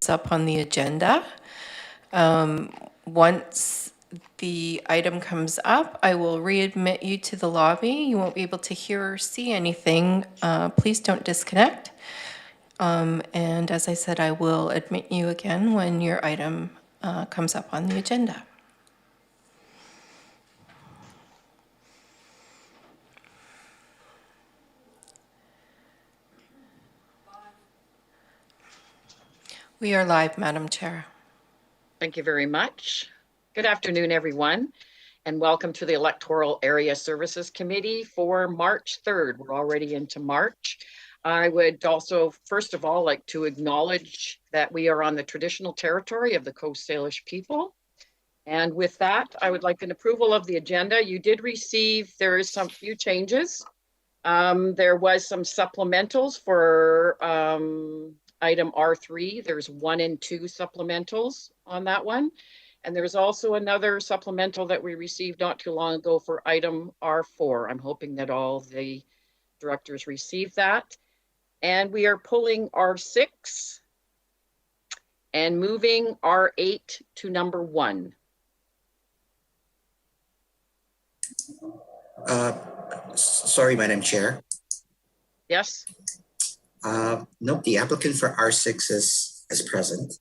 up on the agenda. Once the item comes up, I will readmit you to the lobby. You won't be able to hear or see anything. Please don't disconnect. And as I said, I will admit you again when your item comes up on the agenda. We are live, Madam Chair. Thank you very much. Good afternoon, everyone, and welcome to the Electoral Area Services Committee for March 3rd. We're already into March. I would also, first of all, like to acknowledge that we are on the traditional territory of the Coast Salish people. And with that, I would like an approval of the agenda. You did receive, there is some few changes. There was some supplementals for item R3. There's 1 and 2 supplementals on that one. And there's also another supplemental that we received not too long ago for item R4. I'm hoping that all the directors received that. And we are pulling R6 and moving R8 to number 1. Sorry, Madam Chair. Yes? Nope, the applicant for R6 is present.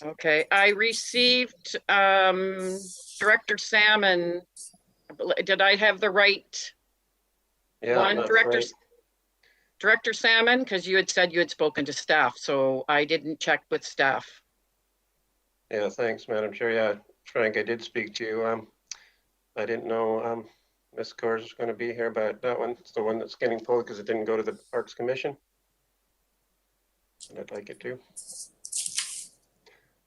Okay, I received Director Salmon. Did I have the right one? Director Salmon, because you had said you had spoken to staff, so I didn't check with staff. Yeah, thanks, Madam Chair. Yeah, Frank, I did speak to you. I didn't know Ms. Coors is going to be here, but that one's the one that's getting pulled because it didn't go to the Parks Commission. And I'd like it to.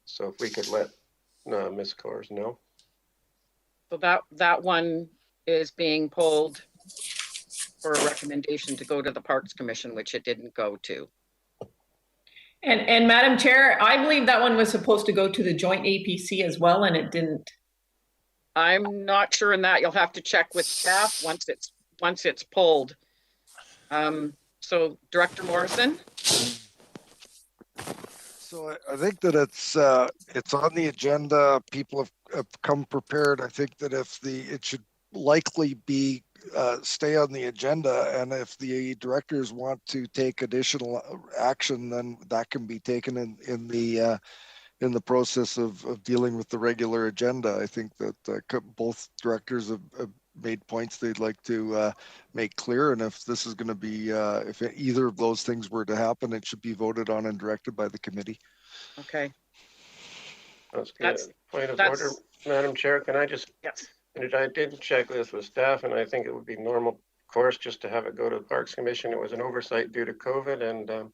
So if we could let Ms. Coors know. So that one is being pulled for a recommendation to go to the Parks Commission, which it didn't go to. And Madam Chair, I believe that one was supposed to go to the joint APC as well, and it didn't. I'm not sure in that. You'll have to check with staff once it's pulled. So Director Morrison. So I think that it's on the agenda. People have come prepared. I think that it should likely be stay on the agenda, and if the directors want to take additional action, then that can be taken in the process of dealing with the regular agenda. I think that both directors have made points they'd like to make clear, and if this is going to be if either of those things were to happen, it should be voted on and directed by the committee. Okay. That's good. Point of order, Madam Chair. Can I just? Yes. I did check this with staff, and I think it would be normal course just to have it go to the Parks Commission. It was an oversight due to COVID, and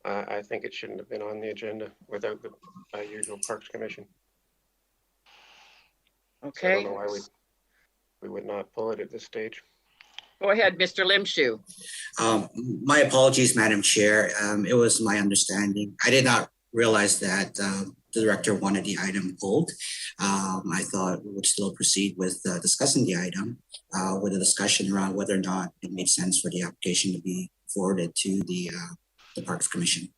I think it shouldn't have been on the agenda without the usual Parks Commission. Okay. So I don't know why we would not pull it at this stage. Go ahead, Mr. Limshu. My apologies, Madam Chair. It was my understanding. I did not realize that the director wanted the item pulled. I thought we would still proceed with discussing the item with a discussion around whether or not it made sense for the application to be forwarded to the Parks Commission.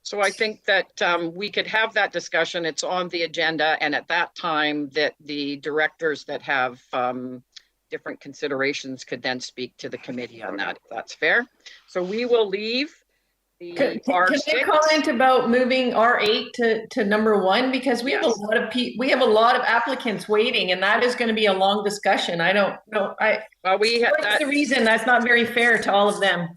So I think that we could have that discussion. It's on the agenda, and at that time that the directors that have different considerations could then speak to the committee on that, if that's fair. So we will leave the R6. Can I comment about moving R8 to number 1, because we have a lot of a lot of applicants waiting, and that is going to be a long discussion. I don't know. Well, that's the reason that's not very fair to all of them.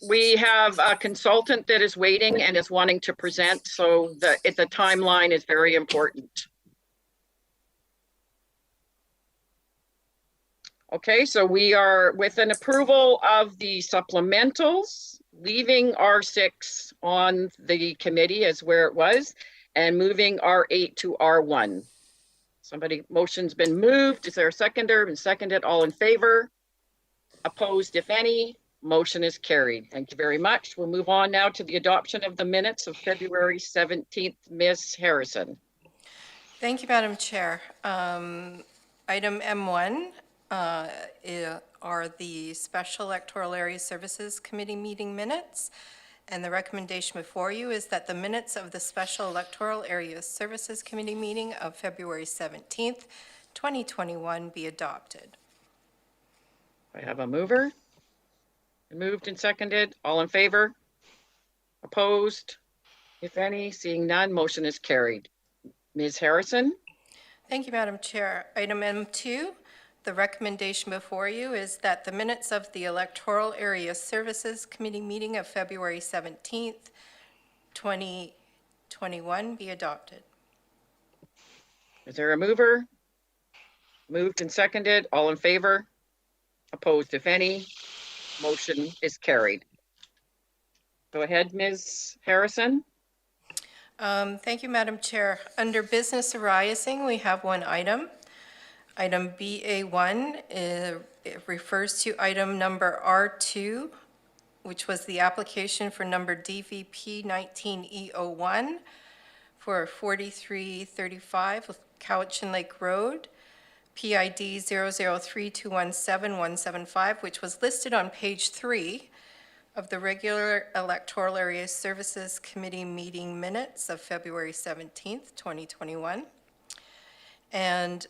We have a consultant that is waiting and is wanting to present, so the timeline is very important. Okay, so we are with an approval of the supplementals, leaving R6 on the committee as where it was, and moving R8 to R1. Motion's been moved. Is there a seconder? Been seconded. All in favor? Opposed, if any? Motion is carried. Thank you very much. We'll move on now to the adoption of the minutes of February 17th. Ms. Harrison. Thank you, Madam Chair. Item M1 are are the Special Electoral Area Services Committee meeting minutes. And the recommendation before you is that the minutes of the Special Electoral Area Services Committee meeting of February 17th, 2021 be adopted. I have a mover. Moved and seconded. All in favor? Opposed? If any, seeing none, motion is carried. Ms. Harrison? Thank you, Madam Chair. Item M2, the recommendation before you is that the minutes of the Electoral Area Services Committee meeting of February 17th, 2021 be adopted. Is there a mover? Moved and seconded. All in favor? Opposed, if any? Motion is carried. Go ahead, Ms. Harrison. Thank you, Madam Chair. Under business arising, we have one item. Item BA1 it refers to item number R2, which was the application for number DVP 19E01 for 4335 Cowichan Lake Road, PID 003217175, which was listed on page 3 of the regular Electoral Area Services Committee meeting minutes of February 17th, 2021. And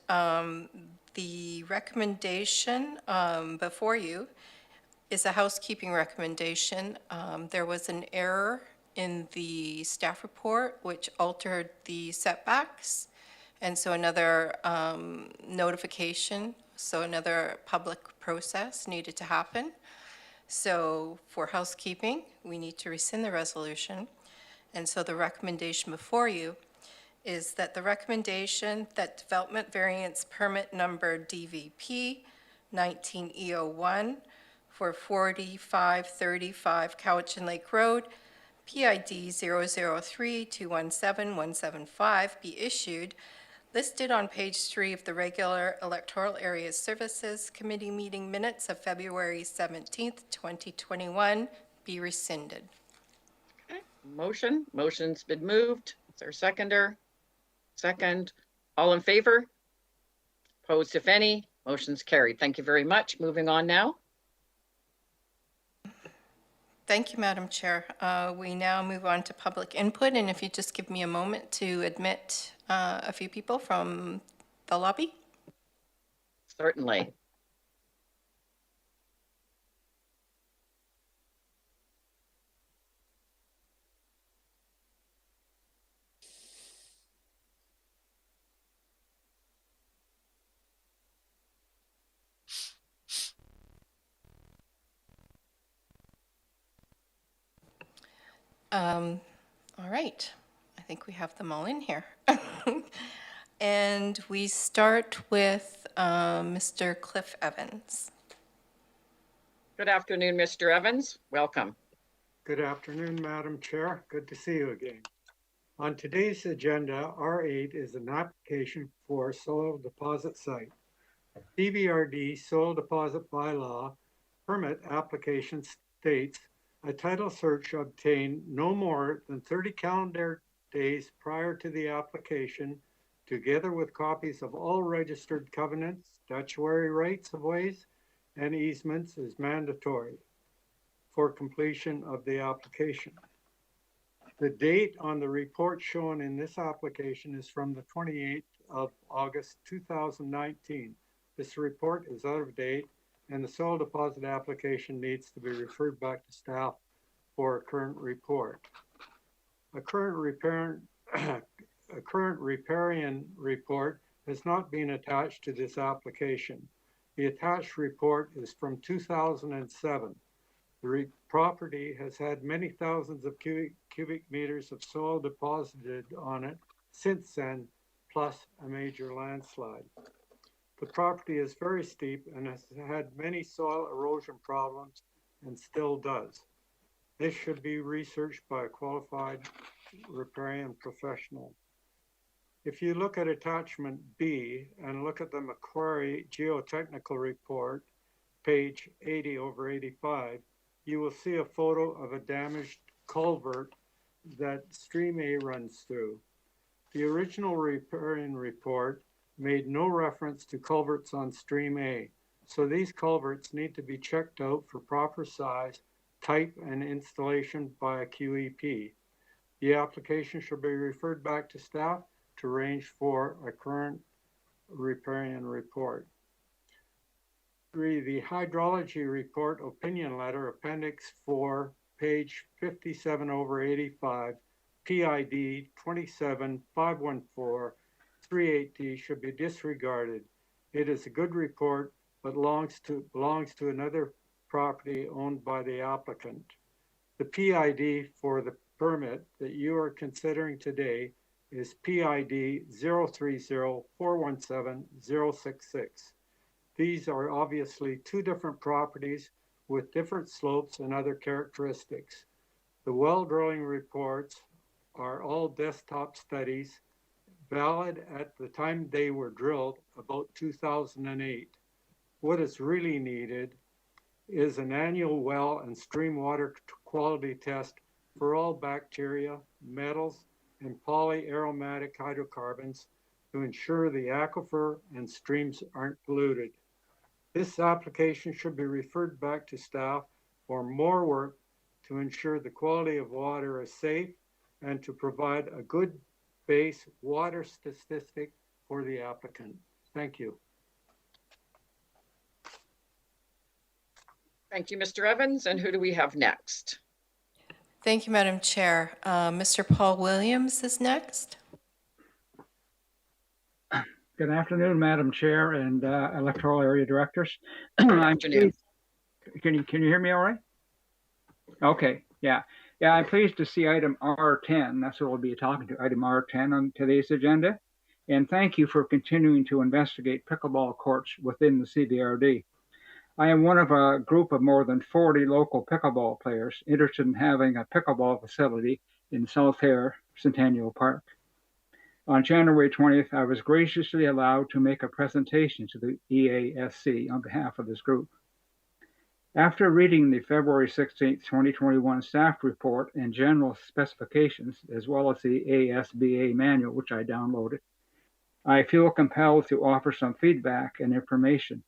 the recommendation before you is a housekeeping recommendation. There was an error in the staff report which altered the setbacks. And so another notification, so another public process needed to happen. So for housekeeping, we need to rescind the resolution. And so the recommendation before you is that the recommendation that development variance permit number DVP 19E01 for 4535 Cowichan Lake Road, PID 003217175 be issued, listed on page 3 of the regular Electoral Area Services Committee meeting minutes of February 17th, 2021, be rescinded. Okay. Motion's been moved. Is there a seconder? Second. All in favor? Opposed, if any? Motion's carried. Thank you very much. Moving on now. Thank you, Madam Chair. We now move on to public input, and if you just give me a moment to admit a few people from the lobby. Certainly. All right, I think we have them all in here. And we start with Mr. Cliff Evans. Good afternoon, Mr. Evans. Welcome. Good afternoon, Madam Chair. Good to see you again. On today's agenda, R8 is an application for soil deposit site. DVRD soil deposit bylaw permit application states a title search obtained no more than 30 calendar days prior to the application, together with copies of all registered covenants, statutory rights of ways, and easements is mandatory for completion of the application. The date on the report shown in this application is from the 28th of August 2019. This report is out of date, and the soil deposit application needs to be referred back to staff for a current report. A current riparian report has not been attached to this application. The attached report is from 2007. The property has had many thousands of cubic meters of soil deposited on it since then, plus a major landslide. The property is very steep and has had many soil erosion problems and still does. This should be researched by a qualified riparian professional. If you look at attachment B and look at the Macquarie Geotechnical Report, page 80/85, you will see a photo of a damaged culvert that Stream A runs through. The original riparian report made no reference to culverts on Stream A. so these culverts need to be checked out for proper size, type, and installation by a QEP. The application should be referred back to staff to arrange for a current riparian report. 3, the hydrology report opinion letter, appendix 4, page 57/85, PID 2751438D should be disregarded. It is a good report, but belongs to another property owned by the applicant. The PID for the permit that you are considering today is PID 030417066. These are obviously two different properties with different slopes and other characteristics. The well drilling reports are all desktop studies, valid at the time they were drilled, about 2008. What is really needed is an annual well and stream water quality test for all bacteria, metals, and polyaromatic hydrocarbons to ensure the aquifer and streams aren't polluted. This application should be referred back to staff for more work to ensure the quality of water is safe and to provide a good base water statistic for the applicant. Thank you. Thank you, Mr. Evans. And who do we have next? Thank you, Madam Chair. Mr. Paul Williams is next. Good afternoon, Madam Chair and Electoral Area Directors. Good afternoon. Can you hear me all right? Okay, yeah. I'm pleased to see item R10. That's what we'll be talking to, item R10 on today's agenda. And thank you for continuing to investigate pickleball courts within the CBRD. I am one of a group of more than 40 local pickleball players interested in having a pickleball facility in South Hare Centennial Park. On January 20th, I was graciously allowed to make a presentation to the EASC on behalf of this group. After reading the February 16th, 2021 staff report and general specifications, as well as the ASBA manual, which I downloaded, I feel compelled to offer some feedback and information.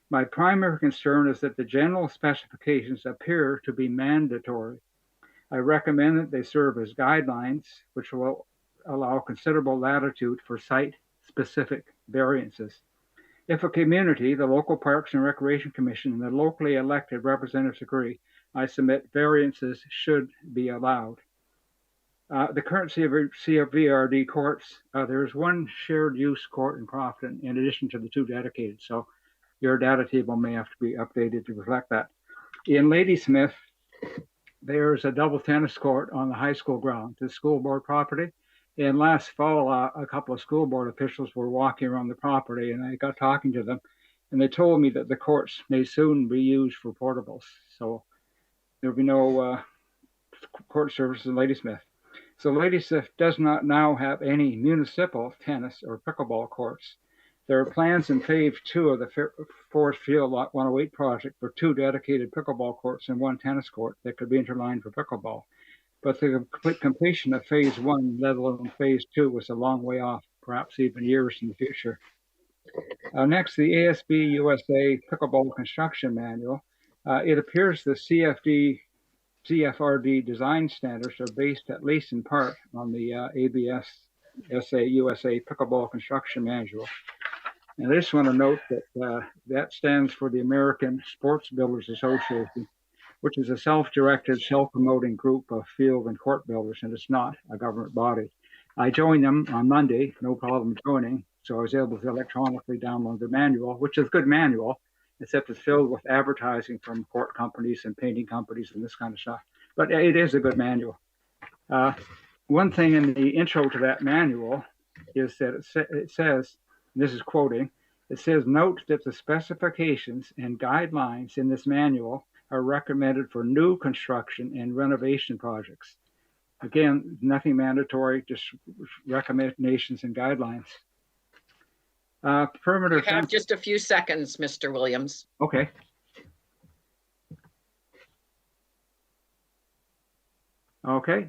My primary concern is that the general specifications appear to be mandatory. I recommend that they serve as guidelines, which will allow considerable latitude for site-specific variances. If a community, the local Parks and Recreation Commission, and the locally elected representatives agree, I submit variances should be allowed. The current CVRD courts, there's one shared use court in Crofton in addition to the two dedicated, so your data table may have to be updated to reflect that. In Ladysmith, there's a double tennis court on the high school ground, the school board property. And last fall, a couple of school board officials were walking around the property, and I got talking to them, and they told me that the courts may soon be used for portables. So there'll be no court service in Ladysmith. So Ladysmith does not now have any municipal tennis or pickleball courts. There are plans in phase 2 of the Forest Field Lot 108 project for 2 dedicated pickleball courts and 1 tennis court that could be interlined for pickleball. But the completion of phase 1, let alone phase 2, was a long way off, perhaps even years in the future. Next, the ASB USA Pickleball Construction Manual. It appears the CFRD design standards are based at least in part on the ABS SA USA Pickleball Construction Manual. And I just want to note that that stands for the American Sports Builders Association, which is a self-directed, self-promoting group of field and court builders, and it's not a government body. I joined them on Monday, no problem joining, so I was able to electronically download the manual, which is a good manual, except it's filled with advertising from court companies and painting companies and this kind of stuff. But it is a good manual. One thing in the intro to that manual is that it says, and this is quoting, it says, note that the specifications and guidelines in this manual are recommended for new construction and renovation projects. Again, nothing mandatory, just recommendations and guidelines. Perimeter. You have just a few seconds, Mr. Williams. Okay. Okay.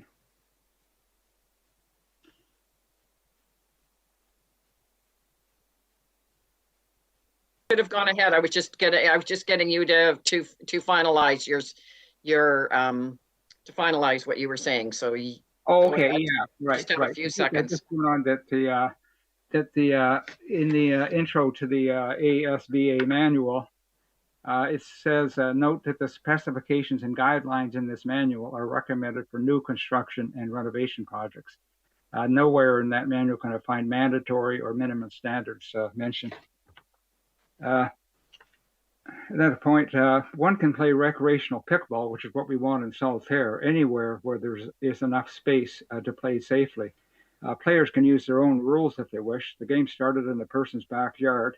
could have gone ahead. I was just getting you to finalize to finalize what you were saying. So Oh, go okay, ahead. yeah, right, Just have a right. few I seconds. just went on that in the intro to the ASBA manual, it says, note that the specifications and guidelines in this manual are recommended for new construction and renovation projects. Nowhere in that manual can I find mandatory or minimum standards mentioned. Another point, one can play recreational pickleball, which is what we want in Saltaire, anywhere where there's enough space to play safely. Players can use their own rules if they wish. The game started in the person's backyard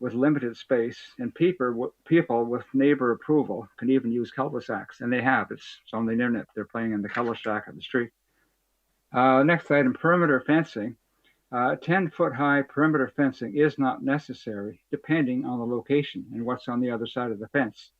with limited space, and people with neighbor approval can even use cul-de-sacs, and they have. It's on the internet. They're playing in the cul-de-sac of the street. Next item, perimeter fencing. 10-foot high perimeter fencing is not necessary depending on the location and what's on the other side of the fence.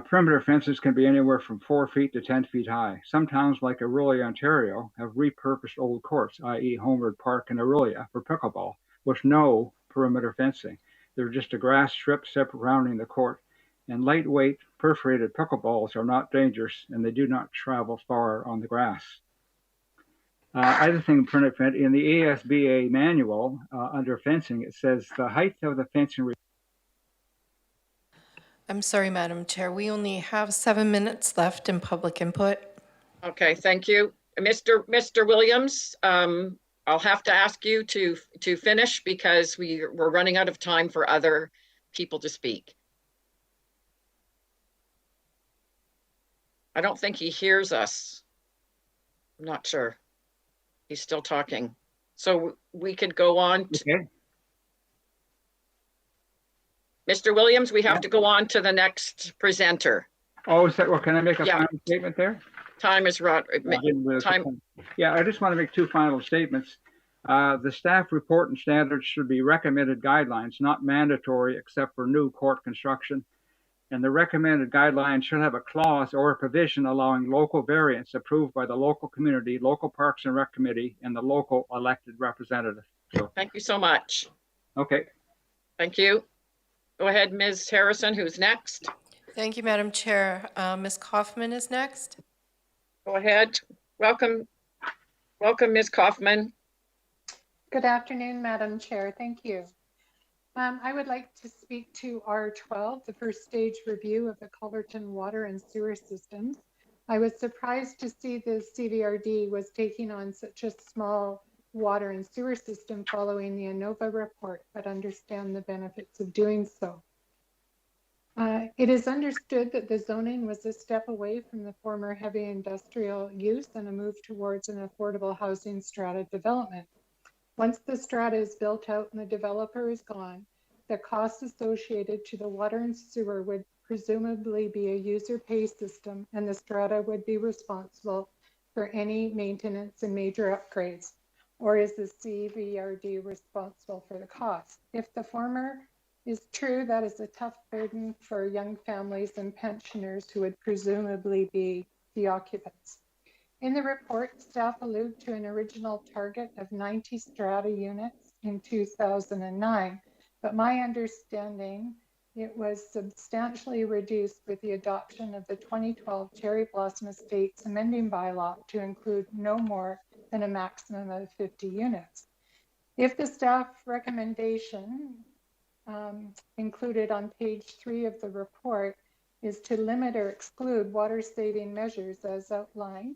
Perimeter fences can be anywhere from 4 feet to 10 feet high. Some towns like Orillia, Ontario have repurposed old courts, i.e. Homeward Park and Orillia, for pickleball with no perimeter fencing. They're just a grass strip surrounding the court, and lightweight perforated pickleballs are not dangerous and they do not travel far on the grass. Other thing in the ASBA manual under fencing, it says the height of the fencing. I'm sorry, Madam Chair. We only have 7 minutes left in public input. Okay, thank you. Mr. Williams, I'll have to ask you to finish because we're running out of time for other people to speak. I don't think he hears us. I'm not sure. He's still talking. So we could go on. Okay. Mr. Williams, we have to go on to the next presenter. Oh, is that what? Can I make a final statement there? Time is right. Yeah, I just want to make 2 final statements. The staff report and standards should be recommended guidelines, not mandatory except for new court construction. And the recommended guidelines should have a clause or a provision allowing local variance approved by the local community, local Parks and Rec Committee, and the local elected representative. So, thank you so much. Okay. Thank you. Go ahead, Ms. Harrison, who's next? Thank you, Madam Chair. Ms. Kaufman is next. Go ahead. Welcome, Ms. Kaufman. Good afternoon, Madam Chair. Thank you. I would like to speak to R12, the first stage review of the Culverton water and sewer systems. I was surprised to see the CVRD was taking on such a small water and sewer system following the ANOVA report, but understand the benefits of doing so. It is understood that the zoning was a step away from the former heavy industrial use and a move towards an affordable housing strata development. Once the strata is built out and the developer is gone, the costs associated to the water and sewer would presumably be a user pay system, and the strata would be responsible for any maintenance and major upgrades. Or is the CVRD responsible for the cost? If the former is true, that is a tough burden for young families and pensioners who would presumably be the occupants. In the report, staff allude to an original target of 90 strata units in 2009, but my understanding, it was substantially reduced with the adoption of the 2012 Cherry Blossom Estates amending bylaw to include no more than a maximum of 50 units. If the staff recommendation included on page 3 of the report is to limit or exclude water saving measures as outlined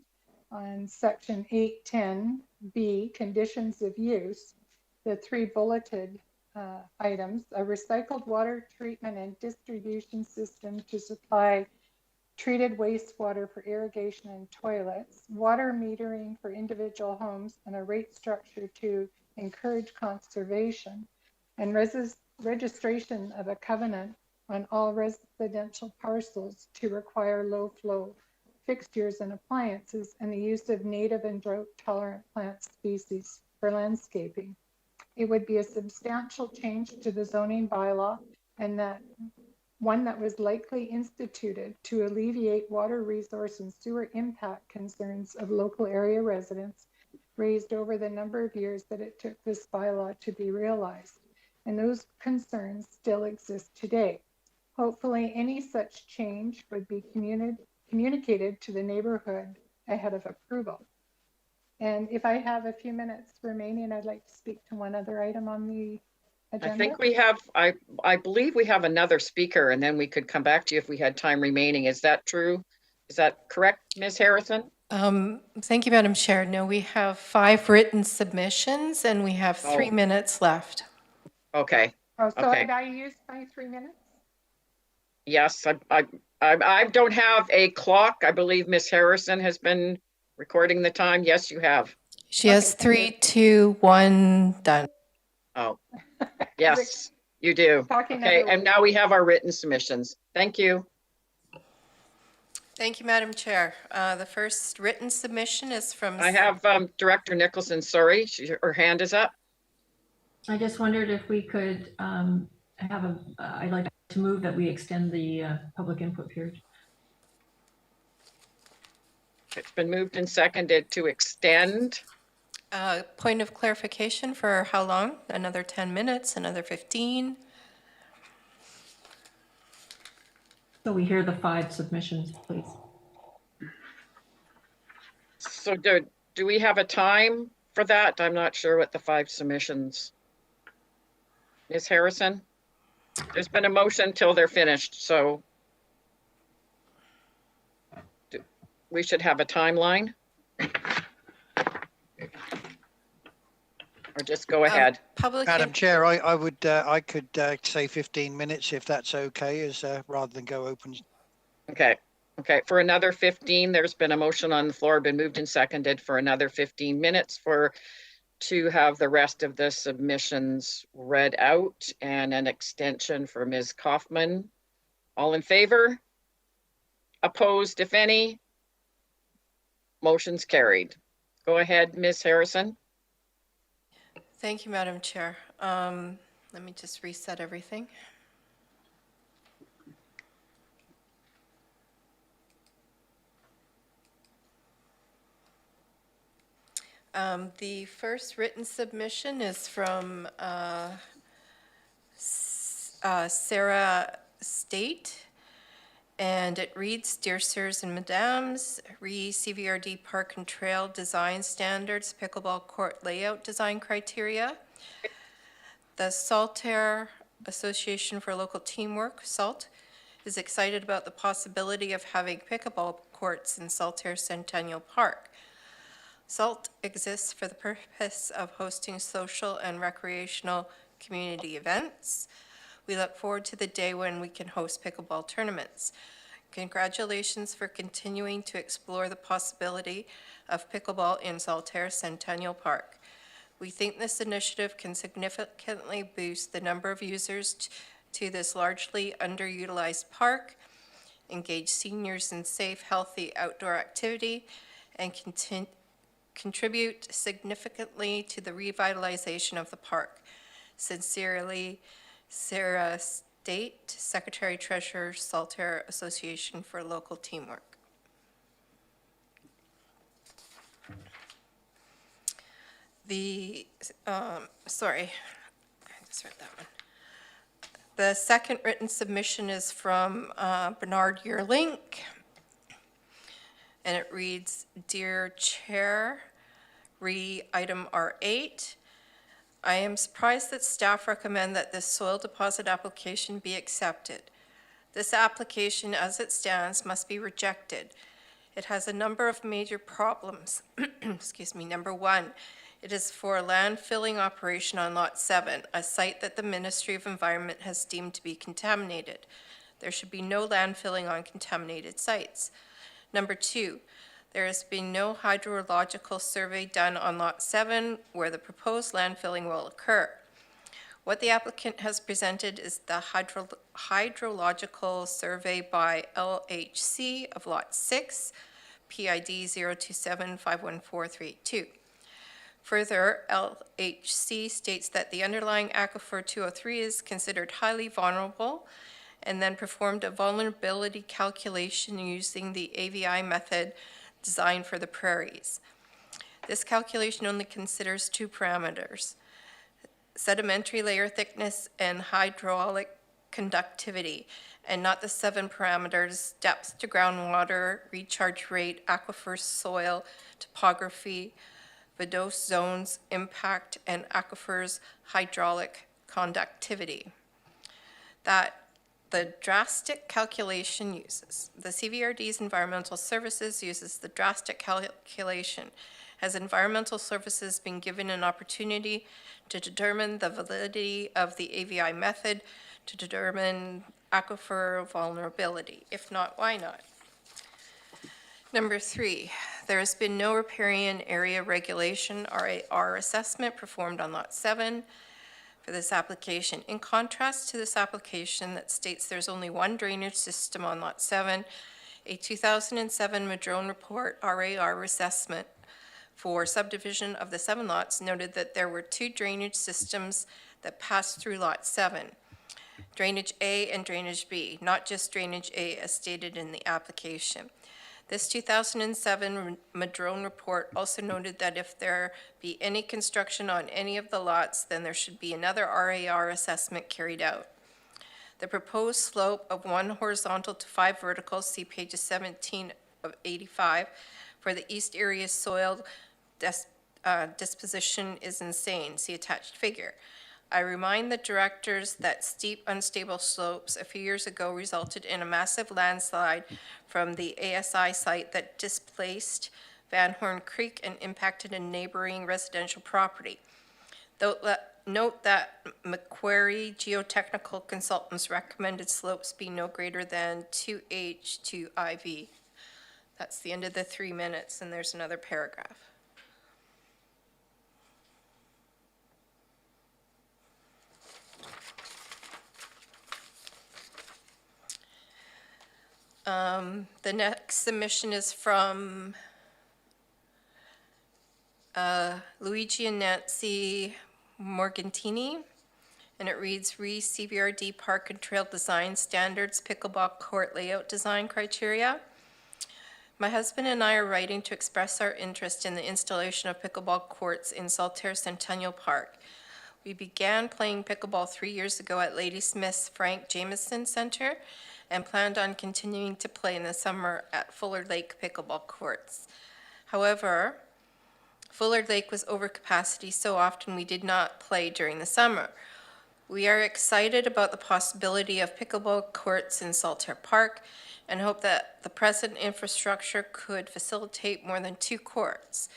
on section 810B, conditions of use, the 3 bulleted items, a recycled water treatment and distribution system to supply treated wastewater for irrigation and toilets, water metering for individual homes, and a rate structure to encourage conservation, and registration of a covenant on all residential parcels to require low flow fixtures and appliances, and the use of native and drought-tolerant plant species for landscaping. It would be a substantial change to the zoning bylaw, and that one that was likely instituted to alleviate water resource and sewer impact concerns of local area residents raised over the number of years that it took this bylaw to be realized. and those concerns still exist today. Hopefully, any such change would be communicated to the neighborhood ahead of approval. And if I have a few minutes remaining, I'd like to speak to one other item on the agenda. I think we have, I believe we have another speaker, and then we could come back to you if we had time remaining. Is that true? Is that correct, Ms. Harrison? Thank you, Madam Chair. No, we have 5 written submissions and we have 3 Oh. minutes left. Okay, Oh, so okay. have I used my 3 minutes? Yes, I don't have a clock. I believe Ms. Harrison has been recording the time. Yes, you have. She has 3, 2, 1, done. Oh, yes, you do. Talking Okay, other and words. now we have our written submissions. Thank you. Thank you, Madam Chair. The first written submission is from. I have Director Nicholson, sorry, her hand is up. I just wondered if we could have I'd like to move that we extend the public input period. It's been moved and seconded to extend. Point of clarification for how long? Another 10 minutes, another 15? So we hear the 5 submissions, please. So do we have a time for that? I'm not sure what the 5 submissions. Ms. Harrison? There's been a motion till they're finished, so we should have a timeline. Or just go ahead. Madam Chair, I could say 15 minutes if that's okay, as rather than go open. Okay, for another 15, there's been a motion on the floor, been moved and seconded for another 15 minutes to have the rest of the submissions read out and an extension for Ms. Kaufman. All in favor? Opposed, if any? Motion's carried. Go ahead, Ms. Harrison. Thank you, Madam Chair. Let me just reset everything. The first written submission is from Sarah State, and it reads, Dear Sirs and Madams, CVRD Park and Trail Design Standards, Pickleball Court Layout Design Criteria. The Saltaire Association for Local Teamwork, SALT, is excited about the possibility of having pickleball courts in Saltaire Centennial Park. SALT exists for the purpose of hosting social and recreational community events. We look forward to the day when we can host pickleball tournaments. Congratulations for continuing to explore the possibility of pickleball in Saltaire Centennial Park. We think this initiative can significantly boost the number of users to this largely underutilized park, engage seniors in safe, healthy outdoor activity, and contribute significantly to the revitalization of the park. Sincerely, Sarah State, Secretary Treasurer, Saltaire Association for Local Teamwork. The second written submission is from Bernard Yearlink, and it reads, Dear Chair, item R8. I am surprised that staff recommend that this soil deposit application be accepted. This application, as it stands, must be rejected. It has a number of major problems. Excuse me. Number 1, it is for a landfilling operation on Lot 7, a site that the Ministry of Environment has deemed to be contaminated. There should be no landfilling on contaminated sites. Number 2, there has been no hydrological survey done on Lot 7 where the proposed landfilling will occur. What the applicant has presented is the hydrological survey by LHC of Lot 6, PID 027514382. Further, LHC states that the underlying aquifer 203 is considered highly vulnerable, and then performed a vulnerability calculation using the AVI method designed for the prairies. This calculation only considers 2 parameters: sedimentary layer thickness, and hydraulic conductivity, and not the 7 parameters: depth to groundwater, recharge rate, aquifer soil, topography, vadose zones, impact, and aquifers hydraulic conductivity. That the drastic calculation uses, the CVRD's environmental services uses the drastic calculation. Has environmental services been given an opportunity to determine the validity of the AVI method to determine aquifer vulnerability? If not, why not? Number 3, there has been no riparian area regulation RAR assessment performed on Lot 7 for this application. In contrast to this application that states there's only one drainage system on Lot 7, a 2007 Madrone Report RAR assessment for subdivision of the 7 lots noted that there were 2 drainage systems that passed through Lot 7, Drainage A and Drainage B, not just Drainage A as stated in the application. This 2007 Madrone report also noted that if there be any construction on any of the lots, then there should be another RAR assessment carried out. The proposed slope of 1 horizontal to 5 vertical, see pages 17 of 85, for the east area soil disposition is insane, see attached figure. I remind the directors that steep, unstable slopes a few years ago resulted in a massive landslide from the ASI site that displaced Van Horn Creek and impacted a neighboring residential property. Note that Macquarie Geotechnical Consultants recommended slopes be no greater than 2H to IV. That's the end of the 3 minutes, and there's another paragraph. The next submission is from Luigi and Nancy Morgantini, and it reads, CVRD Park and Trail Design Standards, Pickleball Court Layout Design Criteria. My husband and I are writing to express our interest in the installation of pickleball courts in Saltaire Centennial Park. We began playing pickleball 3 years ago at Ladysmith's Frank Jameson Center and planned on continuing to play in the summer at Fuller Lake pickleball courts. However, Fuller Lake was over capacity so often we did not play during the summer. We are excited about the possibility of pickleball courts in Saltaire Park and hope that the present infrastructure could facilitate more than 2 courts.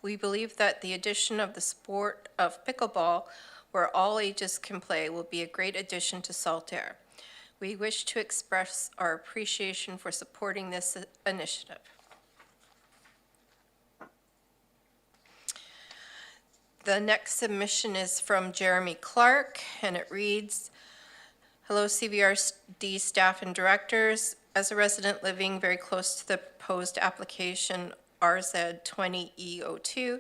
We believe that the addition of the sport of pickleball, where all ages can play, will be a great addition to Saltaire. We wish to express our appreciation for supporting this initiative. The next submission is from Jeremy Clark, and it reads, hello CVRD staff and directors. As a resident living very close to the proposed application RZ20E02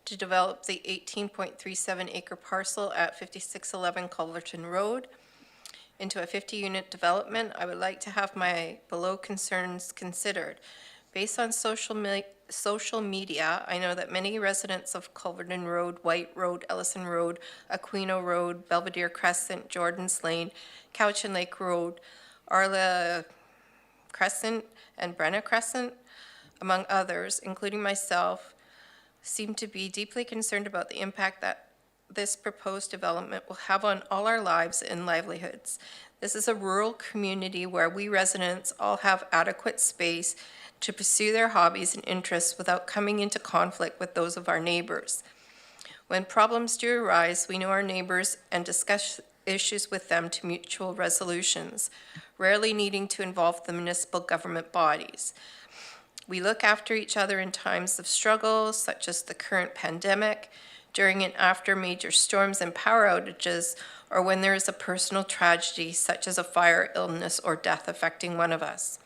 to develop the 18.37 acre parcel at 5611 Culverton Road into a 50-unit development, I would like to have my below concerns considered. Based on social media, I know that many residents of Culverton Road, White Road, Ellison Road, Aquino Road, Belvedere Crescent, Jordan's Lane, Cowichan Lake Road, Arla Crescent, and Brenna Crescent, among others, including myself, seem to be deeply concerned about the impact that this proposed development will have on all our lives and livelihoods. This is a rural community where we residents all have adequate space to pursue their hobbies and interests without coming into conflict with those of our neighbors. When problems do arise, we know our neighbors and discuss issues with them to mutual resolutions, rarely needing to involve the municipal government bodies. We look after each other in times of struggle, such as the current pandemic, during and after major storms and power outages, or when there is a personal tragedy, such as a fire, illness, or death affecting one of us.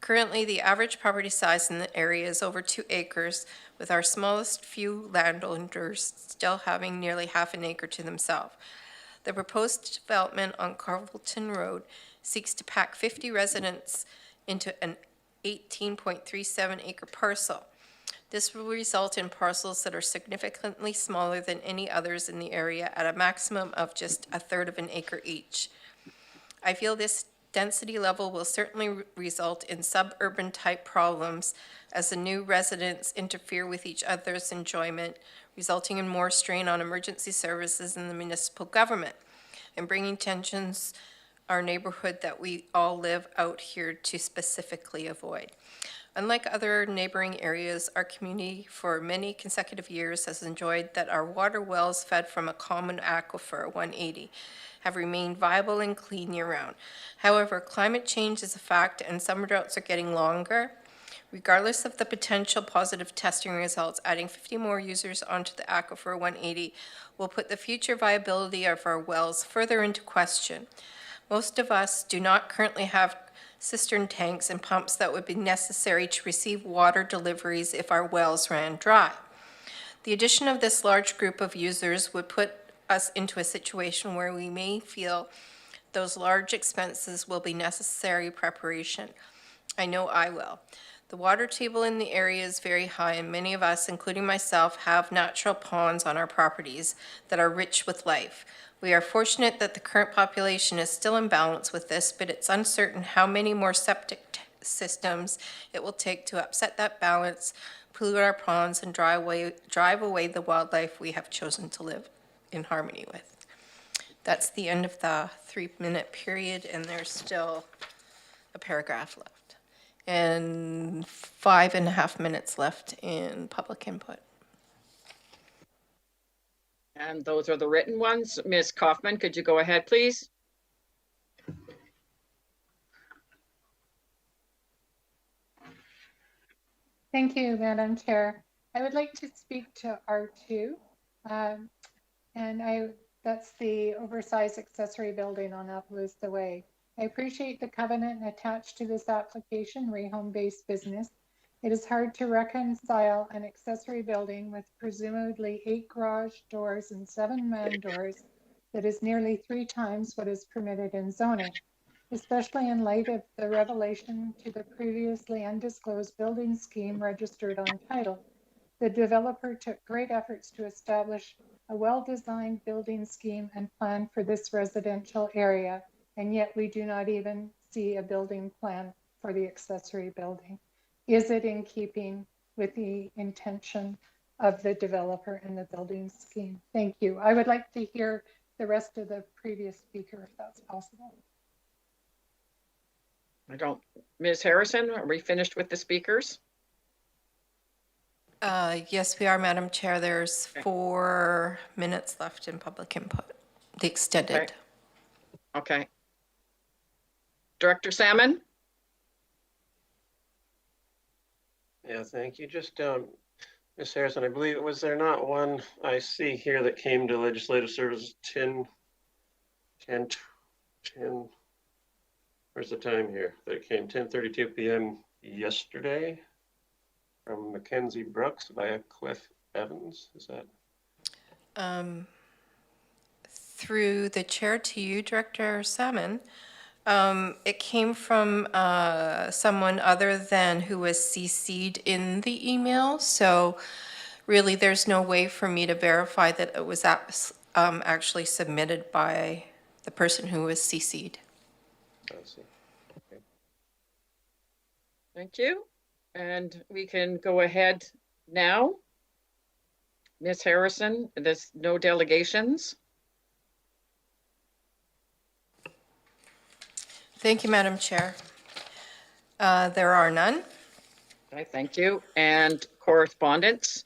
Currently, the average property size in the area is over 2 acres, with our smallest few landowners still having nearly half an acre to themselves. The proposed development on Culverton Road seeks to pack 50 residents into an 18.37 acre parcel. This will result in parcels that are significantly smaller than any others in the area at a maximum of just a third of an acre each. I feel this density level will certainly result in suburban type problems as the new residents interfere with each other's enjoyment, resulting in more strain on emergency services and the municipal government, and bringing tensions our neighborhood that we all live out here to specifically avoid. Unlike other neighboring areas, our community for many consecutive years has enjoyed that our water wells fed from a common aquifer, 180, have remained viable and clean year-round. However, climate change is a fact and summer droughts are getting longer. Regardless of the potential positive testing results, adding 50 more users onto the aquifer 180 will put the future viability of our wells further into question. Most of us do not currently have cistern tanks and pumps that would be necessary to receive water deliveries if our wells ran dry. The addition of this large group of users would put us into a situation where we may feel those large expenses will be necessary preparation. I know I will. The water table in the area is very high, and many of us, including myself, have natural ponds on our properties that are rich with life. We are fortunate that the current population is still in balance with this, but it's uncertain how many more septic systems it will take to upset that balance, pollute our ponds, and drive away the wildlife we have chosen to live in harmony with. That's the end of the 3-minute period, and there's still a paragraph left. And 5.5 minutes left in public input. And those are the written ones. Ms. Kaufman, could you go ahead, please? Thank you, Madam Chair. I would like to speak to R2, and that's the oversized accessory building on Appaloosa Way. I appreciate the covenant attached to this application, rehome-based business. It is hard to reconcile an accessory building with presumably 8 garage doors and 7 man doors that is nearly 3 times what is permitted in zoning, especially in light of the revelation to the previously undisclosed building scheme registered on title. The developer took great efforts to establish a well-designed building scheme and plan for this residential area, and yet we do not even see a building plan for the accessory building. Is it in keeping with the intention of the developer and the building scheme? Thank you. I would like to hear the rest of the previous speaker, if that's possible. Ms. Harrison, are we finished with the speakers? Yes, we are, Madam Chair. There's 4 minutes left in public input, the extended. Okay. Director Salmon? Yeah, thank you. Just, Ms. Harrison, I believe, was there not one I see here that came to Legislative Services 10, where's the time here? That it came 10:32 p.m. yesterday from Mackenzie Brooks via Cliff Evans, is that? Through the chair to you, Director Salmon, it came from someone other than who was CC'd in the email. So really, there's no way for me to verify that it was actually submitted by the person who was CC'd. I see. Okay. Thank you. And we can go ahead now. Ms. Harrison, there's no delegations. Thank you, Madam Chair. There are none. Okay, thank you. And correspondence.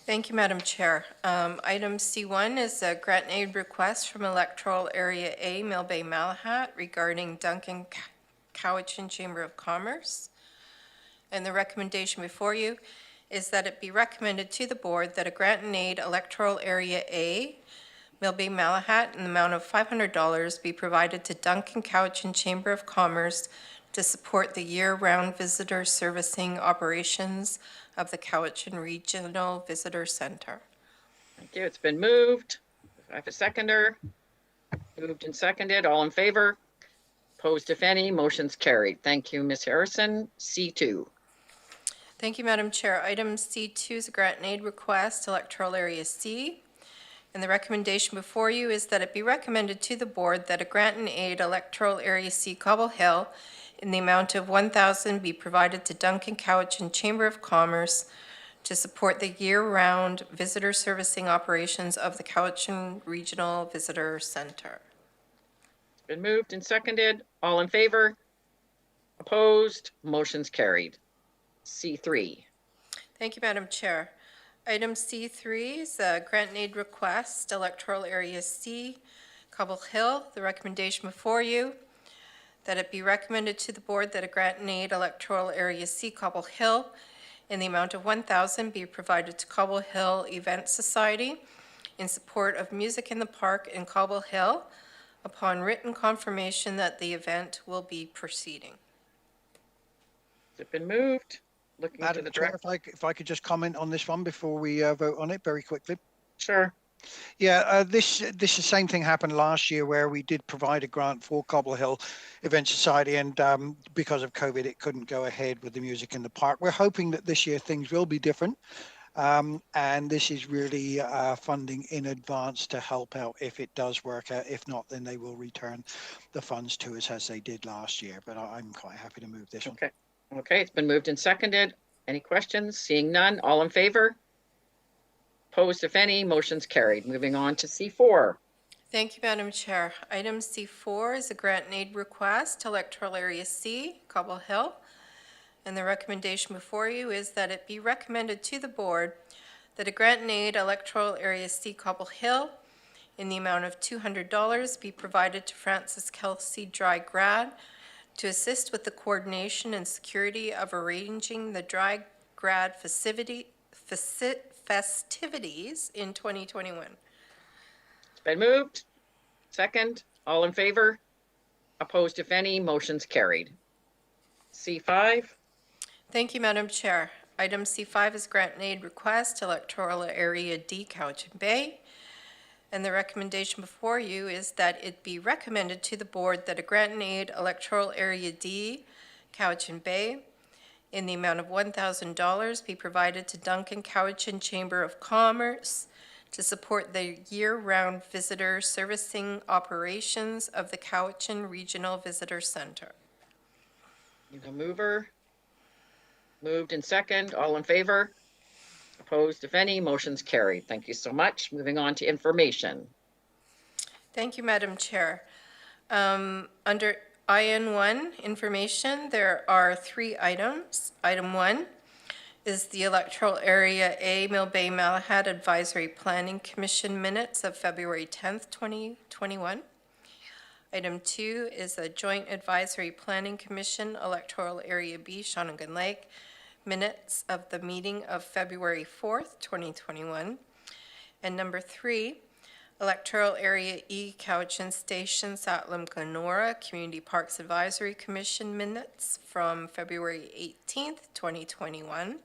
Thank you, Madam Chair. Item C1 is a grant and aid request from Electoral Area A, Mill Bay Malahat, regarding Duncan Cowichan Chamber of Commerce. And the recommendation before you is that it be recommended to the board that a grant and aid Electoral Area A, Mill Bay Malahat, in the amount of $500 be provided to Duncan Cowichan Chamber of Commerce to support the year-round visitor servicing operations of the Cowichan Regional Visitor Center. Thank you. It's been moved. I have a seconder. Moved and seconded. All in favor? Opposed, if any. Motion's carried. Thank you, Ms. Harrison. C2. Thank you, Madam Chair. Item C2 is a grant and aid request, Electoral Area C. And the recommendation before you is that it be recommended to the board that a grant and aid Electoral Area C Cobble Hill in the amount of $1,000 be provided to Duncan Cowichan Chamber of Commerce to support the year-round visitor servicing operations of the Cowichan Regional Visitor Center. It's been moved and seconded. All in favor? Opposed? Motion's carried. C3. Thank you, Madam Chair. Item C3 is a grant and aid request, Electoral Area C, Cobble Hill. The recommendation before you, that it be recommended to the board that a grant and aid Electoral Area C, Cobble Hill, in the amount of $1,000 be provided to Cobble Hill Event Society in support of Music in the Park in Cobble Hill upon written confirmation that the event will be proceeding. Has it been moved? Looking to Madam the Chair, director. if I could just comment on this one before we vote on it very quickly. Sure. Yeah, this the same thing happened last year where we did provide a grant for Cobble Hill Event Society, and because of COVID, it couldn't go ahead with the music in the park. We're hoping that this year things will be different, and this is really funding in advance to help out if it does work out. If not, then they will return the funds to us as they did last year. But I'm quite happy to move this one. Okay. Okay, it's been moved and seconded. Any questions? Seeing none. All in favor? Opposed, if any. Motion's carried. Moving on to C4. Thank you, Madam Chair. Item C4 is a grant and aid request, Electoral Area C, Cobble Hill. And the recommendation before you is that it be recommended to the board that a grant and aid Electoral Area C, Cobble Hill, in the amount of $200 be provided to Francis Kelsey Dry Grad to assist with the coordination and security of arranging the Dry Grad festivities in 2021. It's been moved. Second. All in favor? Opposed, if any. Motion's carried. C5. Thank you, Madam Chair. Item C5 is grant and aid request, Electoral Area D, Cowichan Bay. And the recommendation before you is that it be recommended to the board that a grant and aid Electoral Area D, Cowichan Bay, in the amount of $1,000 be provided to Duncan Cowichan Chamber of Commerce to support the year-round visitor servicing operations of the Cowichan Regional Visitor Center. Need a mover? Moved and second. All in favor? Opposed, if any. Motion's carried. Thank you so much. Moving on to information. Thank you, Madam Chair. Under IN1 information, there are 3 items. Item 1 is the Electoral Area A Mill Bay Malahat Advisory Planning Commission minutes of February 10th, 2021. Item 2 is a Joint Advisory Planning Commission Electoral Area B Shawnigan Lake minutes of the meeting of February 4th, 2021. And number 3, Electoral Area E Cowichan Station Satlam Glenora Community Parks Advisory Commission minutes from February 18th, 2021.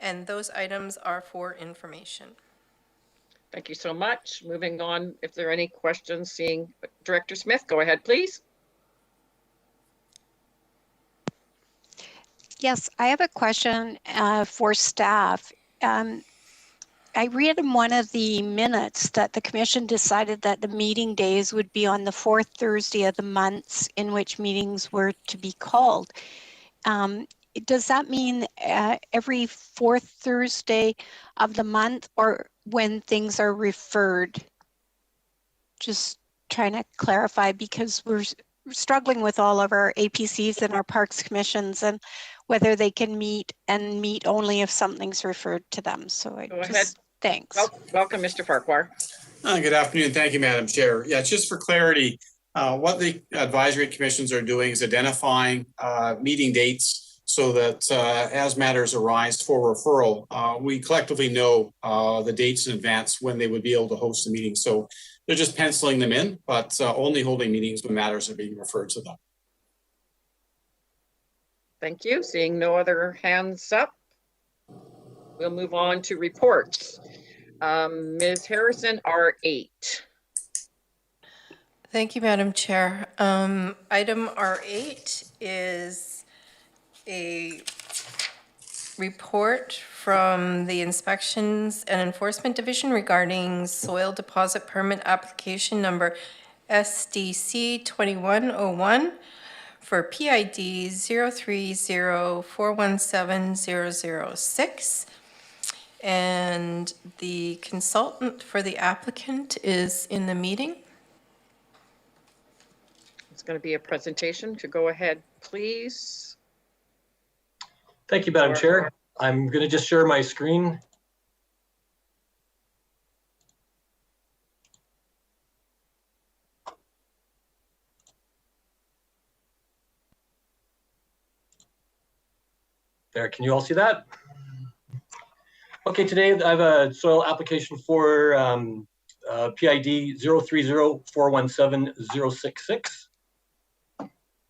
And those items are for information. Thank you so much. Moving on, if there are any questions, seeing Director Smith, go ahead, please. Yes, I have a question for staff. I read in one of the minutes that the commission decided that the meeting days would be on the 4th Thursday of the months in which meetings were to be called. Does that mean every 4th Thursday of the month, or when things are referred? Just trying to clarify, because we're struggling with all of our APCs and our parks commissions and whether they can meet and meet only if something's referred to them. So I Go ahead. just, thanks. Welcome, Mr. Farquhar. Good afternoon. Thank you, Madam Chair. Yeah, just for clarity, what the advisory commissions are doing is identifying meeting dates so that as matters arise for referral, we collectively know the dates in advance when they would be able to host the meeting. So they're just penciling them in, but only holding meetings when matters are being referred to them. Thank you. Seeing no other hands up, we'll move on to reports. Ms. Harrison, R8. Thank you, Madam Chair. Item R8 is a report from the Inspections and Enforcement Division regarding soil deposit permit application number SDC 2101 for PID 030417006. And the consultant for the applicant is in the meeting. It's going to be a presentation. To go ahead, please. Thank you, Madam Chair. I'm going to just share my screen. There, can you all see that? Okay, today I have a soil application for PID 030417066.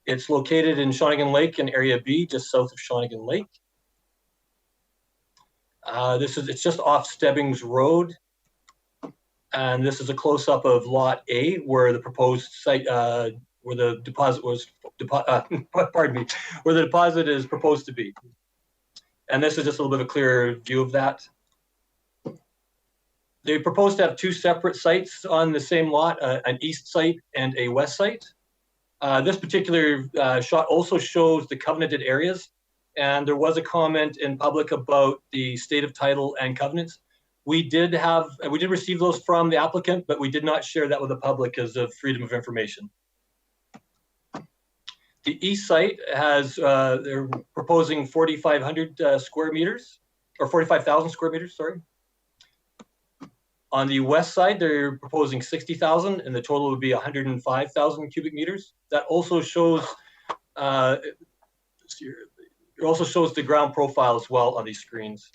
It's located in Shawnigan Lake in Area B, just south of Shawnigan Lake. It's just off Stebbings Road. And this is a close-up of Lot A, where the proposed site, where the deposit was, pardon me, where the deposit is proposed to be. And this is just a little bit of a clearer view of that. They propose to have two separate sites on the same lot, an east site and a west site. This particular shot also shows the covenanted areas. And there was a comment in public about the state of title and covenants. We did receive those from the applicant, but we did not share that with the public because of freedom of information. The east site has, they're proposing 4,500 square meters, or 45,000 square meters, sorry. On the west side, they're proposing 60,000, and the total would be 105,000 cubic meters. That also shows, it also shows the ground profile as well on these screens.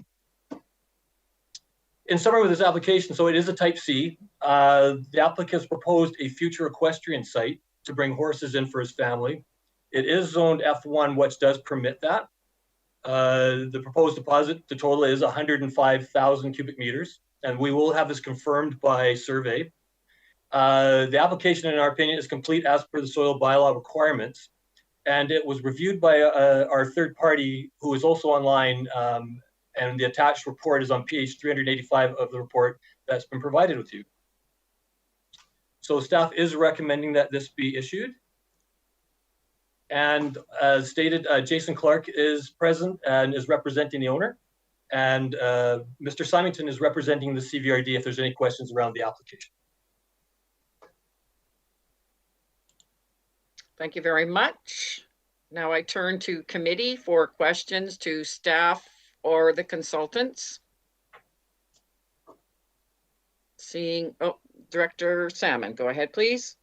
In summary with this application, so it is a type C. The applicant has proposed a future equestrian site to bring horses in for his family. It is zoned F1, which does permit that. The proposed deposit, the total is 105,000 cubic meters, and we will have this confirmed by survey. The application, in our opinion, is complete as per the soil bylaw requirements, and it was reviewed by our third party, who is also online, and the attached report is on page 385 of the report that's been provided with you. So staff is recommending that this be issued. And as stated, Jason Clark is present and is representing the owner. And Mr. Symington is representing the CVRD if there's any questions around the application. Thank you very much. Now I turn to committee for questions to staff or the consultants. Seeing, oh, Director Salmon, go ahead, please.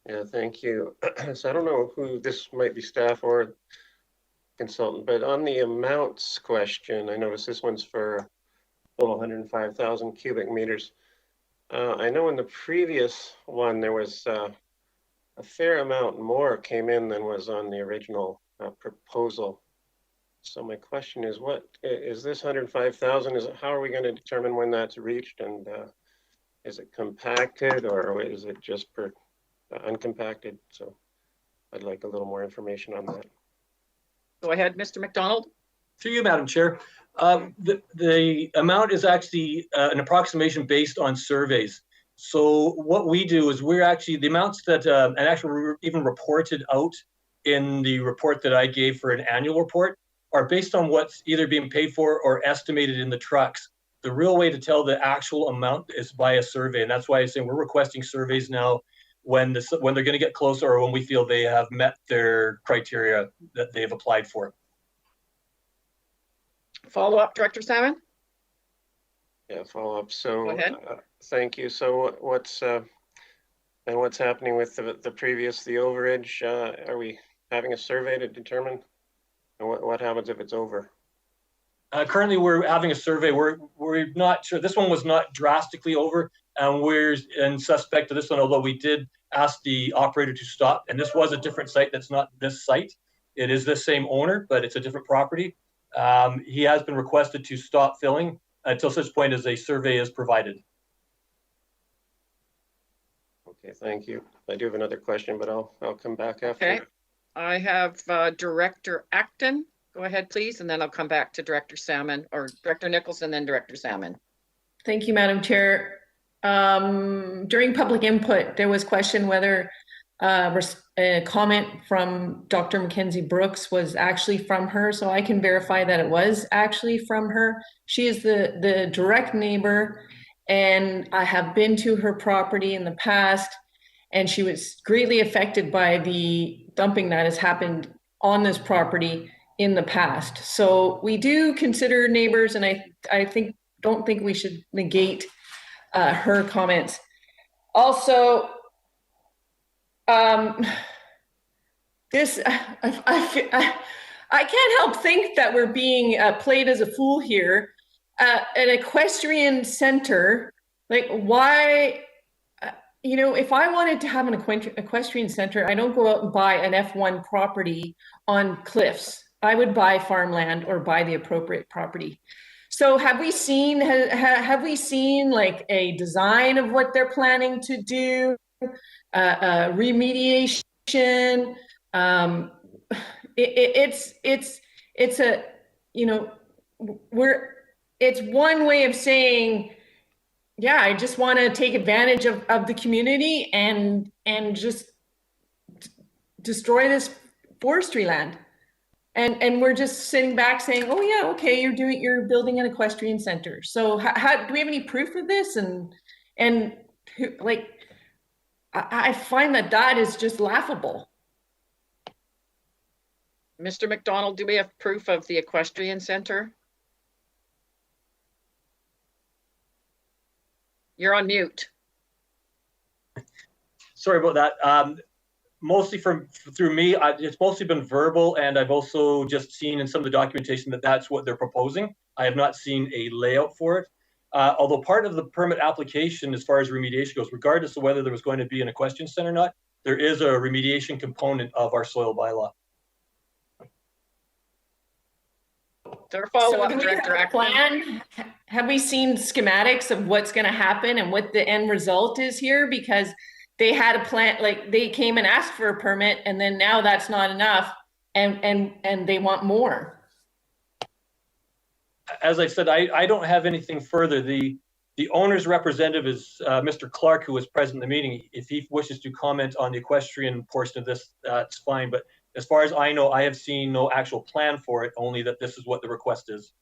Yeah, thank you. So I don't know who this might be, staff or consultant, but on the amounts question, I noticed this one's for a total 105,000 cubic meters. I know in the previous one, there was a fair amount more came in than was on the original proposal. So my question is, what is this 105,000? How are we going to determine when that's reached? And is it compacted or is it just uncompacted? So I'd like a little more information on that. Go ahead, Mr. McDonald. Through you, Madam Chair. The amount is actually an approximation based on surveys. So what we do is we're actually, the amounts that, and actually we even reported out in the report that I gave for an annual report, are based on what's either being paid for or estimated in the trucks. The real way to tell the actual amount is by a survey. And that's why I say we're requesting surveys now when they're going to get closer or when we feel they have met their criteria that they've applied for. Follow up, Director Salmon. Yeah, follow up. So go ahead. Thank you. So what's happening with the previous, the overage? Are we having a survey to determine? And what happens if it's over? Currently, we're having a survey. We're not sure. This one was not drastically over, and we're in suspect of this one, although we did ask the operator to stop. And this was a different site. That's not this site. It is the same owner, but it's a different property. He has been requested to stop filling until such point as a survey is provided. Okay, thank you. I do have another question, but I'll come back after. Okay, I have Director Acton. Go ahead, please, and then I'll come back to Director Salmon or Director Nicholson, then Director Salmon. Thank you, Madam Chair. During public input, there was question whether a comment from Dr. Mackenzie Brooks was actually from her. So I can verify that it was actually from her. She is the direct neighbor, and I have been to her property in the past, and she was greatly affected by the dumping that has happened on this property in the past. So we do consider neighbors, and I don't think we should negate her comments. Also, this I can't help think that we're being played as a fool here. An equestrian center, like why? You know, if I wanted to have an equestrian center, I don't go out and buy an F1 property on cliffs. I would buy farmland or buy the appropriate property. So have we seen like a design of what they're planning to do? Remediation. It's a, you know, it's one way of saying, yeah, I just want to take advantage of the community and just destroy this forestry land. And we're just sitting back saying, oh yeah, okay, you're building an equestrian center. So how do we have any proof of this? And like, I find that is just laughable. Mr. McDonald, do we have proof of the equestrian center? You're on mute. Sorry about that. Mostly through me, it's mostly been verbal, and I've also just seen in some of the documentation that that's what they're proposing. I have not seen a layout for it. Although part of the permit application, as far as remediation goes, regardless of whether there was going to be an equestrian center or not, there is a remediation component of our soil bylaw. There follow-up, So do we Director have a plan? Have we seen schematics of what's going to happen and what the end result is here? Because they had a plan, like they came and asked for a permit, and then now that's not enough, and they want more. As I said, I don't have anything further. The owner's representative is Mr. Clark, who was present in the meeting. If he wishes to comment on the equestrian portion of this, that's fine. But as far as I know, I have seen no actual plan for it, only that this is what the request is.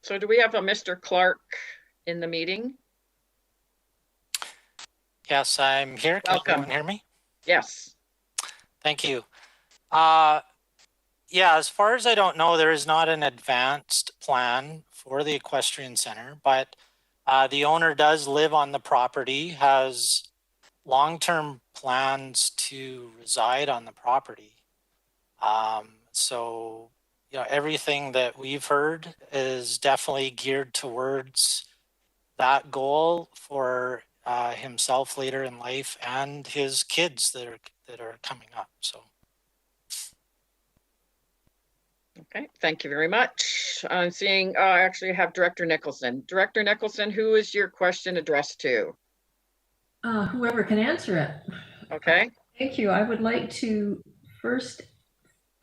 So do we have a Mr. Clark in the meeting? Yes, I'm here. Can everyone hear me? Yes. Thank you. Yeah, as far as I don't know, there is not an advanced plan for the equestrian center, but the owner does live on the property, has long-term plans to reside on the property. So, you know, everything that we've heard is definitely geared towards that goal for himself later in life and his kids that are coming up. So. Okay, thank you very much. I'm seeing, I actually have Director Nicholson. Director Nicholson, who is your question addressed to? Whoever can answer it. Okay. Thank you. I would like to first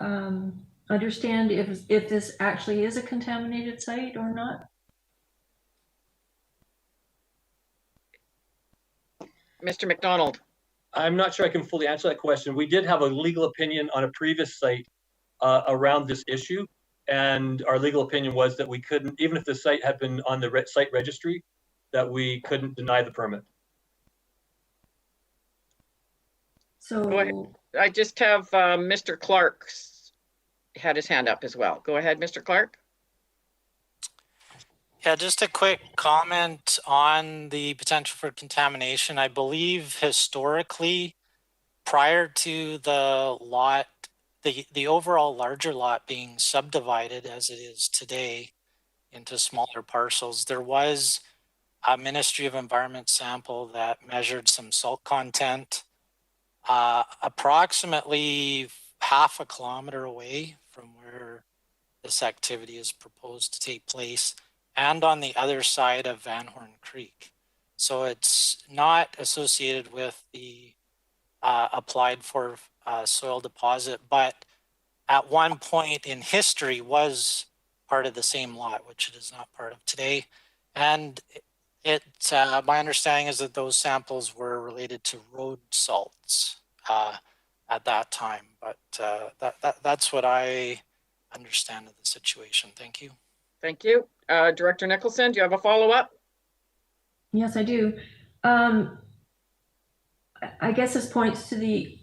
understand if this actually is a contaminated site or not. Mr. McDonald. I'm not sure I can fully answer that question. We did have a legal opinion on a previous site around this issue, and our legal opinion was that we couldn't, even if the site had been on the site registry, that we couldn't deny the permit. So go ahead. I just have Mr. Clark had his hand up as well. Go ahead, Mr. Clark. Yeah, just a quick comment on the potential for contamination. I believe historically, prior to the lot, the overall larger lot being subdivided as it is today into smaller parcels, there was a Ministry of Environment sample that measured some salt content approximately half a kilometer away from where this activity is proposed to take place, and on the other side of Van Horn Creek. So it's not associated with the applied for soil deposit, but at one point in history was part of the same lot, which it is not part of today. And my understanding is that those samples were related to road salts at that time. But that's what I understand of the situation. Thank you. Thank you. Director Nicholson, do you have a follow-up? Yes, I do. I guess this points to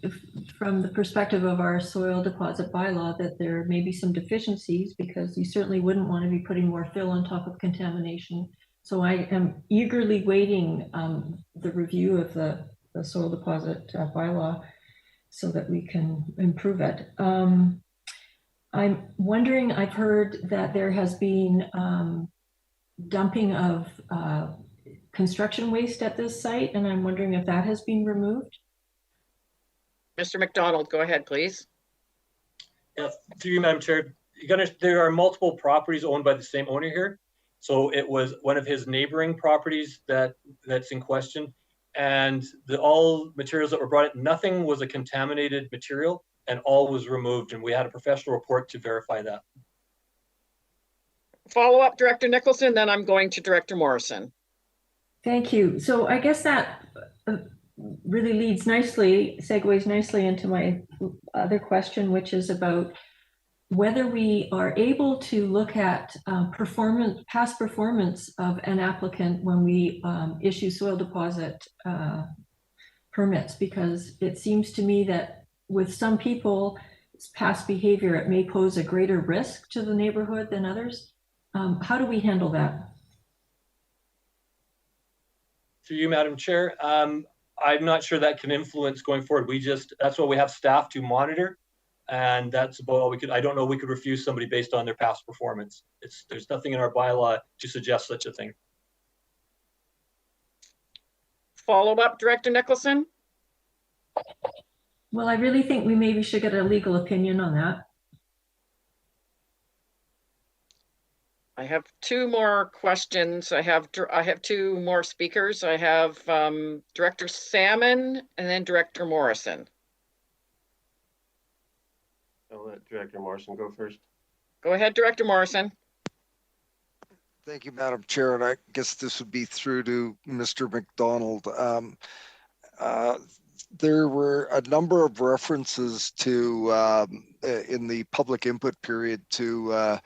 from the perspective of our soil deposit bylaw, that there may be some deficiencies, because you certainly wouldn't want to be putting more fill on top of contamination. So I am eagerly waiting the review of the soil deposit bylaw so that we can improve it. I'm wondering, I've heard that there has been dumping of construction waste at this site, and I'm wondering if that has been removed. Mr. McDonald, go ahead, please. Yes, through you, Madam Chair. There are multiple properties owned by the same owner here. So it was one of his neighboring properties that's in question. And all materials that were brought in, nothing was a contaminated material, and all was removed. And we had a professional report to verify that. Follow up, Director Nicholson, then I'm going to Director Morrison. Thank you. So I guess that really segues nicely into my other question, which is about whether we are able to look at past performance of an applicant when we issue soil deposit permits, because it seems to me that with some people, past behavior, it may pose a greater risk to the neighborhood than others. How do we handle that? Through you, Madam Chair, I'm not sure that can influence going forward. That's why we have staff to monitor, and that's about all we could. I don't know, we could refuse somebody based on their past performance. There's nothing in our bylaw to suggest such a thing. Follow up, Director Nicholson? Well, I really think we maybe should get a legal opinion on that. I have two more questions. I have two more speakers. I have Director Salmon and then Director Morrison. I'll let Director Morrison go first. Go ahead, Director Morrison. Thank you, Madam Chair, and I guess this would be through to Mr. McDonald. There were a number of references to in the public input period to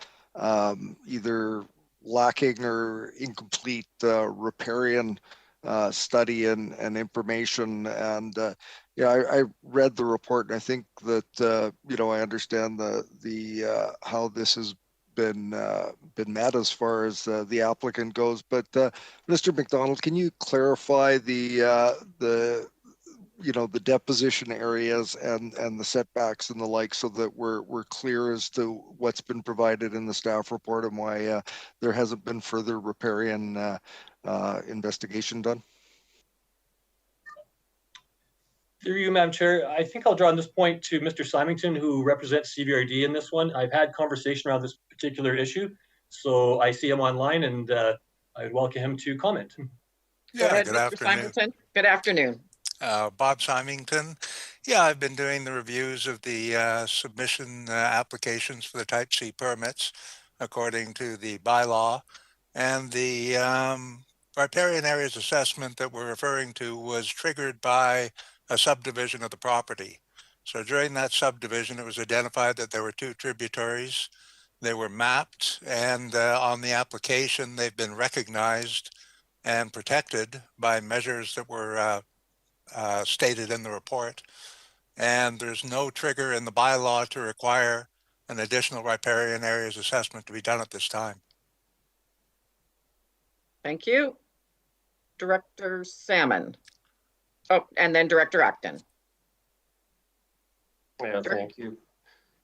either lacking or incomplete riparian study and information. And I read the report, and I think that I understand the how this has been met as far as the applicant goes. But Mr. McDonald, can you clarify the deposition areas and the setbacks and the like, so that we're clear as to what's been provided in the staff report and why there hasn't been further riparian investigation done? Through you, Madam Chair, I think I'll draw on this point to Mr. Symington, who represents CVRD in this one. I've had conversation around this particular issue, so I see him online, and I'd welcome him to comment. Go ahead, good Mr. afternoon. Symington. Good afternoon. Bob Symington. Yeah, I've been doing the reviews of the submission applications for the Type C permits according to the bylaw. And the riparian areas assessment that we're referring to was triggered by a subdivision of the property. So during that subdivision, it was identified that there were two tributaries. They were mapped, and on the application, they've been recognized and protected by measures that were stated in the report. And there's no trigger in the bylaw to require an additional riparian areas assessment to be done at this time. Thank you. Director Salmon. Oh, and then Director Acton. Yeah, thank you.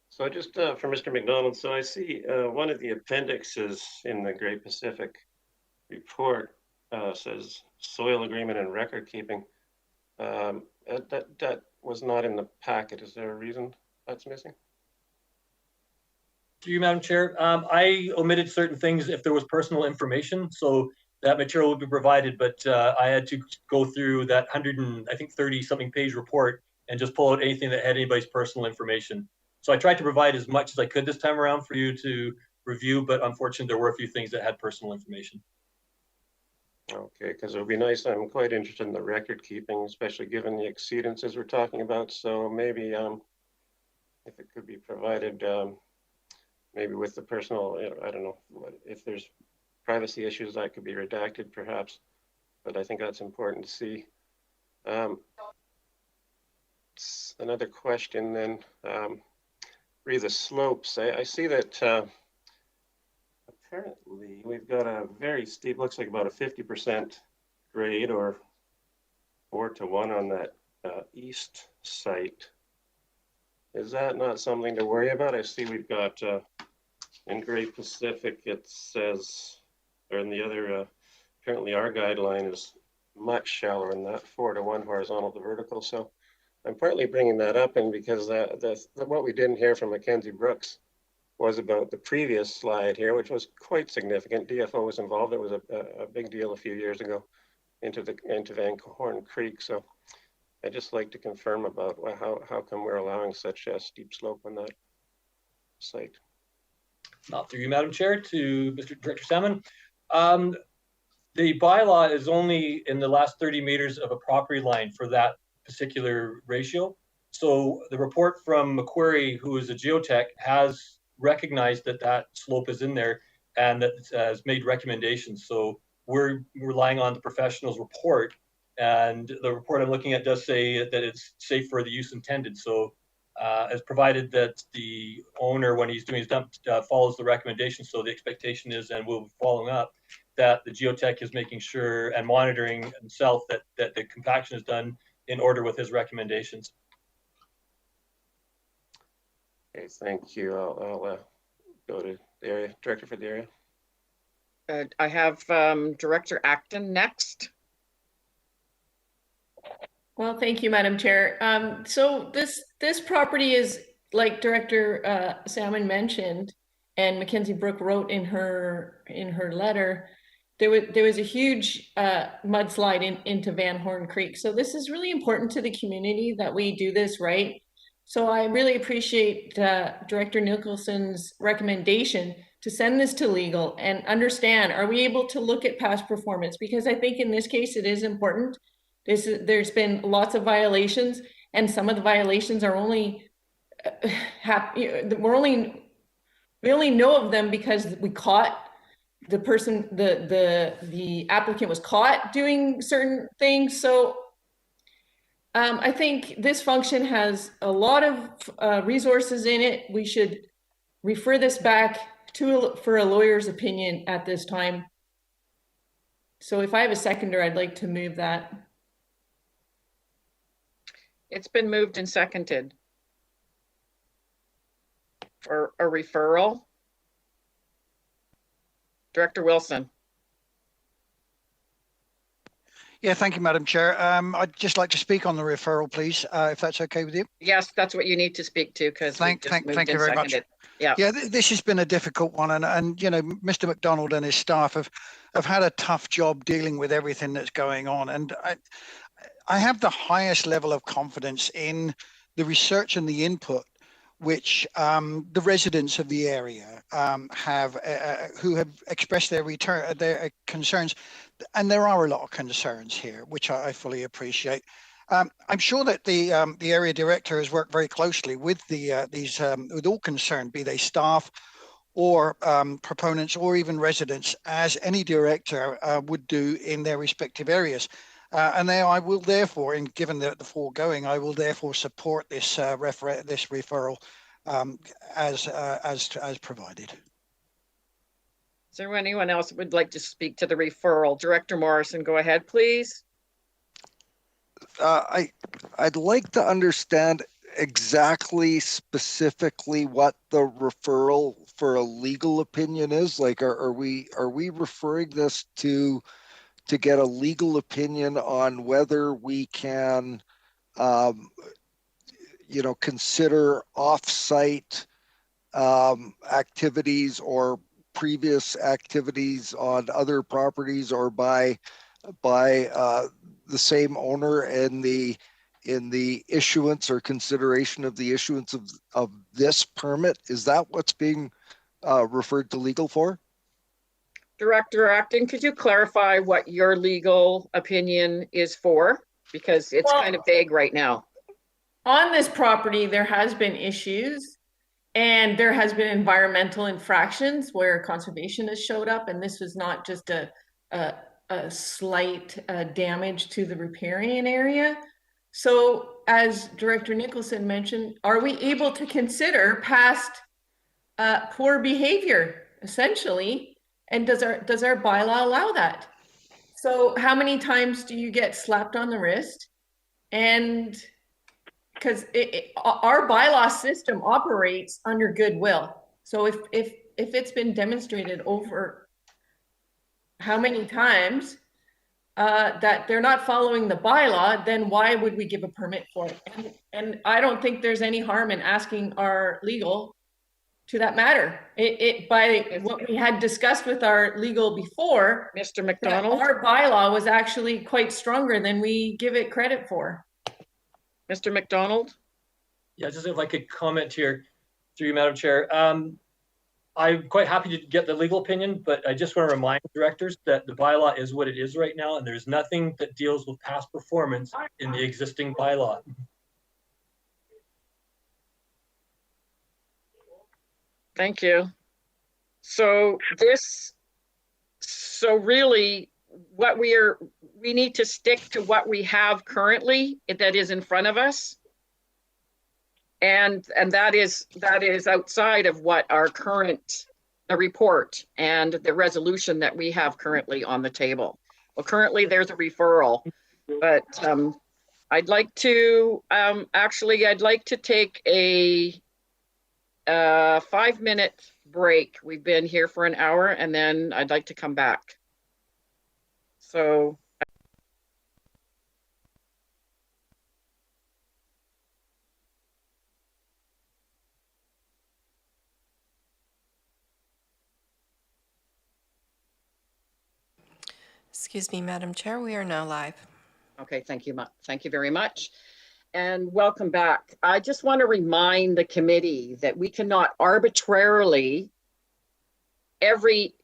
So just for Mr. McDonald, so I see one of the appendixes in the Great Pacific report says soil agreement and record keeping. That was not in the packet. Is there a reason that's missing? Through you, Madam Chair, I omitted certain things if there was personal information, so that material would be provided, but I had to go through that 130 something page report and just pull out anything that had anybody's personal information. So I tried to provide as much as I could this time around for you to review, but unfortunately there were a few things that had personal information. Okay, because it would be nice. I'm quite interested in the record keeping, especially given the exceedances we're talking about. So maybe if it could be provided, maybe with the personal, I don't know, if there's privacy issues that could be redacted perhaps, but I think that's important to see. Another question then, re the slopes. I see that apparently we've got a very steep, looks like about a 50% grade or 4-to-1 on that east site. Is that not something to worry about? I see we've got in Great Pacific, it says, or in the other, apparently our guideline is much shallower than that, 4-to-1 horizontal to vertical. So I'm partly bringing that up, and because what we didn't hear from Mackenzie Brooks was about the previous slide here, which was quite significant. DFO was involved. It was a big deal a few years ago into Van Horn Creek. So I'd just like to confirm about how come we're allowing such a steep slope on that site. Not through you, Madam Chair, to Mr. Director Salmon. The bylaw is only in the last 30 meters of a property line for that particular ratio. So the report from Macquarie, who is a geotech, has recognized that that slope is in there and that has made recommendations. So we're relying on the professional's report, and the report I'm looking at does say that it's safe for the use intended. So as provided that the owner, when he's doing his dump, follows the recommendations. So the expectation is, and we'll be following up, that the geotech is making sure and monitoring himself that the compaction is done in order with his recommendations. Okay, thank you. I'll go to the area director for the area. I have Director Acton next. Well, thank you, Madam Chair. So this property is, like Director Salmon mentioned, and Mackenzie Brooke wrote in her letter, there was a huge mudslide into Van Horn Creek. So this is really important to the community that we do this right. So I really appreciate Director Nicholson's recommendation to send this to legal and understand, are we able to look at past performance? Because I think in this case, it is important. There's been lots of violations, and some of the violations are only, we only know of them because we caught the person, the applicant was caught doing certain things. So I think this function has a lot of resources in it. We should refer this back for a lawyer's opinion at this time. So if I have a seconder, I'd like to move that. It's been moved and seconded for a referral. Director Wilson. Yeah, thank you, Madam Chair. I'd just like to speak on the referral, please, if that's okay with you. Yes, that's what you need to speak to, because thank you very much. Yeah, this has been a difficult one, and you know, Mr. McDonald and his staff have had a tough job dealing with everything that's going on, and I have the highest level of confidence in the research and the input which the residents of the area have, who have expressed their concerns, and there are a lot of concerns here, which I fully appreciate. I'm sure that the area director has worked very closely with with all concerned, be they staff or proponents or even residents, as any director would do in their respective areas. And then I will therefore, and given the foregoing, I will therefore support this this referral as provided. Is there anyone else who would like to speak to the referral? Director Morrison, go ahead, please. I'd like to understand exactly, specifically what the referral for a legal opinion is. Like, are we referring this to get a legal opinion on whether we can, consider off-site activities or previous activities on other properties or by the same owner in the in the issuance or consideration of the issuance of this permit? Is that what's being referred to legal for? Director Acton, could you clarify what your legal opinion is for? Because it's kind of vague right now. On this property, there has been issues and there has been environmental infractions where conservation has showed up, and this was not just a slight damage to the riparian area. So as Director Nicholson mentioned, are we able to consider past poor behavior, essentially? And does our bylaw allow that? So how many times do you get slapped on the wrist? And because our bylaw system operates under goodwill. So if it's been demonstrated over how many times that they're not following the bylaw, then why would we give a permit for it? And I don't think there's any harm in asking our legal to that matter. By what we had discussed with our legal before, Mr. McDonald, our bylaw was actually quite stronger than we give it credit for. Mr. McDonald? Yeah, just if I could comment here through you, Madam Chair. I'm quite happy to get the legal opinion, but I just want to remind directors that the bylaw is what it is right now, and there's nothing that deals with past performance in the existing bylaw. Thank you. So really what we need to stick to what we have currently that is in front of us. And that is outside of what our current report and the resolution that we have currently on the table. Well, currently there's a referral, but I'd like to take a 5-minute break. We've been here for an hour, and then I'd like to come back. So Excuse me, Madam Chair, we are now live. okay, thank you. Thank you very much. And welcome back. I just want to remind the committee that we cannot arbitrarily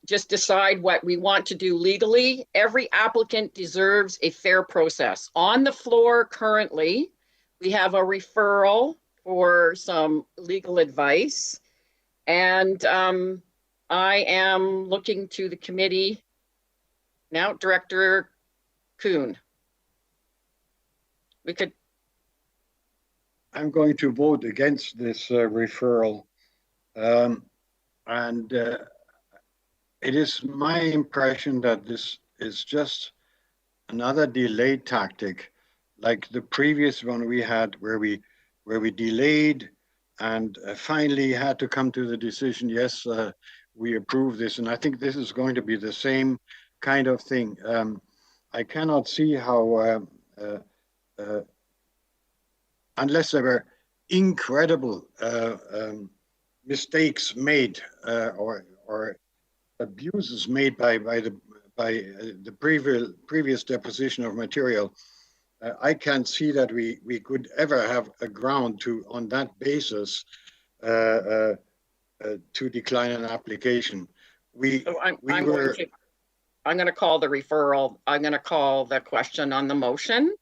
just decide what we want to do legally. Every applicant deserves a fair process. On the floor currently, we have a referral for some legal advice. And I am looking to the committee now. Director Kuhn. I'm going to vote against this referral. It is my impression that this is just another delay tactic, like the previous one we had where we delayed and finally had to come to the decision, yes, we approve this. And I think this is going to be the same kind of thing. I cannot see how, unless there were incredible mistakes made or abuses made by the previous deposition of material, I can't see that we could ever have a ground to, on that basis, to decline an application. I'm going to call the referral. I'm going to call the question on the motion.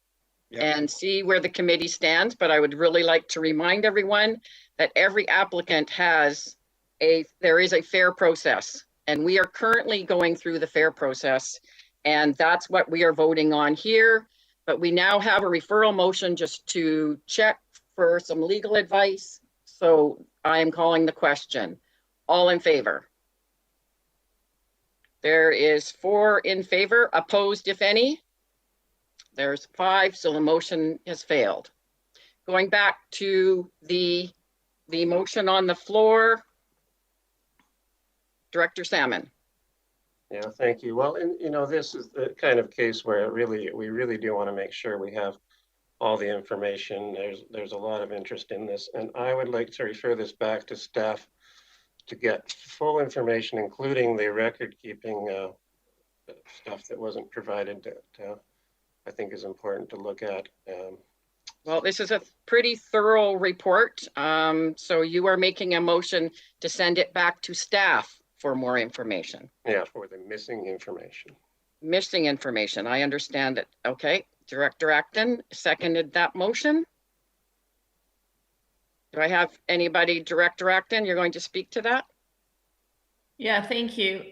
Yep. And see where the committee stands. But I would really like to remind everyone that every applicant there is a fair process, and we are currently going through the fair process, and that's what we are voting on here. But we now have a referral motion just to check for some legal advice. So I am calling the question. All in favor? There is 4 in favor, opposed if any. There's 5, so the motion has failed. Going back to the motion on the floor, Director Salmon. Yeah, thank you. Well, this is the kind of case where we really do want to make sure we have all the information. There's a lot of interest in this, and I would like to refer this back to staff to get full information, including the record keeping stuff that wasn't provided that I think is important to look at. Well, this is a pretty thorough report. So you are making a motion to send it back to staff for more information. Yeah, for the missing information. Missing information. I understand it. Okay. Director Acton seconded that motion. Do I have anybody, Director Acton, you're going to speak to that? Yeah, thank you.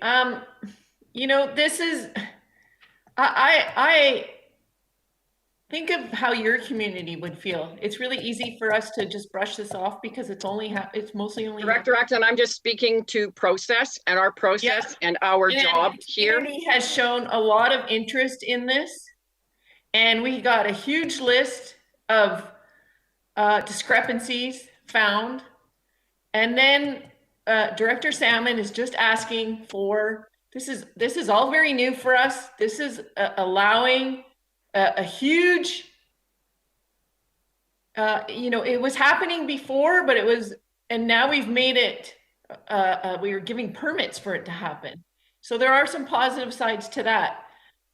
You know, this is, I think of how your community would feel. It's really easy for us to just brush this off because it's only, it's mostly only. Director Acton, I'm just speaking to process and our process and our job here. The community has shown a lot of interest in this. And we got a huge list of discrepancies found. And then Director Salmon is just asking for, this is all very new for us. This is allowing a huge, you know, it was happening before, but it was, and now we've made it, we are giving permits for it to happen. So there are some positive sides to that,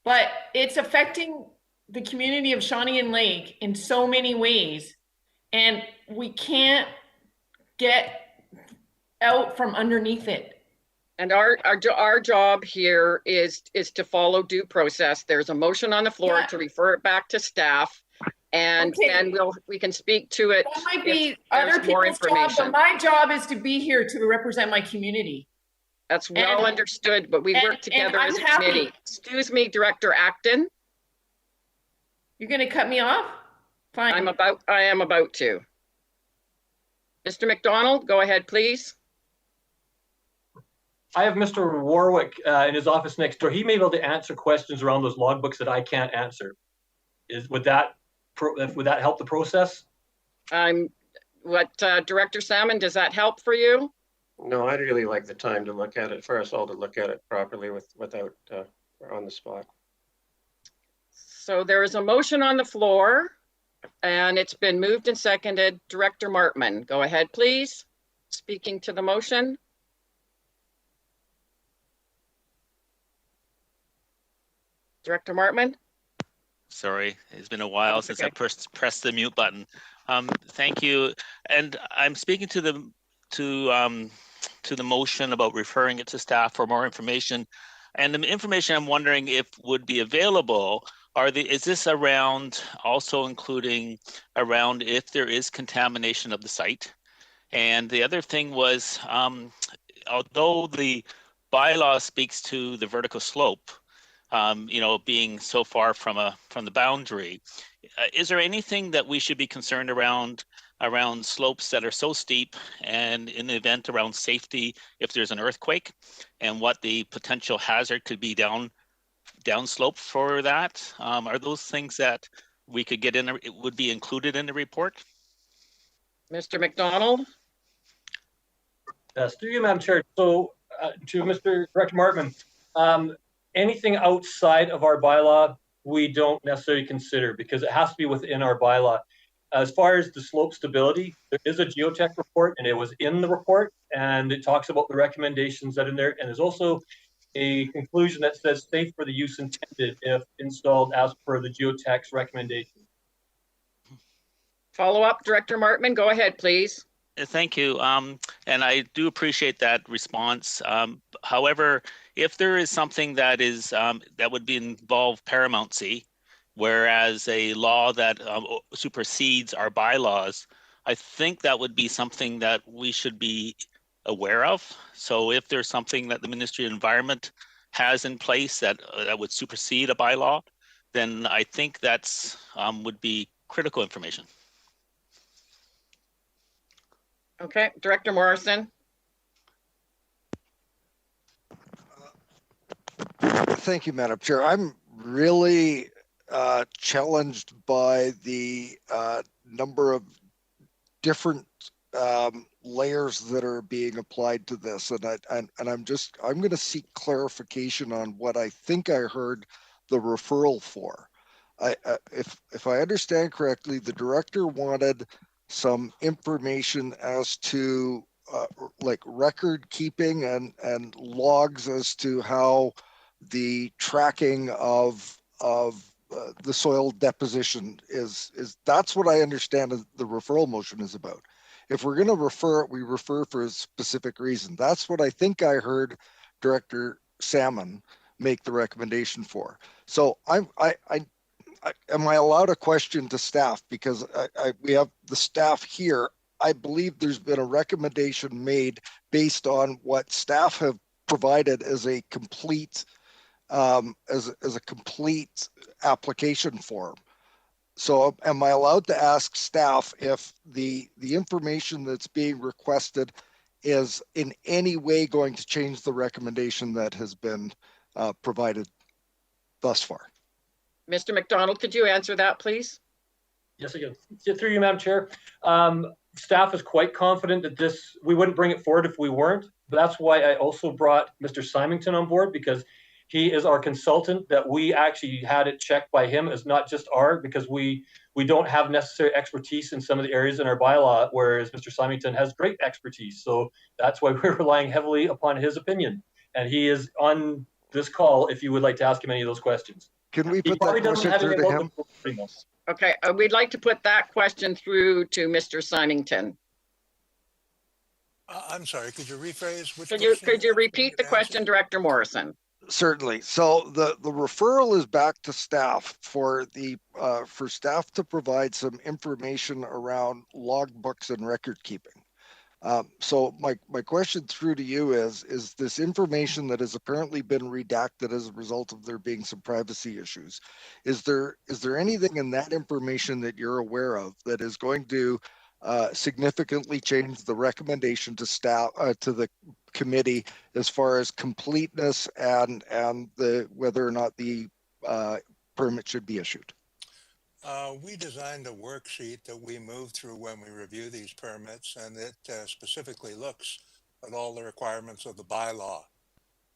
but it's affecting the community of Shawnee and Lake in so many ways. And we can't get out from underneath it. And our job here is to follow due process. There's a motion on the floor to refer it back to staff, and then we can speak to it. That might be other people's job, but my job is to be here to represent my community. That's well understood, but we work together as a committee. Excuse me, Director Acton. You're going to cut me off? Fine. I am about to. Mr. McDonald, go ahead, please. I have Mr. Warwick in his office next door. He may be able to answer questions around those logbooks that I can't answer. Would that help the process? Director Salmon, does that help for you? No, I'd really like the time to look at it, for us all to look at it properly without on the spot. So there is a motion on the floor and it's been moved and seconded. Director Martman, go ahead, please. Speaking to the motion. Director Martman. Sorry, it's been a while since I pressed the mute button. Thank you. And I'm speaking to the motion about referring it to staff for more information. And the information I'm wondering if would be available is this around also including around if there is contamination of the site? And the other thing was, although the bylaw speaks to the vertical slope, you know, being so far from the boundary, is there anything that we should be concerned around slopes that are so steep, and in the event around safety if there's an earthquake, and what the potential hazard could be downslope for that? Are those things that we could get in, it would be included in the report? Mr. McDonald. Through you, Madam Chair. So to Mr. Director Martman, anything outside of our bylaw, we don't necessarily consider because it has to be within our bylaw. As far as the slope stability, there is a geotech report and it was in the report and it talks about the recommendations that are in there. And there's also a conclusion that says safe for the use intended if installed as per the geotech's recommendation. Follow up, Director Martman, go ahead, please. Thank you. And I do appreciate that response. However, if there is something that is that would involve paramountcy, whereas a law that supersedes our bylaws, I think that would be something that we should be aware of. So if there's something that the Ministry of Environment has in place that would supersede a bylaw, then I think that's would be critical information. Okay, Director Morrison. Thank you, Madam Chair. I'm really challenged by the number of different layers that are being applied to this, and I'm going to seek clarification on what I think I heard the referral for. If I understand correctly, the director wanted some information as to like record keeping and logs as to how the tracking of the soil deposition is that's what I understand the referral motion is about. If we're going to refer it, we refer for a specific reason. That's what I think I heard Director Salmon make the recommendation for. So am I allowed a question to staff? Because we have the staff here. I believe there's been a recommendation made based on what staff have provided as a complete complete application form. So am I allowed to ask staff if the information that's being requested is in any way going to change the recommendation that has been provided thus far? Mr. McDonald, could you answer that, please? Yes, again, through you, Madam Chair. Staff is quite confident that we wouldn't bring it forward if we weren't. But that's why I also brought Mr. Symington on board, because he is our consultant, that we actually had it checked by him as not just because we don't have necessary expertise in some of the areas in our bylaw, whereas Mr. Symington has great expertise. So that's why we're relying heavily upon his opinion. And he is on this call if you would like to ask him any of those questions. Can we put that question through to him? Okay, we'd like to put that question through to Mr. Symington. I'm sorry, could you rephrase? Could you repeat the question, Director Morrison? Certainly. So the referral is back to staff for staff to provide some information around logbooks and record keeping. So my question through to you is this information that has apparently been redacted as a result of there being some privacy issues, is there anything in that information that you're aware of that is going to significantly change the recommendation to staff, to the committee, as far as completeness and whether or not the permit should be issued? We designed a worksheet that we move through when we review these permits, and it specifically looks at all the requirements of the bylaw.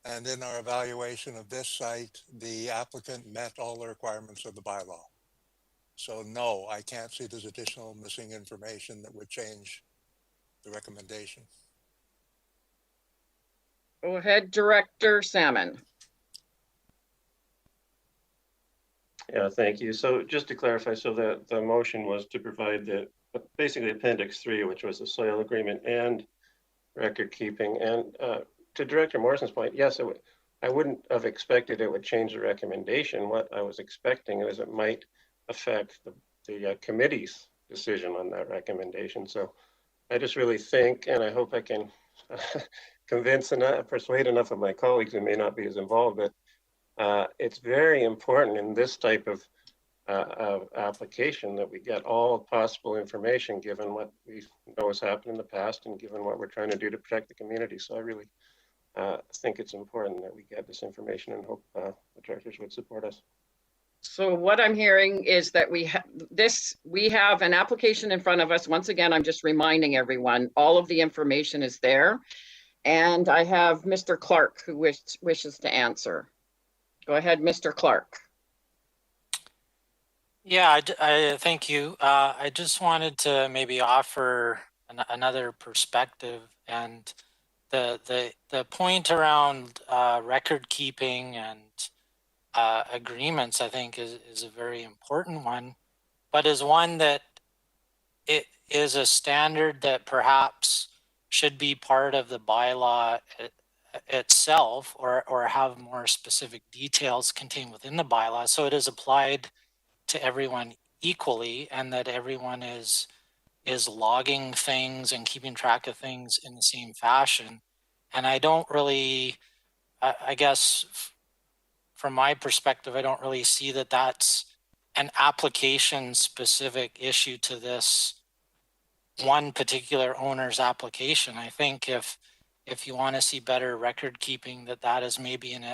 And in our evaluation of this site, the applicant met all the requirements of the bylaw. So no, I can't see there's additional missing information that would change the recommendation. Go ahead, Director Salmon. Yeah, thank you. So just to clarify, so the motion was to provide basically Appendix 3, which was the soil agreement and record keeping. And to Director Morrison's point, yes, I wouldn't have expected it would change the recommendation. What I was expecting is it might affect the committee's decision on that recommendation. So I just really think, and I hope I can persuade enough of my colleagues who may not be as involved, but it's very important in this type of application that we get all possible information, given what we know has happened in the past and given what we're trying to do to protect the community. So I really think it's important that we get this information, and hope the directors would support us. So what I'm hearing is that we have an application in front of us. Once again, I'm just reminding everyone, all of the information is there. And I have Mr. Clark who wishes to answer. Go ahead, Mr. Clark. Yeah, I thank you. I just wanted to maybe offer another perspective, and the point around record keeping and agreements, I think, is a very important one, but is one that it is a standard that perhaps should be part of the bylaw itself, or have more specific details contained within the bylaw, so it is applied to everyone equally, and that everyone is logging things and keeping track of things in the same fashion. And I don't really, I guess from my perspective, I don't really see that that's an application specific issue to this one particular owner's application. I think if you want to see better record keeping, that is maybe an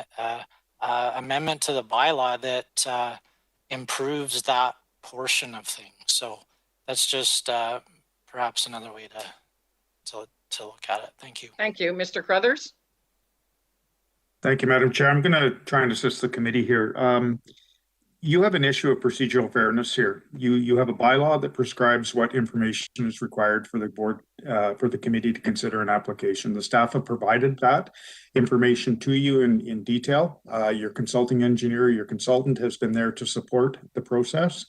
amendment to the bylaw that improves that portion of things. So that's just perhaps another way to look at it. Thank you. Thank you. Mr. Crothers? Thank you, Madam Chair. I'm going to try and assist the committee here. You have an issue of procedural fairness here. You have a bylaw that prescribes what information is required for the board, for the committee to consider an application. The staff have provided that information to you in detail. Your consulting engineer, your consultant has been there to support the process.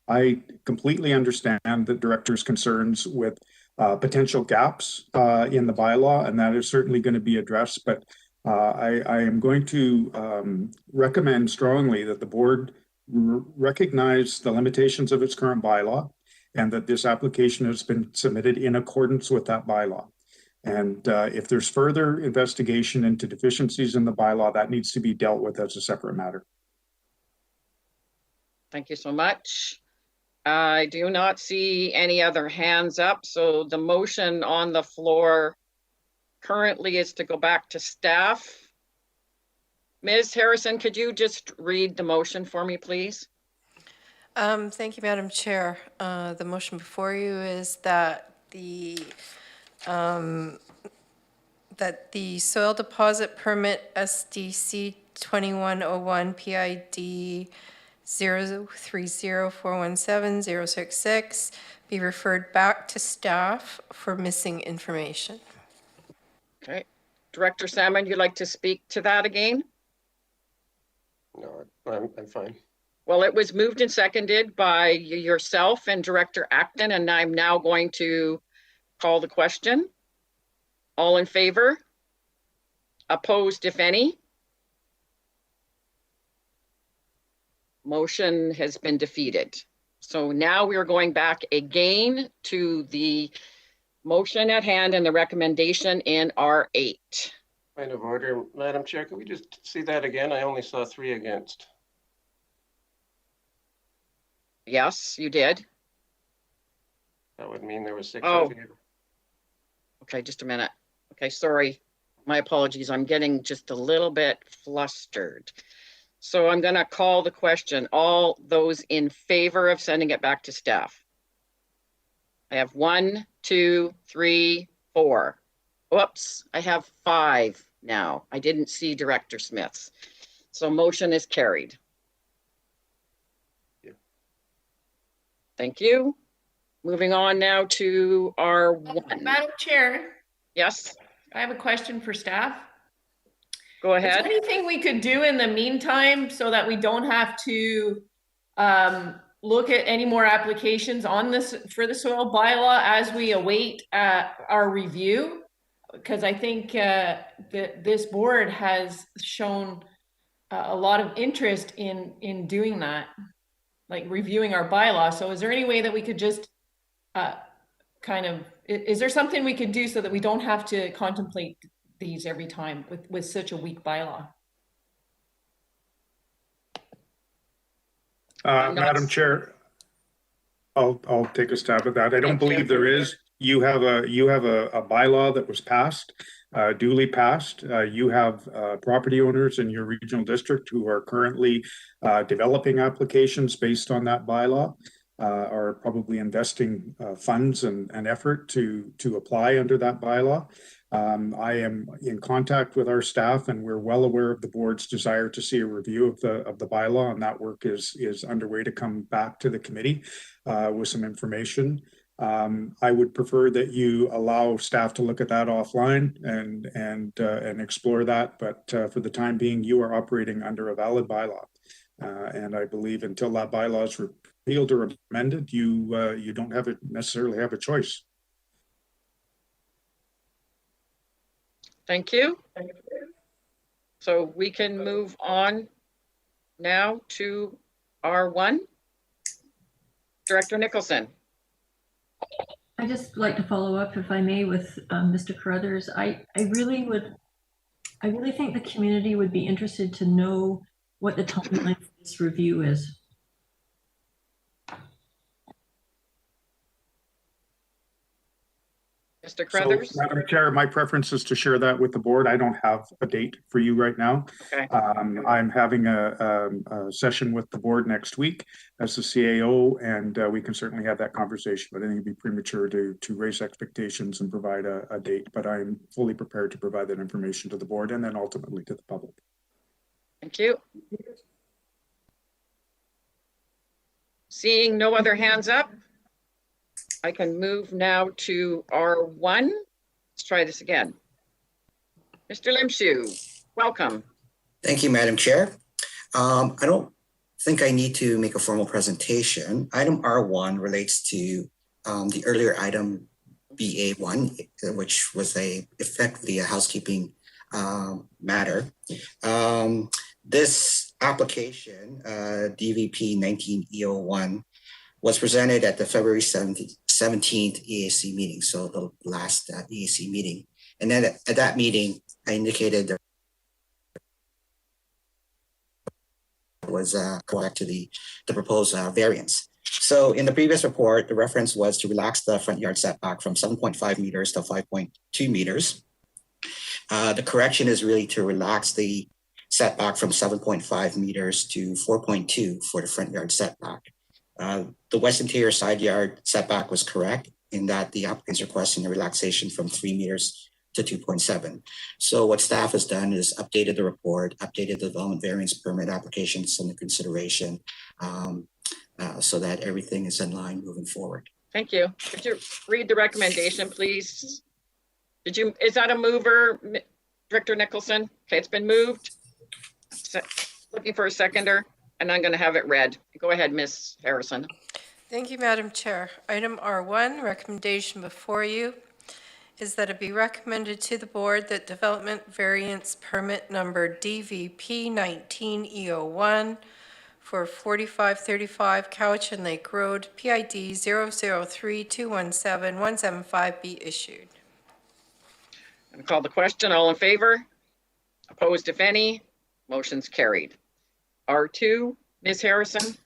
I completely understand the director's concerns with potential gaps in the bylaw, and that is certainly going to be addressed. But I am going to recommend strongly that the board recognize the limitations of its current bylaw and that this application has been submitted in accordance with that bylaw. And if there's further investigation into deficiencies in the bylaw, that needs to be dealt with as a separate matter. Thank you so much. I do not see any other hands up. So the motion on the floor currently is to go back to staff. Ms. Harrison, could you just read the motion for me, please? Thank you, Madam Chair. The motion before you is that the soil deposit permit SDC 2101 PID 030417066 be referred back to staff for missing information. Okay. Director Salmon, you'd like to speak to that again? No, I'm fine. Well, it was moved and seconded by yourself and Director Acton, and I'm now going to call the question. All in favor? Opposed, if any? Motion has been defeated. So now we are going back again to the motion at hand and the recommendation in R8. Point of order, Madam Chair, can we just see that again? I only saw 3 against. Yes, you did. That would mean there was 6 Oh. in favor. Okay, just a minute. Okay, sorry. My apologies. I'm getting just a little bit flustered. So I'm going to call the question. All those in favor of sending it back to staff? I have 1, 2, 3, 4. Whoops, I have 5 now. I didn't see Director Smith's. So motion is carried. Yeah. Thank you. Moving on now to R1. Madam Chair, Yes, I have a question for staff. go Is there ahead. anything we could do in the meantime so that we don't have to look at any more applications on this for the soil bylaw as we await our review? Because I think that this board has shown a lot of interest in doing that, like reviewing our bylaw. So is there any way that we could just is there something we could do so that we don't have to contemplate these every time with such a weak bylaw? Madam Chair, I'll take a stab at that. I don't believe there is. You have a bylaw that was passed, duly passed. You have property owners in your regional district who are currently developing applications based on that bylaw, are probably investing funds and effort to apply under that bylaw. I am in contact with our staff, and we're well aware of the board's desire to see a review of the bylaw, and that work is underway to come back to the committee with some information. I would prefer that you allow staff to look at that offline and explore that, but for the time being, you are operating under a valid bylaw, and I believe until that bylaw is repealed or amended, you don't necessarily have a choice. Thank you. So we can move on now to R1. Director Nicholson. I just like to follow up, if I may, with Mr. Carruthers. I really think the community would be interested to know what the timeline for this review is. Mr. Carruthers? So, Madam Chair, my preference is to share that with the board. I don't have a date for you right now. Okay. I'm having a session with the board next week as the CAO, and we can certainly have that conversation, but I think it'd be premature to raise expectations and provide a date, but I'm fully prepared to provide that information to the board and then ultimately to the public. Thank you. Seeing no other hands up, I can move now to R1. Let's try this again. Mr. Limshu, welcome. Thank you, Madam Chair. I don't think I need to make a formal presentation. Item R1 relates to the earlier item BA1, which was effectively a housekeeping matter. This application, DVP 19E01, was presented at the February 17th EAC meeting, so the last EAC meeting. And then at that meeting, I indicated there was correct to the proposed variance. So in the previous report, the reference was to relax the front yard setback from 7.5 meters to 5.2 meters. The correction is really to relax the setback from 7.5 meters to 4.2 for the front yard setback. The west interior side yard setback was correct in that the applicant's requesting a relaxation from 3 meters to 2.7. So what staff has done is updated the report, updated the development variance permit applications under consideration so that everything is in line moving forward. Thank you. Could you read the recommendation, please? Is that a mover, Director Nicholson? Okay, it's been moved. Looking for a seconder, and I'm going to have it read. Go ahead, Ms. Harrison. Thank you, Madam Chair. Item R1, recommendation before you is that it be recommended to the board that development variance permit number DVP 19E01 for 4535 Cowichan Lake Road, PID 003217175 be issued. I'm going to call the question. All in favor? Opposed, if any? Motion's carried. R2, Ms. Harrison.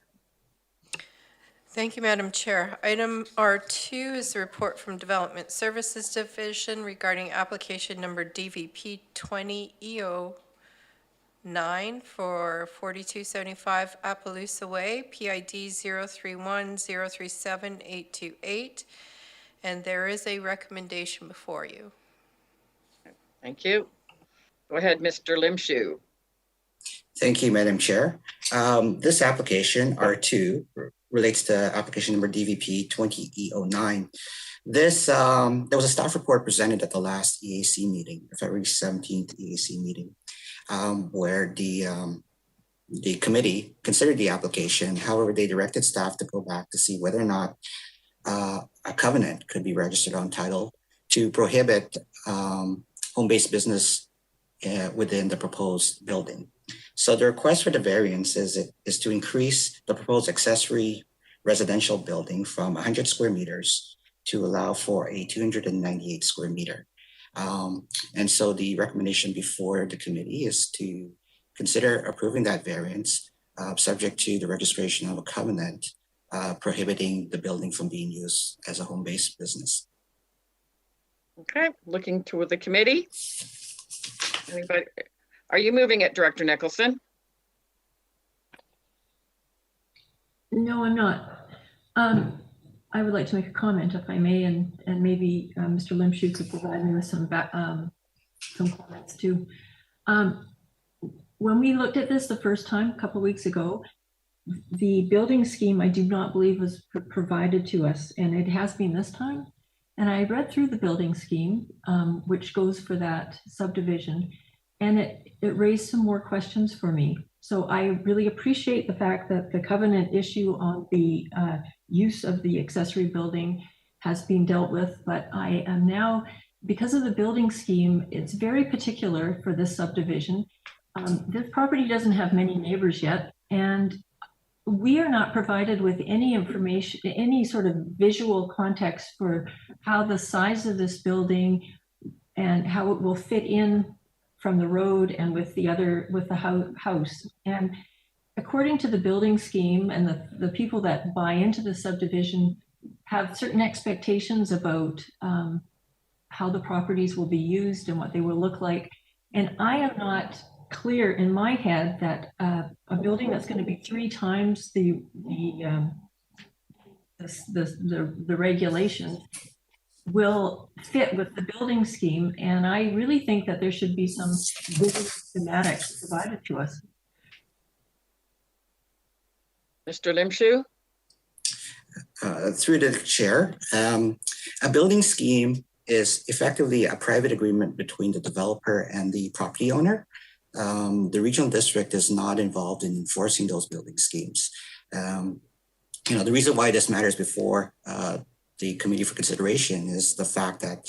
Thank you, Madam Chair. Item R2 is the report from Development Services Division regarding application number DVP 20E09 for 4275 Appaloosa Way, PID 031037828, and there is a recommendation before you. Thank you. Go ahead, Mr. Limshu. Thank you, Madam Chair. This application, R2, relates to application number DVP 20E09. There was a staff report presented at the last EAC meeting, the February 17th EAC meeting, where the committee considered the application. However, they directed staff to go back to see whether or not a covenant could be registered on title to prohibit home-based business within the proposed building. So the request for the variance is to increase the proposed accessory residential building from 100 square meters to allow for a 298 square meter. And so the recommendation before the committee is to consider approving that variance subject to the registration of a covenant prohibiting the building from being used as a home-based business. Okay, looking to the committee. Anybody? Are you moving it, Director Nicholson? No, I'm not. I would like to make a comment, if I may, and maybe Mr. Limshu could provide me with some comments too. When we looked at this the first time, a couple of weeks ago, the building scheme I do not believe was provided to us, and it has been this time. And I read through the building scheme, which goes for that subdivision, and it raised some more questions for me. So I really appreciate the fact that the covenant issue on the use of the accessory building has been dealt with, but I am now, because of the building scheme, it's very particular for this subdivision. This property doesn't have many neighbors yet, and we are not provided with any information, any sort of visual context for how the size of this building and how it will fit in from the road and with the house. And according to the building scheme and the people that buy into the subdivision have certain expectations about how the properties will be used and what they will look like. And I am not clear in my head that a building that's going to be 3 times the regulation will fit with the building scheme, and I really think that there should be some visual schematics provided to us. Mr. Limshu? through the chair, a building scheme is effectively a private agreement between the developer and the property owner. The regional district is not involved in enforcing those building schemes. The reason why this matters before the committee for consideration is the fact that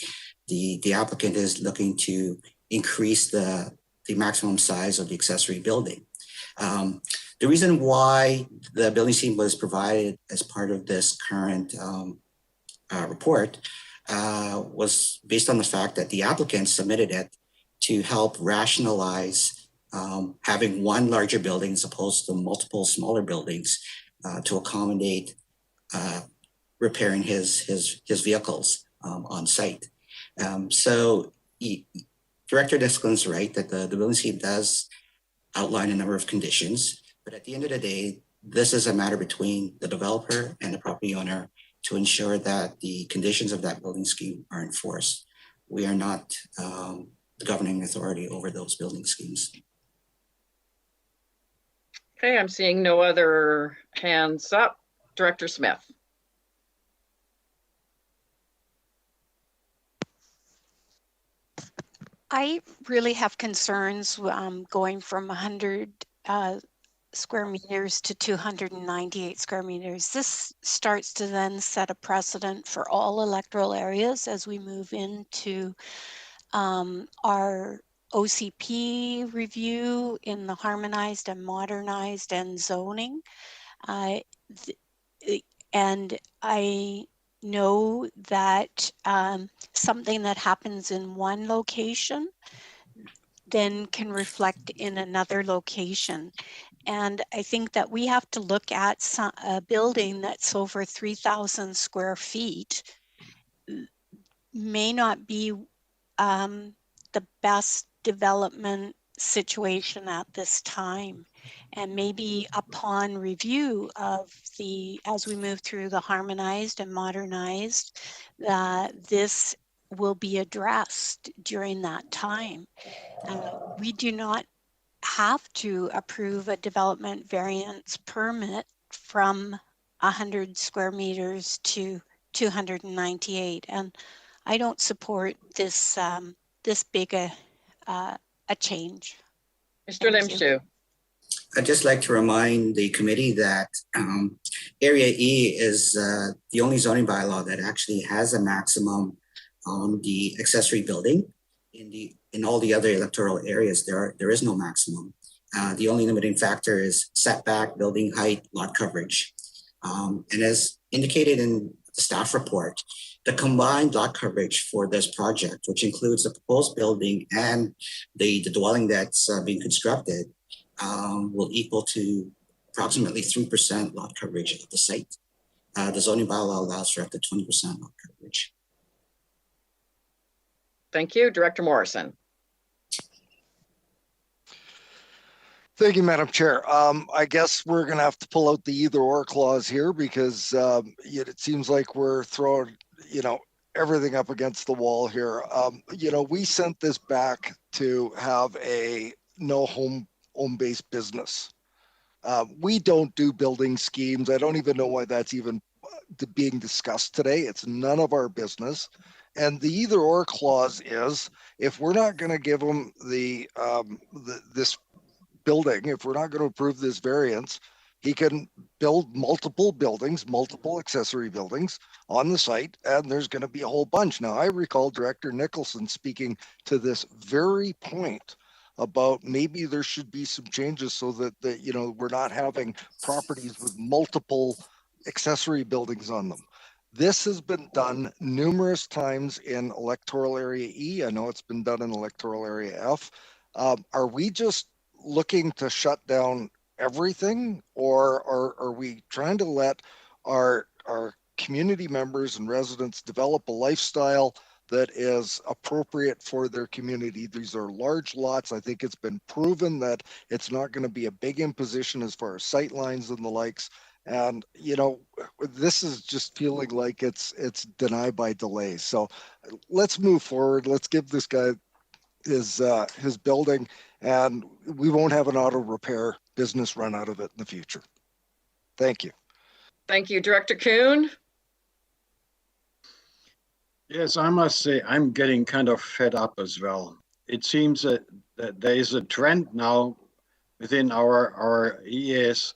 the applicant is looking to increase the maximum size of the accessory building. The reason why the building scheme was provided as part of this current report was based on the fact that the applicant submitted it to help rationalize having one larger building as opposed to multiple smaller buildings to accommodate repairing his vehicles on site. So Director Disclin's right that the building scheme does outline a number of conditions, but at the end of the day, this is a matter between the developer and the property owner to ensure that the conditions of that building scheme are enforced. We are not the governing authority over those building schemes. Okay, I'm seeing no other hands up. Director Smith. I really have concerns going from 100 square meters to 298 square meters. This starts to then set a precedent for all electoral areas as we move into our OCP review in the harmonized and modernized and zoning. And I know that something that happens in one location then can reflect in another location. And I think that we have to look at a building that's over 3,000 square feet may not be the best development situation at this time. And maybe upon review of as we move through the harmonized and modernized, this will be addressed during that time. We do not have to approve a development variance permit from 100 square meters to 298. And I don't support this this big a change. Mr. Limshu. I'd just like to remind the committee that Area E is the only zoning bylaw that actually has a maximum on the accessory building. In all the other electoral areas, there is no maximum. The only limiting factor is setback, building height, lot coverage. And as indicated in the staff report, the combined lot coverage for this project, which includes the proposed building and the dwelling that's being constructed, will equal to approximately 3% lot coverage of the site. The zoning bylaw allows for up to 20% lot coverage. Thank you. Director Morrison. Thank you, Madam Chair. I guess we're going to have to pull out the either or clause here because it seems like we're throwing, everything up against the wall here. We sent this back to have a no home-based business. We don't do building schemes. I don't even know why that's even being discussed today. It's none of our business. And the either or clause is if we're not going to give them this building, if we're not going to approve this variance, he can build multiple buildings, multiple accessory buildings on the site, and there's going to be a whole bunch. Now, I recall Director Nicholson speaking to this very point about maybe there should be some changes so that we're not having properties with multiple accessory buildings on them. This has been done numerous times in electoral area E. I know it's been done in electoral area F. Are we just looking to shut down everything, or are we trying to let our community members and residents develop a lifestyle that is appropriate for their community? These are large lots. I think it's been proven that it's not going to be a big imposition as far as sight lines and the likes. And this is just feeling like it's deny by delay. So let's move forward. Let's give this guy his building, and we won't have an auto repair business run out of it in the future. Thank you. Thank you. Director Kuhn? Yes, I must say I'm getting kind of fed up as well. It seems that there is a trend now within our ES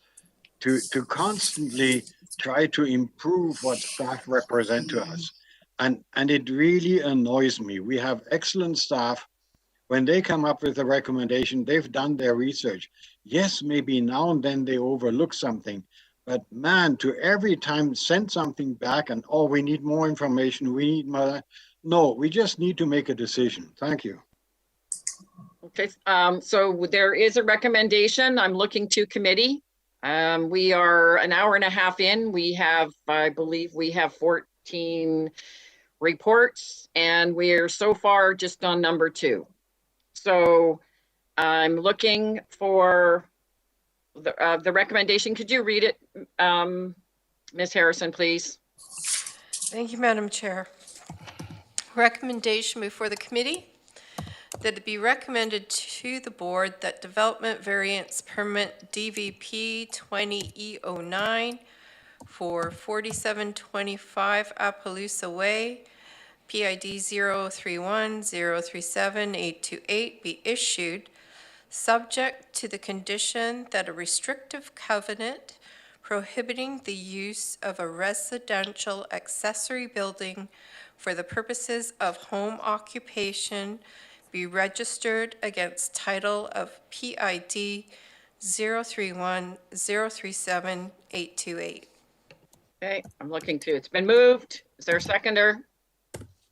to constantly try to improve what staff represent to us. And it really annoys me. We have excellent staff. When they come up with a recommendation, they've done their research. Yes, maybe now and then they overlook something, but man, to every time send something back and, oh, we need more information, we need more. No, we just need to make a decision. Thank you. Okay, so there is a recommendation. I'm looking to committee. We are an hour and a half in. We have, I believe we have 14 reports, and we are so far just on number 2. So I'm looking for the recommendation. Could you read it, Ms. Harrison, please? Thank you, Madam Chair. Recommendation before the committee that it be recommended to the board that development variance permit DVP 20E09 for 4725 Appaloosa Way, PID 031037828 be issued, subject to the condition that a restrictive covenant prohibiting the use of a residential accessory building for the purposes of home occupation be registered against title of PID 031037828. Okay, I'm looking to, it's been moved. Is there a seconder?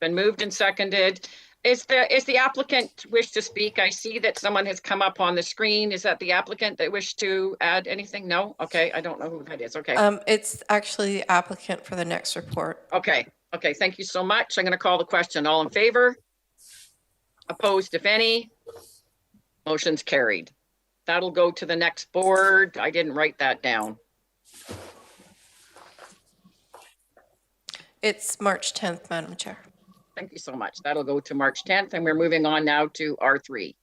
Been moved and seconded. Is the applicant wish to speak? I see that someone has come up on the screen. Is that the applicant that wish to add anything? No? Okay, I don't know who that is. Okay. It's actually the applicant for the next report. Okay, thank you so much. I'm going to call the question. All in favor? Opposed, if any? Motion's carried. That'll go to the next board. I didn't write that down. It's March 10th, Madam Chair. Thank you so much. That'll go to March 10th, and we're moving on now to R3.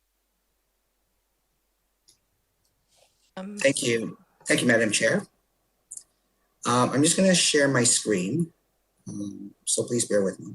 Thank you. Thank you, Madam Chair. I'm just going to share my screen, so please bear with me.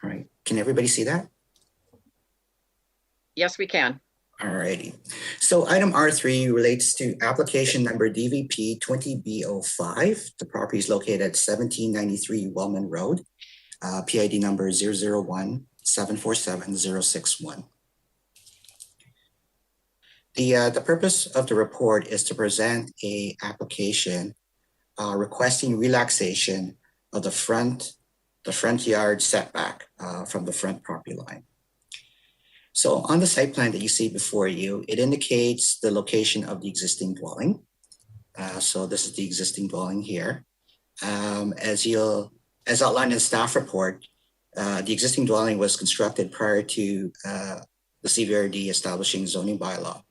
All right, can everybody see that? Yes, we can. All righty. So item R3 relates to application number DVP 20B05. The property is located at 1793 Wellman Road, PID number 001747061. The purpose of the report is to present a application requesting relaxation of the front yard setback from the front property line. So on the site plan that you see before you, it indicates the location of the existing dwelling. So this is the existing dwelling here. As outlined in the staff report, the existing dwelling was constructed prior to the CVRD establishing zoning bylaw.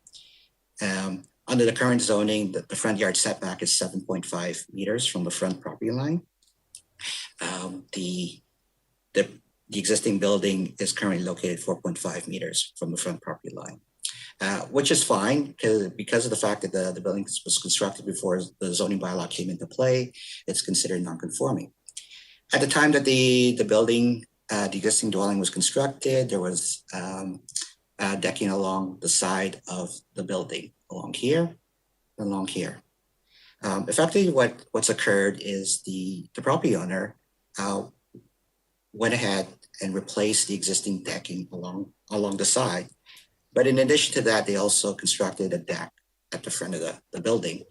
Under the current zoning, the front yard setback is 7.5 meters from the front property line. The existing building is currently located 4.5 meters from the front property line, which is fine because of the fact that the building was constructed before the zoning bylaw came into play. It's considered non-conforming. At the time that the existing dwelling was constructed, there was decking along the side of the building, along here, along here. Effectively, what's occurred is the property owner went ahead and replaced the existing decking along the side. But in addition to that, they also constructed a deck at the front of the building.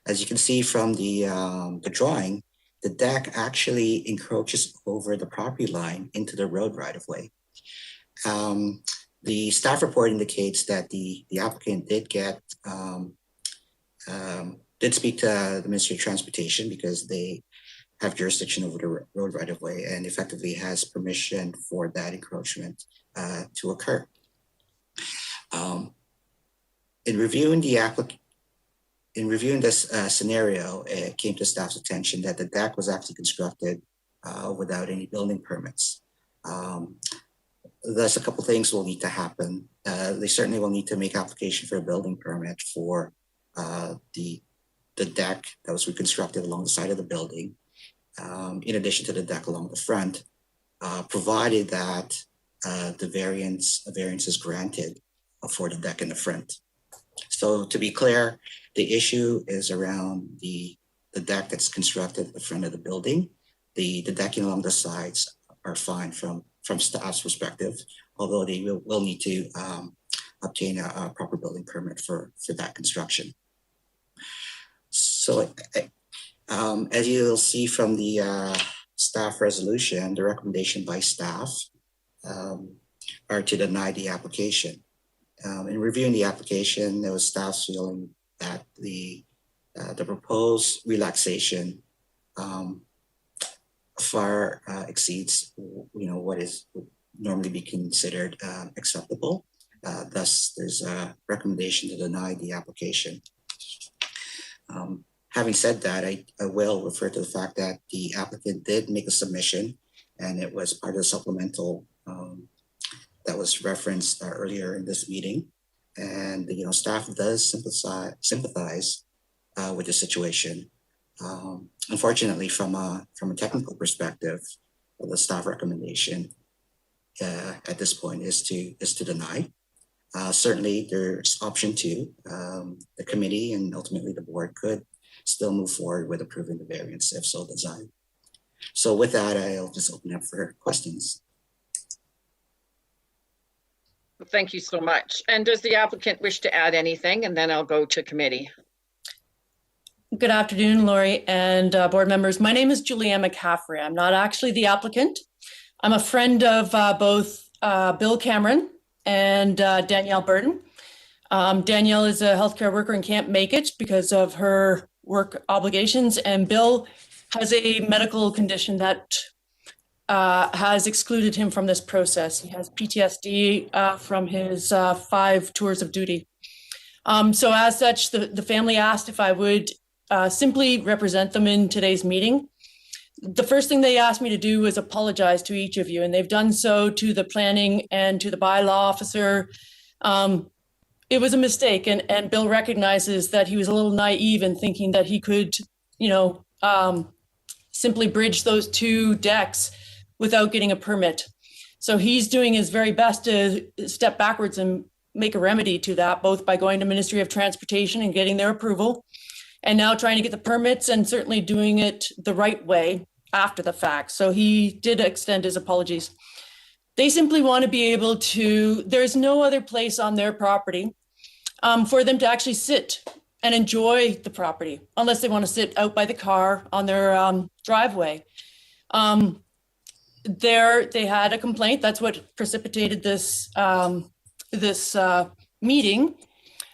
As you can see from the drawing, the deck actually encroaches over the property line into the road right of way. The staff report indicates that the applicant did speak to the Ministry of Transportation because they have jurisdiction over the road right of way and effectively has permission for that encroachment to occur. In reviewing the in reviewing this scenario, it came to staff's attention that the deck was actually constructed without any building permits. Thus, a couple things will need to happen. They certainly will need to make application for a building permit for the deck that was reconstructed along the side of the building, in addition to the deck along the front, provided that the variance is granted for the deck in the front. So to be clear, the issue is around the deck that's constructed at the front of the building. The decking along the sides are fine from staff's perspective, although they will need to obtain a proper building permit for that construction. So as you'll see from the staff resolution, the recommendation by staff are to deny the application. In reviewing the application, there was staff's feeling that the proposed relaxation far exceeds, what is would normally be considered acceptable. Thus, there's a recommendation to deny the application. Having said that, I will refer to the fact that the applicant did make a submission, and it was part of the supplemental that was referenced earlier in this meeting. And staff does sympathize with the situation. Unfortunately, from a technical perspective, the staff recommendation at this point is to deny. Certainly, there's option 2. The committee and ultimately the board could still move forward with approving the variance if so desired. So with that, I'll just open up for questions. Thank you so much. And does the applicant wish to add anything? And then I'll go to committee. Good afternoon, Lori and board members. My name is Julianne McCaffrey. I'm not actually the applicant. I'm a friend of both Bill Cameron and Danielle Burton. Danielle is a healthcare worker and can't make it because of her work obligations, and Bill has a medical condition that has excluded him from this process. He has PTSD from his 5 tours of duty. So as such, the family asked if I would simply represent them in today's meeting. The first thing they asked me to do was apologize to each of you, and they've done so to the planning and to the bylaw officer. It was a mistake, and Bill recognizes that he was a little naive in thinking that he could, simply bridge those 2 decks without getting a permit. So he's doing his very best to step backwards and make a remedy to that, both by going to Ministry of Transportation and getting their approval, and now trying to get the permits and certainly doing it the right way after the fact. So he did extend his apologies. They simply want to be able to, there's no other place on their property for them to actually sit and enjoy the property, unless they want to sit out by the car on their driveway. They had a complaint. That's what precipitated this meeting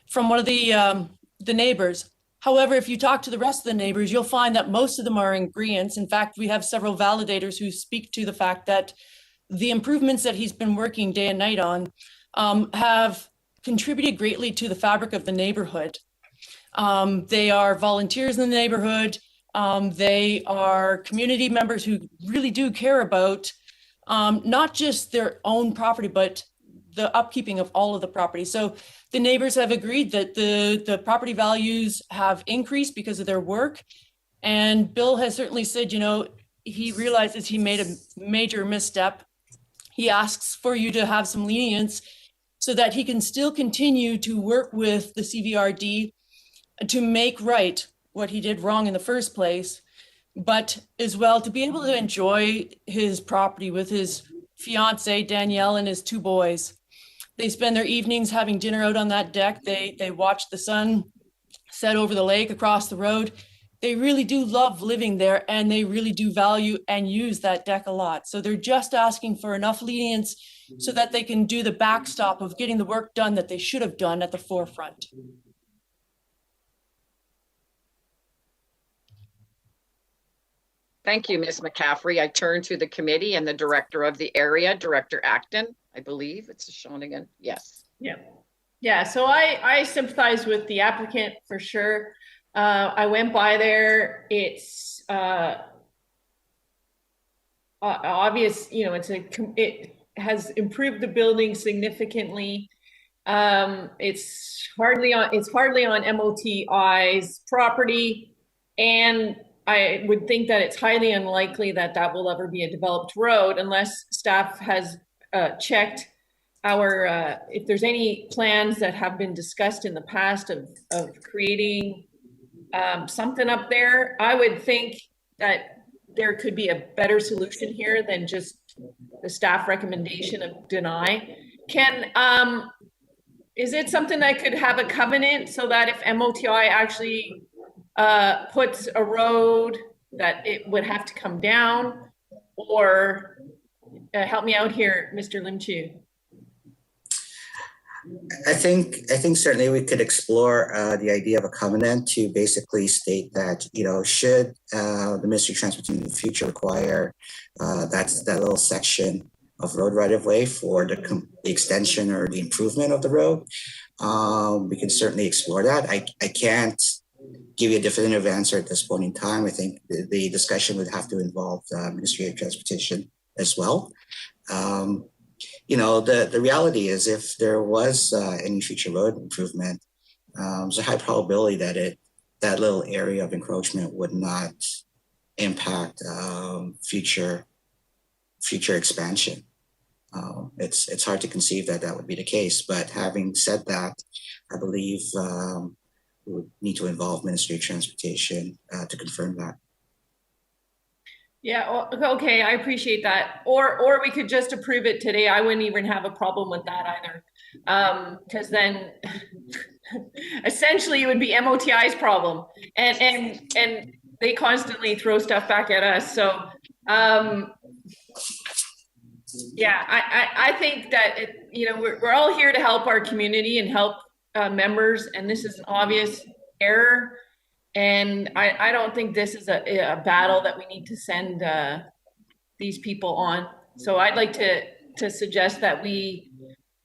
from one of the neighbors. However, if you talk to the rest of the neighbors, you'll find that most of them are in agreement. In fact, we have several validators who speak to the fact that the improvements that he's been working day and night on have contributed greatly to the fabric of the neighborhood. They are volunteers in the neighborhood. They are community members who really do care about not just their own property, but the upkeeping of all of the property. So the neighbors have agreed that the property values have increased because of their work. And Bill has certainly said, he realizes he made a major misstep. He asks for you to have some lenience so that he can still continue to work with the CVRD to make right what he did wrong in the first place, but as well to be able to enjoy his property with his fiance, Danielle, and his 2 boys. They spend their evenings having dinner out on that deck. They watch the sun set over the lake across the road. They really do love living there, and they really do value and use that deck a lot. So they're just asking for enough lenience so that they can do the backstop of getting the work done that they should have done at the forefront. Thank you, Ms. McCaffrey. I turn to the committee and the director of the area, Director Acton. I believe it's Shawnigan. Yes. Yeah. Yeah, so I sympathize with the applicant for sure. I went by there. It's obvious, you know, it has improved the building significantly. It's hardly on MOTI's property, and I would think that it's highly unlikely that that will ever be a developed road unless staff has checked our if there's any plans that have been discussed in the past of creating something up there. I would think that there could be a better solution here than just the staff recommendation of deny. Is it something that could have a covenant so that if MOTI actually puts a road that it would have to come down? Or help me out here, Mr. Limchu. I think certainly we could explore the idea of a covenant to basically state that, you know, should the Ministry of Transportation in the future require that little section of road right of way for the extension or the improvement of the road, we can certainly explore that. I can't give you a definitive answer at this point in time. I think the discussion would have to involve the Ministry of Transportation as well. You know, the reality is if there was any future road improvement, there's a high probability that that little area of encroachment would not impact future expansion. It's hard to conceive that would be the case, but having said that, I believe we would need to involve Ministry of Transportation to confirm that. Yeah, okay, I appreciate that. Or we could just approve it today. I wouldn't even have a problem with that either. Because then essentially it would be MOTI's problem. And they constantly throw stuff back at us. So yeah, I think that you know, we're all here to help our community and help members, and this is an obvious error. And I don't think this is a battle that we need to send these people on. So I'd like to suggest that we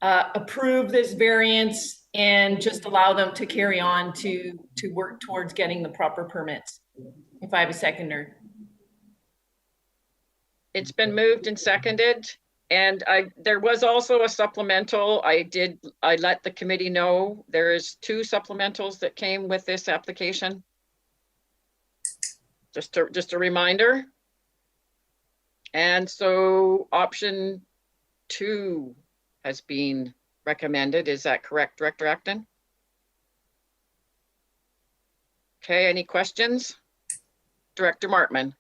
approve this variance and just allow them to carry on to work towards getting the proper permits. If I have a seconder. It's been moved and seconded. And there was also a supplemental. I let the committee know there is 2 supplementals that came with this application. Just a reminder. And so option 2 has been recommended. Is that correct, Director Acton? Okay, any questions? Director Martman.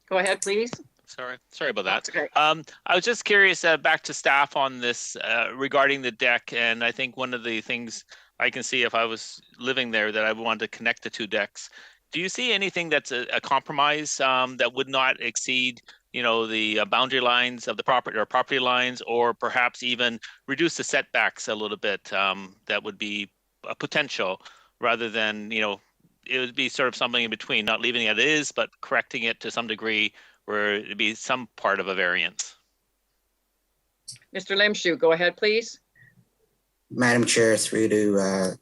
Go ahead, please. Sorry about that. Okay. I was just curious, back to staff on this regarding the deck, and I think one of the things I can see if I was living there that I wanted to connect the 2 decks. Do you see anything that's a compromise that would not exceed, you know, the boundary lines of the property or property lines, or perhaps even reduce the setbacks a little bit? That would be a potential, rather than, you know, it would be sort of something in between, not leaving it as is, but correcting it to some degree where it'd be some part of a variance. Mr. Limshu, go ahead, please. Madam Chair, through to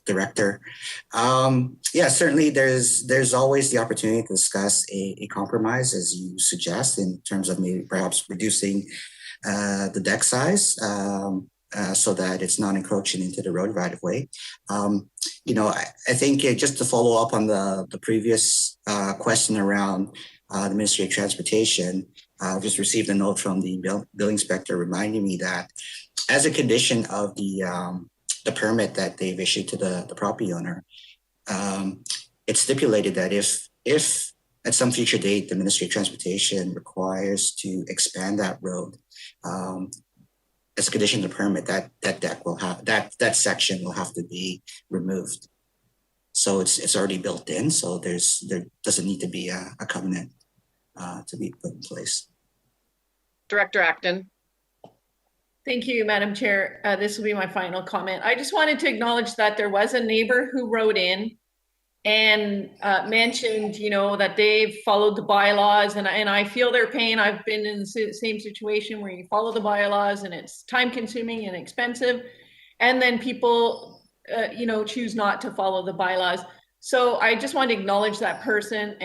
Director. Yeah, certainly there's always the opportunity to discuss a compromise, as you suggest, in terms of maybe perhaps reducing the deck size so that it's not encroaching into the road right of way. You know, I think just to follow up on the previous question around the Ministry of Transportation, just received a note from the building inspector reminding me that as a condition of the permit that they've issued to the property owner, it's stipulated that if at some future date the Ministry of Transportation requires to expand that road, as a condition of the permit, that deck will have that section will have to be removed. So it's already built in. So there doesn't need to be a covenant to be put in place. Director Acton. Thank you, Madam Chair. This will be my final comment. I just wanted to acknowledge that there was a neighbor who wrote in and mentioned, you know, that they've followed the bylaws, and I feel their pain. I've been in the same situation where you follow the bylaws and it's time consuming and expensive, and then people, you know, choose not to follow the bylaws. So I just want to acknowledge that person,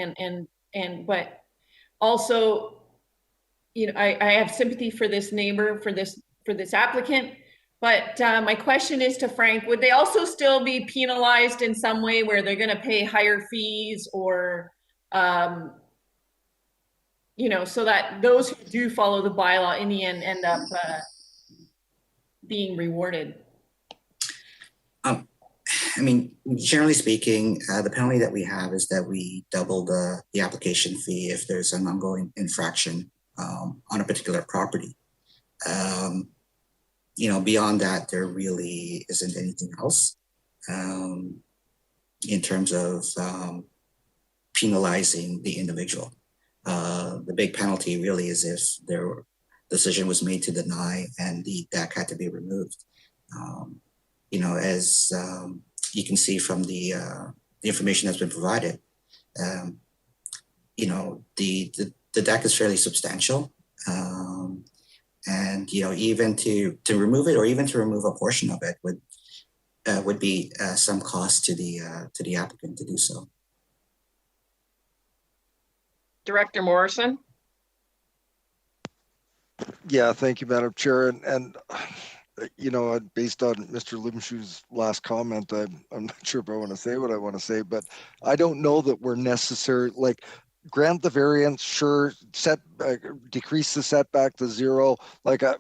but also, you know, I have sympathy for this neighbor, for this applicant. But my question is to Frank, would they also still be penalized in some way where they're going to pay higher fees, or, you know, so that those who do follow the bylaw in the end up being rewarded? I mean, generally speaking, the penalty that we have is that we double the application fee if there's an ongoing infraction on a particular property. You know, beyond that, there really isn't anything else in terms of penalizing the individual. The big penalty really is if their decision was made to deny and the deck had to be removed. You know, as you can see from the information that's been provided, you know, the deck is fairly substantial. And, you know, even to remove it, or even to remove a portion of it, would be some cost to the applicant to do so. Director Morrison. Yeah, thank you, Madam Chair. And you know, based on Mr. Limshu's last comment, I'm not sure if I want to say what I want to say, but I don't know that we're necessary, like, grant the variance, sure, decrease the setback to 0. Like, I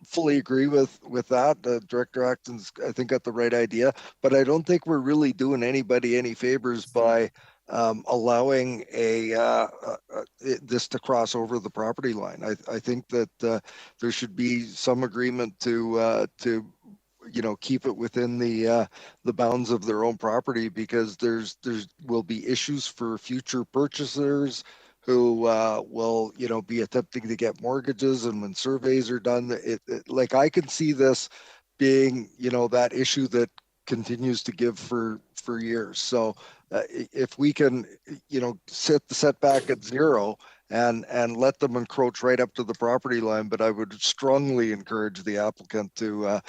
fully agree with that. Director Acton's, I think, got the right idea, but I don't think we're really doing anybody any favors by allowing this to cross over the property line. I think that there should be some agreement to you know, keep it within the bounds of their own property, because there will be issues for future purchasers who will, you know, be attempting to get mortgages, and when surveys are done, like, I can see this being, you know, that issue that continues to give for years. So if we can, you know, set the setback at 0 and let them encroach right up to the property line, but I would strongly encourage the applicant to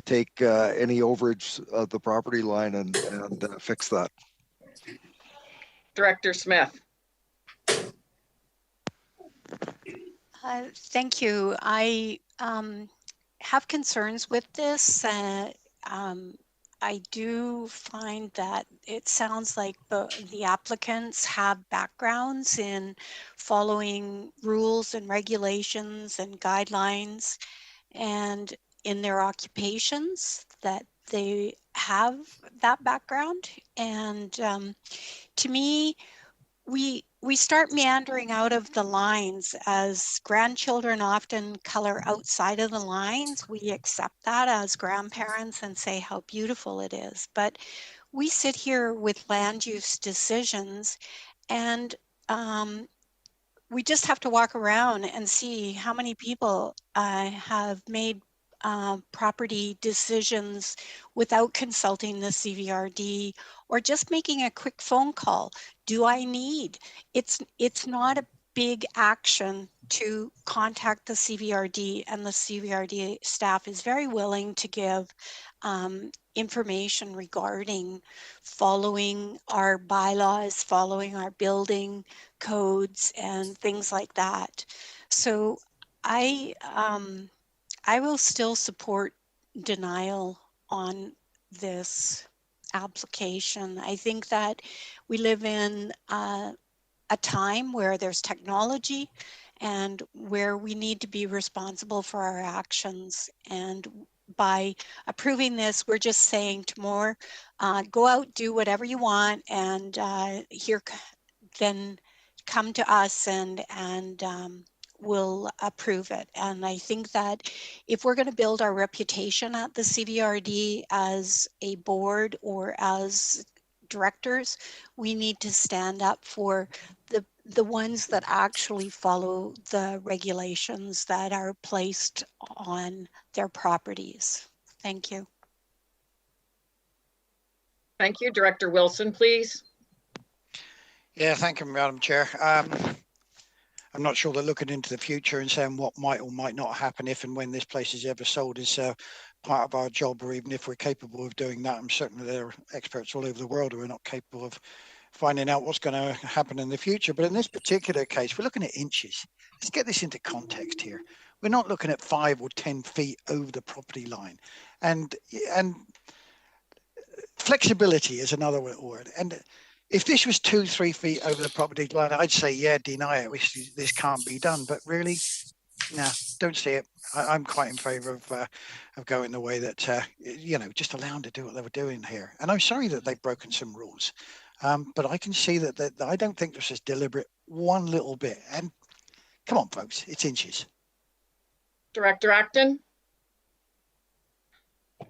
take any overage of the property line and fix that. Director Smith. Thank you. I have concerns with this. I do find that it sounds like the applicants have backgrounds in following rules and regulations and guidelines, and in their occupations that they have that background. And to me, we start meandering out of the lines. As grandchildren often color outside of the lines, we accept that as grandparents and say how beautiful it is. But we sit here with land use decisions, and we just have to walk around and see how many people have made property decisions without consulting the CVRD, or just making a quick phone call. Do I need? It's not a big action to contact the CVRD, and the CVRD staff is very willing to give information regarding following our bylaws, following our building codes, and things like that. So I will still support denial on this application. I think that we live in a time where there's technology and where we need to be responsible for our actions. And by approving this, we're just saying to more, go out, do whatever you want, and then come to us and we'll approve it. And I think that if we're going to build our reputation at the CVRD as a board or as directors, we need to stand up for the ones that actually follow the regulations that are placed on their properties. Thank you. Thank you. Director Wilson, please. Yeah, thank you, Madam Chair. I'm not sure they're looking into the future and saying what might or might not happen if and when this place is ever sold is part of our job, or even if we're capable of doing that. I'm certain there are experts all over the world who are not capable of finding out what's going to happen in the future. But in this particular case, we're looking at inches. Let's get this into context here. We're not looking at 5 or 10 feet over the property line. And flexibility is another word. And if this was 2-3 feet over the property line, I'd say, yeah, deny it. This can't be done. But really, no, don't see it. I'm quite in favour of going the way that, just allow them to do what they were doing here. And I'm sorry that they've broken some rules. But I can see that I don't think this is deliberate one little bit. And come on, folks, it's inches. Director Acton?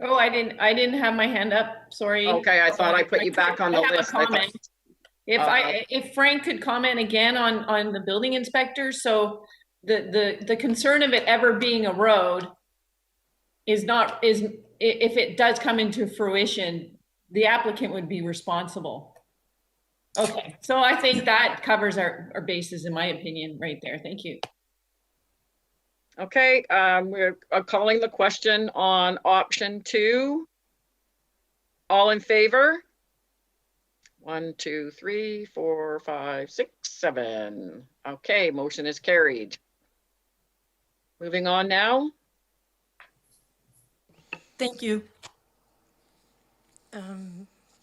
Oh, I didn't have my hand up. Sorry. Okay, I thought I put you back on the list. If Frank could comment again on the building inspector. So the concern of it ever being a road is if it does come into fruition, the applicant would be responsible. Okay, so I think that covers our bases, in my opinion, right there. Thank you. Okay, we're calling the question on option 2. All in favor? 1, 2, 3, 4, 5, 6, 7. Okay, motion is carried. Moving on now. Thank you.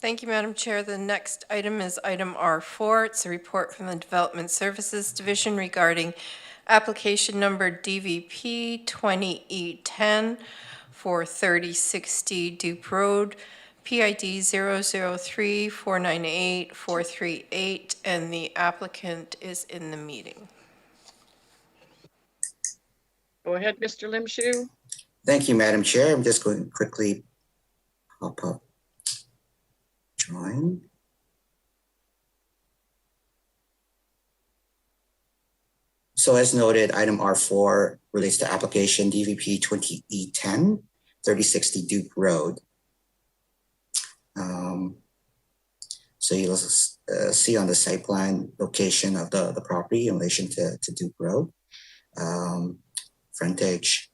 Thank you, Madam Chair. The next item is item R4. It's a report from the Development Services Division regarding application number DVP 20E10 for 3060 Duke Road, PID 003498438, and the applicant is in the meeting. Go ahead, Mr. Limshu. Thank you, Madam Chair. I'm just going to quickly pop up drawing. So as noted, item R4 relates to application DVP 20E10, 3060 Duke Road. So you'll see on the site plan location of the property in relation to Duke Road, frontage.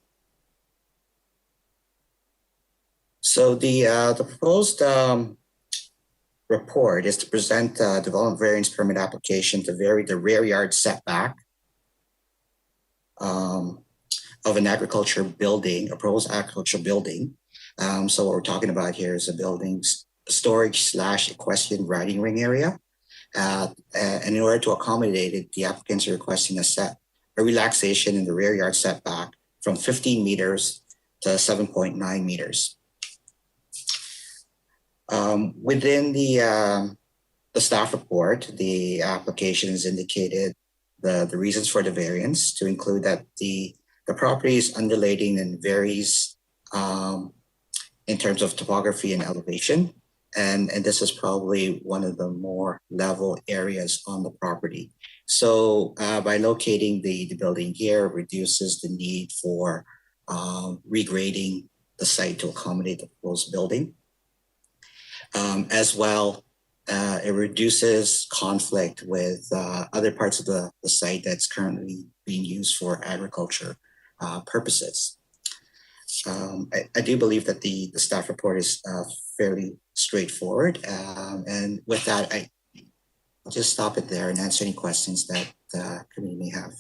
So the proposed report is to present development variance permit application to vary the rear yard setback of an agriculture building, a proposed agriculture building. So what we're talking about here is a building storage / equestrian riding ring area. And in order to accommodate it, the applicants are requesting a relaxation in the rear yard setback from 15 meters to 7.9 meters. Within the staff report, the application has indicated the reasons for the variance to include that the property is undulating and varies in terms of topography and elevation. And this is probably one of the more level areas on the property. So by locating the building here, it reduces the need for regrading the site to accommodate the proposed building. As well, it reduces conflict with other parts of the site that's currently being used for agriculture purposes. I do believe that the staff report is fairly straightforward. And with that, I'll just stop it there and answer any questions that the committee may have.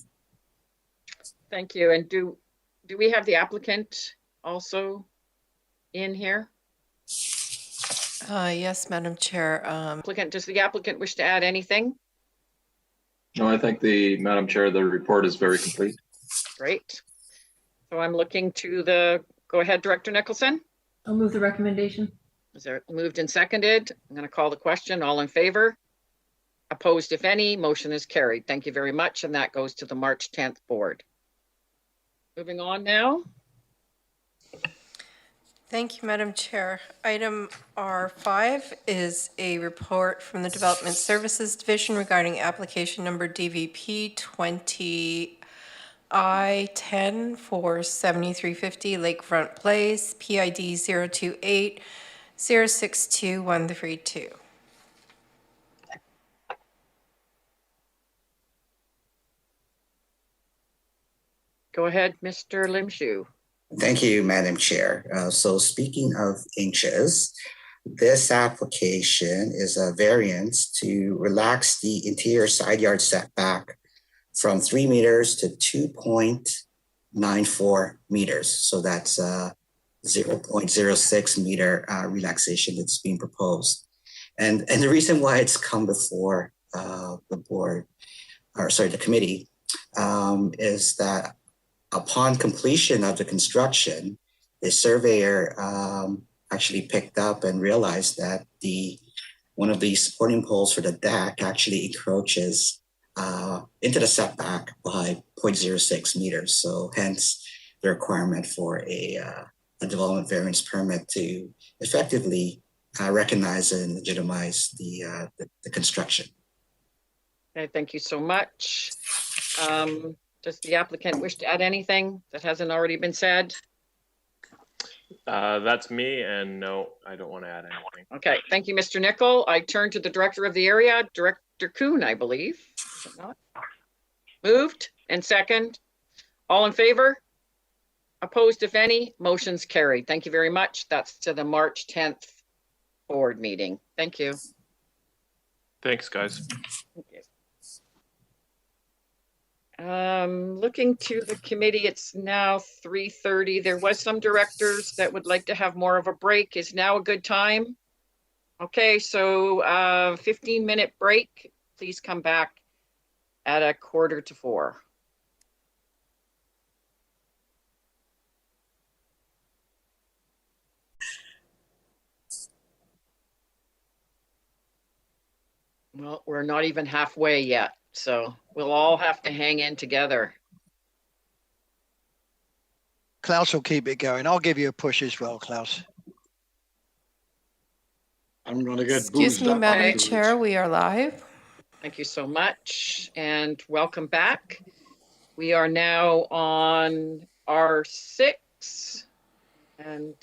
Thank you. And do we have the applicant also in here? Yes, Madam Chair. Does the applicant wish to add anything? No, I think Madam Chair, the report is very complete. Great. So I'm looking to go ahead, Director Nicholson. I'll move the recommendation. Is there moved and seconded? I'm going to call the question. All in favor? Opposed, if any? Motion is carried. Thank you very much. And that goes to the March 10th board. Moving on now. Thank you, Madam Chair. Item R5 is a report from the Development Services Division regarding application number DVP 20I10 for 7350 Lakefront Place, PID 028062132. Go ahead, Mr. Limshu. Thank you, Madam Chair. So speaking of inches, this application is a variance to relax the interior side yard setback from 3 meters to 2.94 meters. So that's a 0.06 meter relaxation that's being proposed. And the reason why it's come before the board, or sorry, the committee, is that upon completion of the construction, the surveyor actually picked up and realized that one of the supporting poles for the deck actually encroaches into the setback by 0.06 meters. So hence the requirement for a development variance permit to effectively recognize and legitimize the construction. Okay, thank you so much. Does the applicant wish to add anything that hasn't already been said? That's me, and no, I don't want to add anything. Okay, thank you, Mr. Nickel. I turn to the director of the area, Director Kuhn, I believe. Is it not? Moved and second. All in favor? Opposed, if any? Motion's carried. Thank you very much. That's to the March 10th board meeting. Thank you. Thanks, guys. Thank you. Looking to the committee, it's now 3:30. There was some directors that would like to have more of a break. Is now a good time? Okay, so 15-minute break. Please come back at 3:45. Well, we're not even halfway yet, so we'll all have to hang in together. Klaus will keep it going. I'll give you a push as well, Klaus. I'm going to get Excuse me, Madam Chair, we are live. Thank you so much and welcome back. We are now on R6 and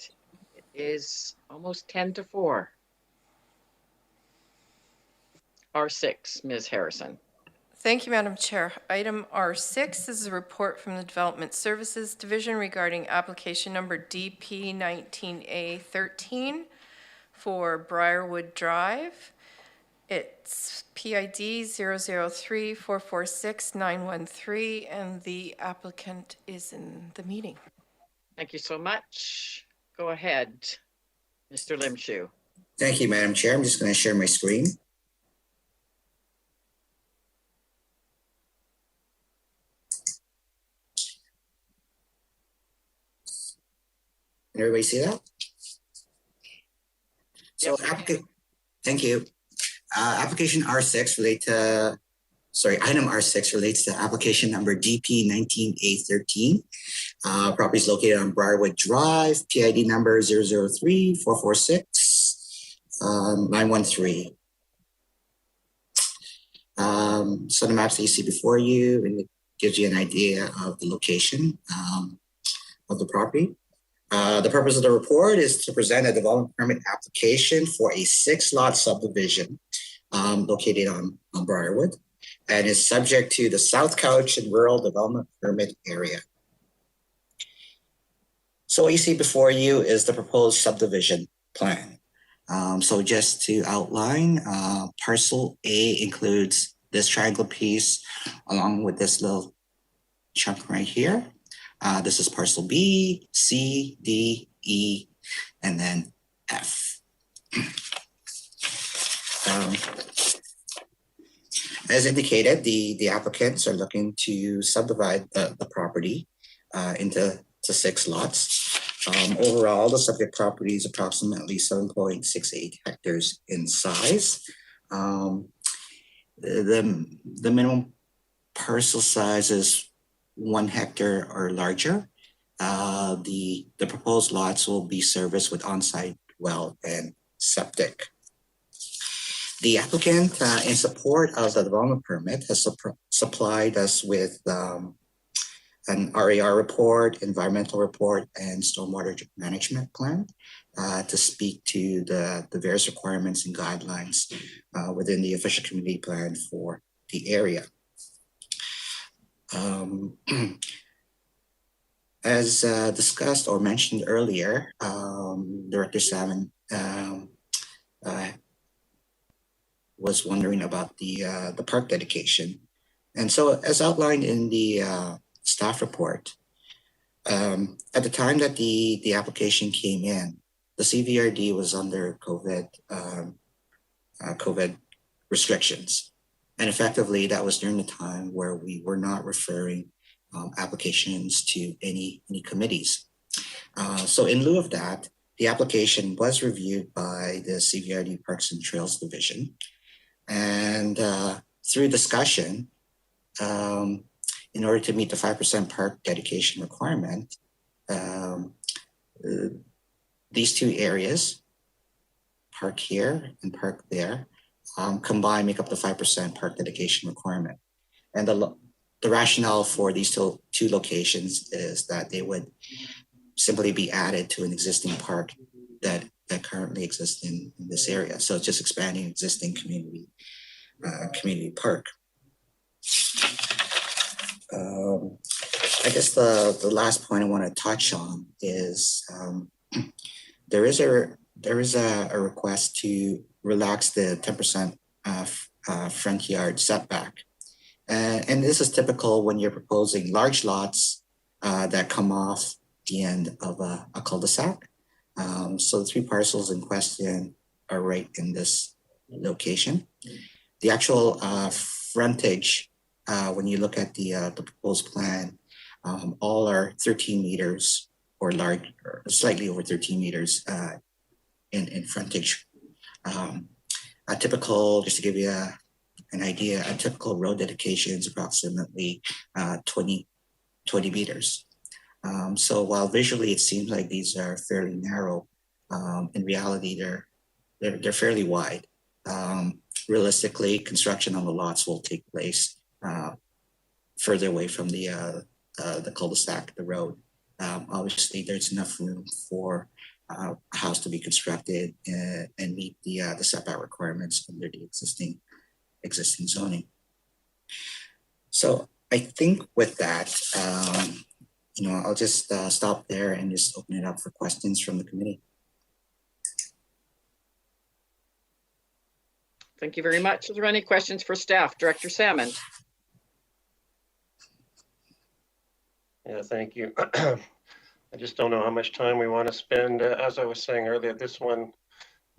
it is almost 10 to 4. R6, Ms. Harrison. Thank you, Madam Chair. Item R6 is a report from the Development Services Division regarding application number DP 19A13 for Briarwood Drive. It's PID 003446913 and the applicant is in the meeting. Thank you so much. Go ahead, Mr. Limshu. Thank you, Madam Chair. I'm just going to share my screen. Can everybody see that? So, thank you. Application R6 item R6 relates to application number DP 19A13. Property is located on Briarwood Drive, PID number 003446913. So the maps that you see before you, and it gives you an idea of the location of the property. The purpose of the report is to present a development permit application for a 6-lot subdivision located on Briarwood and is subject to the South Couch and Rural Development Permit area. So what you see before you is the proposed subdivision plan. So just to outline, parcel A includes this triangle piece along with this little chunk right here. This is parcel B, C, D, E, and then F. As indicated, the applicants are looking to subdivide the property into 6 lots. Overall, the subject property is approximately 7.68 hectares in size. The minimum parcel size is 1 hectare or larger. The proposed lots will be serviced with on-site well and septic. The applicant, in support of the development permit, has supplied us with an RAR report, environmental report, and stormwater management plan to speak to the various requirements and guidelines within the official community plan for the area. As discussed or mentioned earlier, Director Salmon was wondering about the park dedication. And so as outlined in the staff report, at the time that the application came in, the CVRD was under COVID restrictions. And effectively, that was during the time where we were not referring applications to any committees. So in lieu of that, the application was reviewed by the CVRD Parks and Trails Division. And through discussion, in order to meet the 5% park dedication requirement, these two areas, park here and park there, combined make up the 5% park dedication requirement. And the rationale for these two locations is that they would simply be added to an existing park that currently exists in this area. So it's just expanding existing community park. I guess the last point I want to touch on is there is a request to relax the 10% front yard setback. And this is typical when you're proposing large lots that come off the end of a cul-de-sac. So the 3 parcels in question are right in this location. The actual frontage, when you look at the proposed plan, all are 13 meters or large, or slightly over 13 meters in frontage. A typical, just to give you an idea, a typical road dedication is approximately 20 meters. So while visually it seems like these are fairly narrow, in reality they're fairly wide. Realistically, construction on the lots will take place further away from the cul-de-sac, the road. Obviously, there's enough room for a house to be constructed and meet the setback requirements under the existing zoning. So I think with that, I'll just stop there and just open it up for questions from the committee. Thank you very much. Is there any questions for staff? Director Salmon. Yeah, thank you. I just don't know how much time we want to spend. As I was saying earlier, this one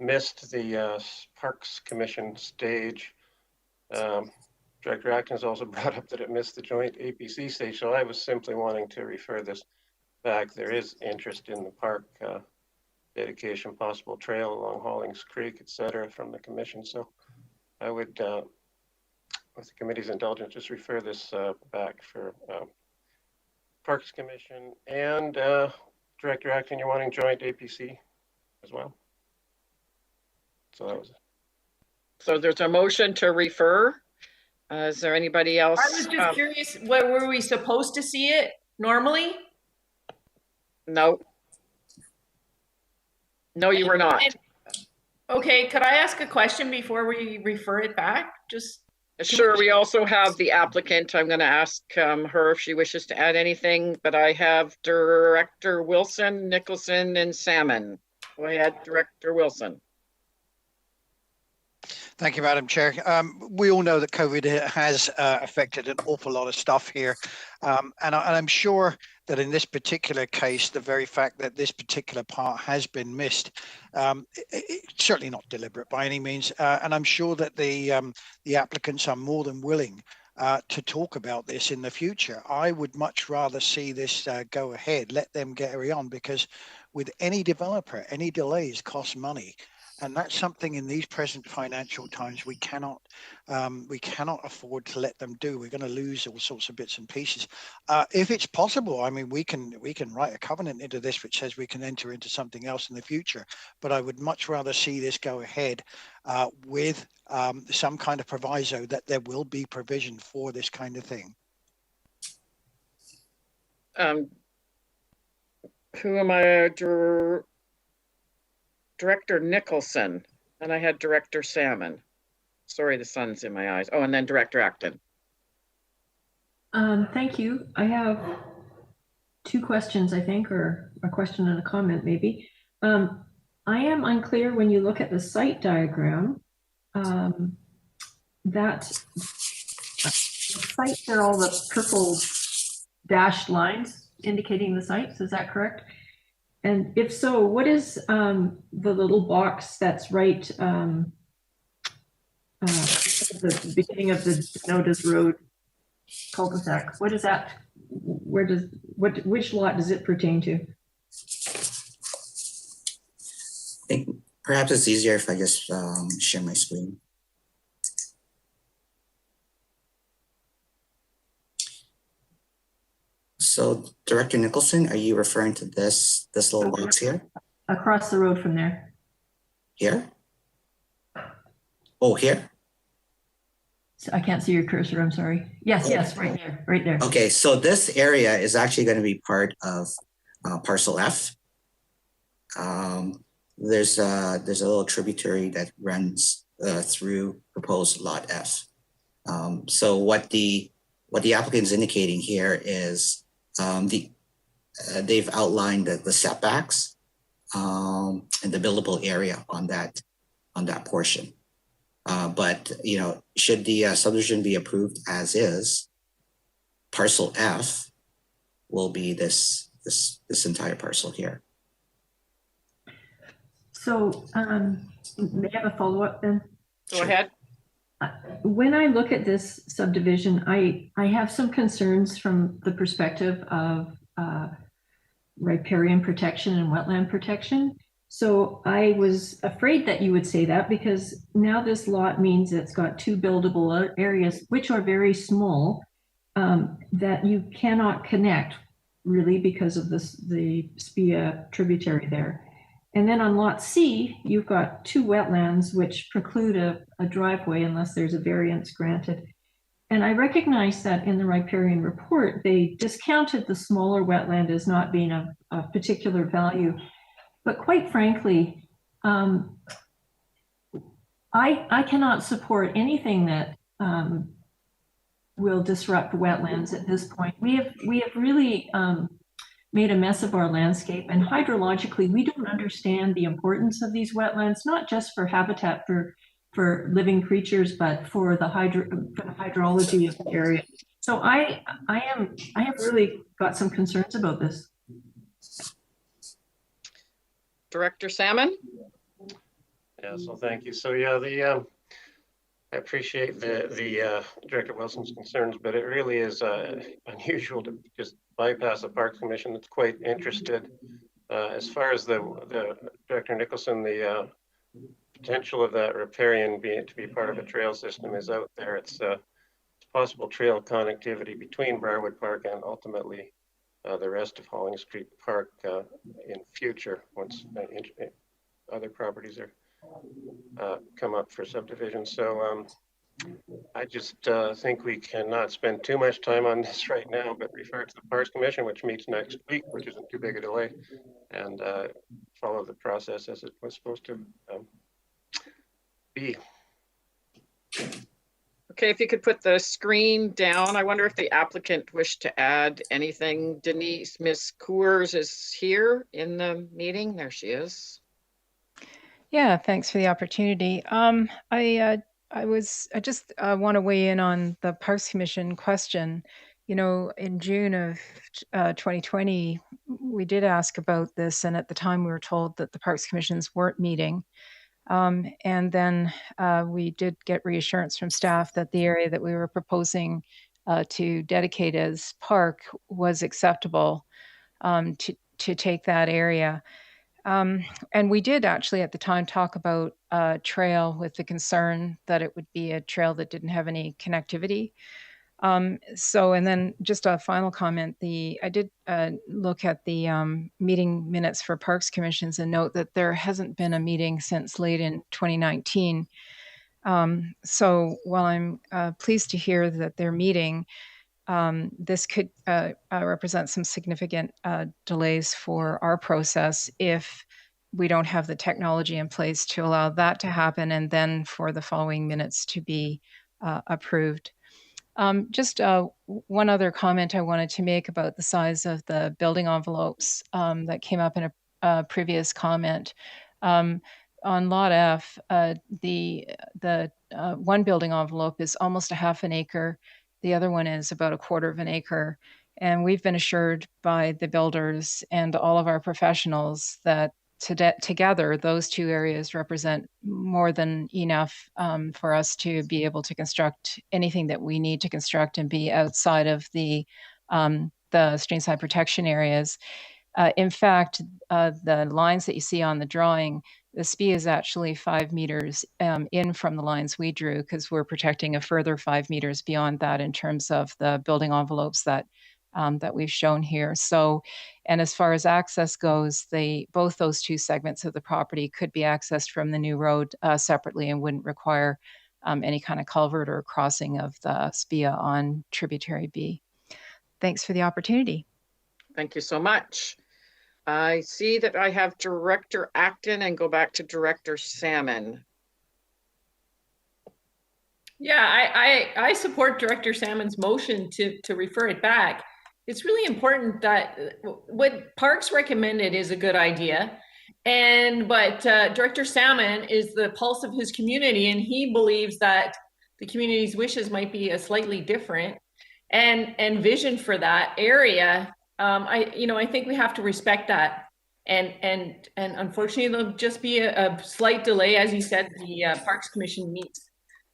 missed the Parks Commission stage. Director Atkins also brought up that it missed the joint APC stage, so I was simply wanting to refer this back. There is interest in the park dedication, possible trail along Hollings Creek, etc., from the commission. So I would, with the committee's indulgence, just refer this back for Parks Commission. And Director Atkins, you're wanting joint APC as well? So that was it. So there's a motion to refer. Is there anybody else? I was just curious, where were we supposed to see it normally? No. No, you were not. Okay, could I ask a question before we refer it back? Just sure. We also have the applicant. I'm going to ask her if she wishes to add anything, but I have Director Wilson, Nicholson, and Salmon. Go ahead, Director Wilson. Thank you, Madam Chair. We all know that COVID has affected an awful lot of stuff here. And I'm sure that in this particular case, the very fact that this particular part has been missed, it's certainly not deliberate by any means. And I'm sure that the applicants are more than willing to talk about this in the future. I would much rather see this go ahead, let them carry on, because with any developer, any delays cost money. And that's something in these present financial times we cannot afford to let them do. We're going to lose all sorts of bits and pieces. If it's possible, I mean, we can write a covenant into this which says we can enter into something else in the future. But I would much rather see this go ahead with some kind of proviso that there will be provision for this kind of thing. Who am I? Director Nicholson, and I had Director Salmon. Sorry, the sun's in my eyes. Oh, and then Director Acton. Thank you. I have two questions, I think, or a question and a comment maybe. I am unclear when you look at the site diagram, that the sites are all the purple dashed lines indicating the sites, is that correct? And if so, what is the little box that's right the beginning of the Nodas Road cul-de-sac? What is that? Which lot does it pertain to? I think perhaps it's easier if I just share my screen. So Director Nicholson, are you referring to this little box here? Across the road from there. Here? Oh, here? So I can't see your cursor, I'm sorry. Yes, yes, right there, right there. Okay, so this area is actually going to be part of parcel F. There's a little tributary that runs through proposed lot F. So what the applicant is indicating here is they've outlined the setbacks and the buildable area on that portion. But should the subdivision be approved as is, parcel F will be this entire parcel here. So may I have a follow-up then? Go ahead. When I look at this subdivision, I have some concerns from the perspective of riparian protection and wetland protection. So I was afraid that you would say that, because now this lot means it's got two buildable areas, which are very small, that you cannot connect really because of the Spia tributary there. And then on lot C, you've got two wetlands which preclude a driveway unless there's a variance granted. And I recognize that in the riparian report, they discounted the smaller wetland as not being of particular value. But quite frankly, I cannot support anything that will disrupt wetlands at this point. We have really made a mess of our landscape, and hydrologically, we don't understand the importance of these wetlands, not just for habitat for living creatures, but for the hydrology of the area. So I have really got some concerns about this. Director Salmon? Yeah, so thank you. So yeah, I appreciate the Director Wilson's concerns, but it really is unusual to just bypass the Parks Commission that's quite interested. As far as the Director Nicholson, the potential of that riparian to be part of a trail system is out there. It's possible trail connectivity between Briarwood Park and ultimately the rest of Hollings Creek Park in future, once other properties are come up for subdivision. So I just think we cannot spend too much time on this right now, but refer to the Parks Commission, which meets next week, which isn't too big a delay, and follow the process as it was supposed to be. Okay, if you could put the screen down. I wonder if the applicant wished to add anything. Denise, Ms. Coors is here in the meeting. There she is. Yeah, thanks for the opportunity. I just want to weigh in on the Parks Commission question. You know, in June of 2020, we did ask about this, and at the time we were told that the Parks Commissions weren't meeting. And then we did get reassurance from staff that the area that we were proposing to dedicate as park was acceptable to take that area. And we did actually at the time talk about a trail with the concern that it would be a trail that didn't have any connectivity. And then just a final comment, I did look at the meeting minutes for Parks Commissions and note that there hasn't been a meeting since late in 2019. So while I'm pleased to hear that they're meeting, this could represent some significant delays for our process if we don't have the technology in place to allow that to happen and then for the following minutes to be approved. Just one other comment I wanted to make about the size of the building envelopes that came up in a previous comment. On Lot F, the one building envelope is almost a half an acre. The other one is about a quarter of an acre. And we've been assured by the builders and all of our professionals that together, those two areas represent more than enough for us to be able to construct anything that we need to construct and be outside of the streamside protection areas. In fact, the lines that you see on the drawing, the SPIA is actually 5 meters in from the lines we drew, because we're protecting a further 5 meters beyond that in terms of the building envelopes that we've shown here. So, and as far as access goes, both those two segments of the property could be accessed from the new road separately and wouldn't require any kind of culvert or crossing of the SPIA on tributary B. Thanks for the opportunity. Thank you so much. I see that I have Director Acton and go back to Director Salmon. Yeah, I support Director Salmon's motion to refer it back. It's really important that what Parks recommended is a good idea. But Director Salmon is the pulse of his community, and he believes that the community's wishes might be a slightly different and vision for that area. I think we have to respect that. And unfortunately, there'll just be a slight delay. As you said, the Parks Commission meets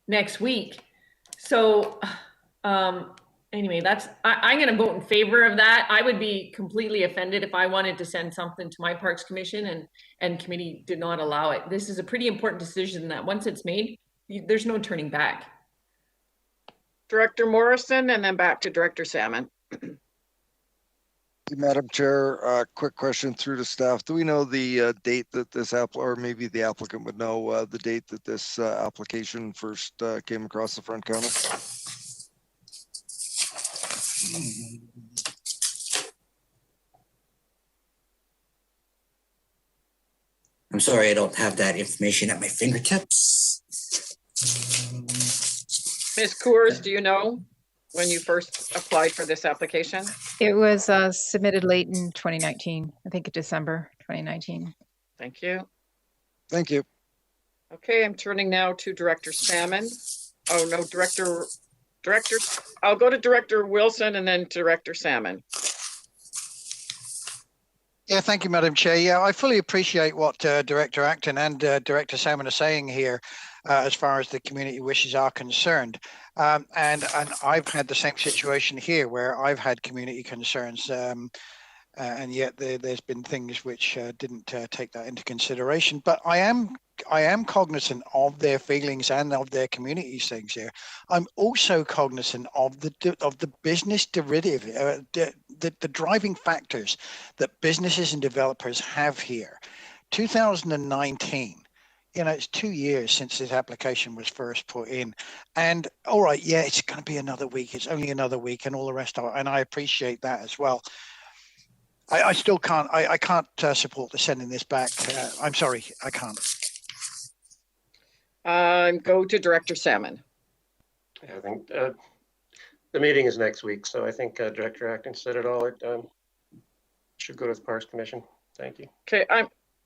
next week. So anyway, I'm going to vote in favor of that. I would be completely offended if I wanted to send something to my Parks Commission and committee did not allow it. This is a pretty important decision that once it's made, there's no turning back. Director Morrison, and then back to Director Salmon. Madam Chair, quick question through to staff. Do we know the date that this or maybe the applicant would know the date that this application first came across the front counter? I'm sorry, I don't have that information at my fingertips. Ms. Coors, do you know when you first applied for this application? It was submitted late in 2019, I think December 2019. Thank you. Thank you. Okay, I'm turning now to Director Salmon. Oh, no, Director, I'll go to Director Wilson and then Director Salmon. Yeah, thank you, Madam Chair. Yeah, I fully appreciate what Director Acton and Director Salmon are saying here as far as the community wishes are concerned. And I've had the same situation here where I've had community concerns and yet there's been things which didn't take that into consideration. But I am cognizant of their feelings and of their community's things here. I'm also cognizant of the business derivative, the driving factors that businesses and developers have here. 2019. It's 2 years since this application was first put in. And all right, yeah, it's going to be another week. It's only another week and all the rest of it. And I appreciate that as well. I still can't, I can't support the sending this back. I'm sorry, I can't. Go to Director Salmon. I think the meeting is next week, so I think Director Acton said it all. It should go to the Parks Commission. Thank you. Okay,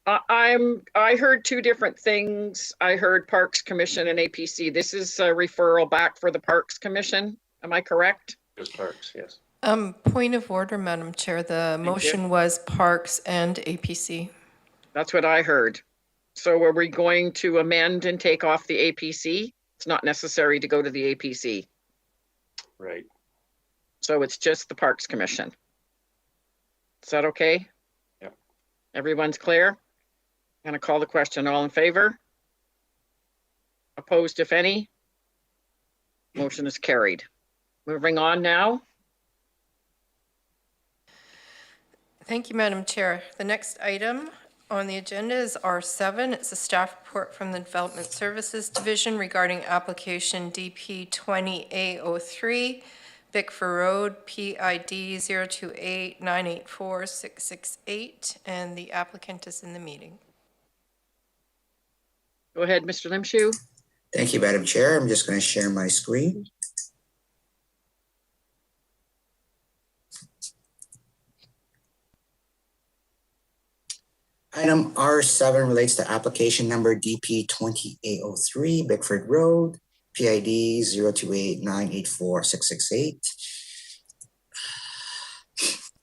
I heard two different things. I heard Parks Commission and APC. This is a referral back for the Parks Commission. Am I correct? Just Parks, yes. Point of order, Madam Chair. The motion was Parks and APC. That's what I heard. So are we going to amend and take off the APC? It's not necessary to go to the APC. Right. So it's just the Parks Commission. Is that okay? Yep. Everyone's clear? I'm going to call the question. All in favor? Opposed, if any? Motion is carried. Moving on now. Thank you, Madam Chair. The next item on the agenda is R7. It's a staff report from the Development Services Division regarding application DP 20A03, Bickford Road, PID 028984668, and the applicant is in the meeting. Go ahead, Mr. Limshew. Thank you, Madam Chair. I'm just going to share my screen. Item R7 relates to application number DP 2803 Bickford Road, PID 028984668.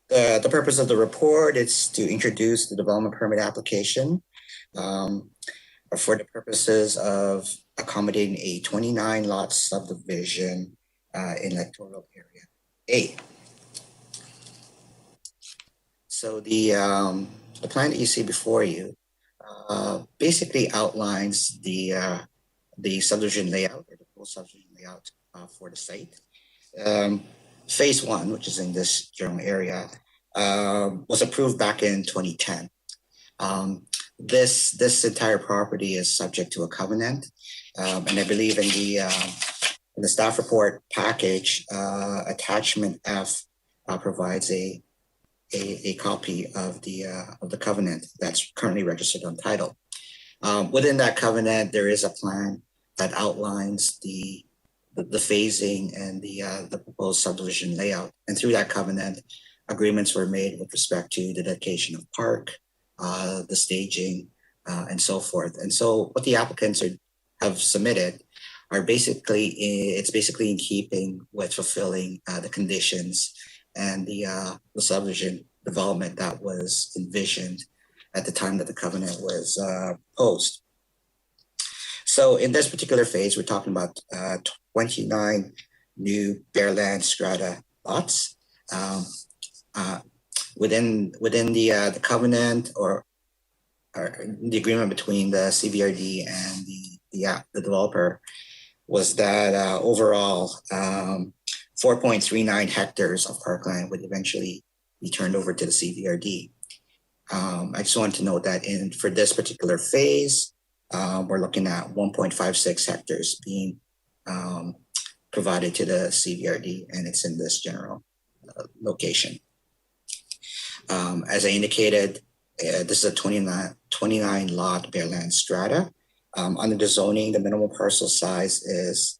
The purpose of the report is to introduce the development permit application for the purposes of accommodating a 29 lot subdivision in Electoral area A. So the plan that you see before you basically outlines the subdivision layout or the full subdivision layout for the site. Phase 1, which is in this general area, was approved back in 2010. This entire property is subject to a covenant, and I believe in the staff report package, attachment F provides a copy of the covenant that's currently registered on title. Within that covenant, there is a plan that outlines the phasing and the proposed subdivision layout. And through that covenant, agreements were made with respect to the dedication of park, the staging, and so forth. And so what the applicants have submitted are basically in keeping with fulfilling the conditions and the subdivision development that was envisioned at the time that the covenant was posed. So in this particular phase, we're talking about 29 new bare land strata lots. Within the covenant or the agreement between the CVRD and the developer was that overall 4.39 hectares of parkland would eventually be turned over to the CVRD. I just want to note that for this particular phase, we're looking at 1.56 hectares being provided to the CVRD, and it's in this general location. As I indicated, this is a 29 lot bare land strata. Under the zoning, the minimum parcel size is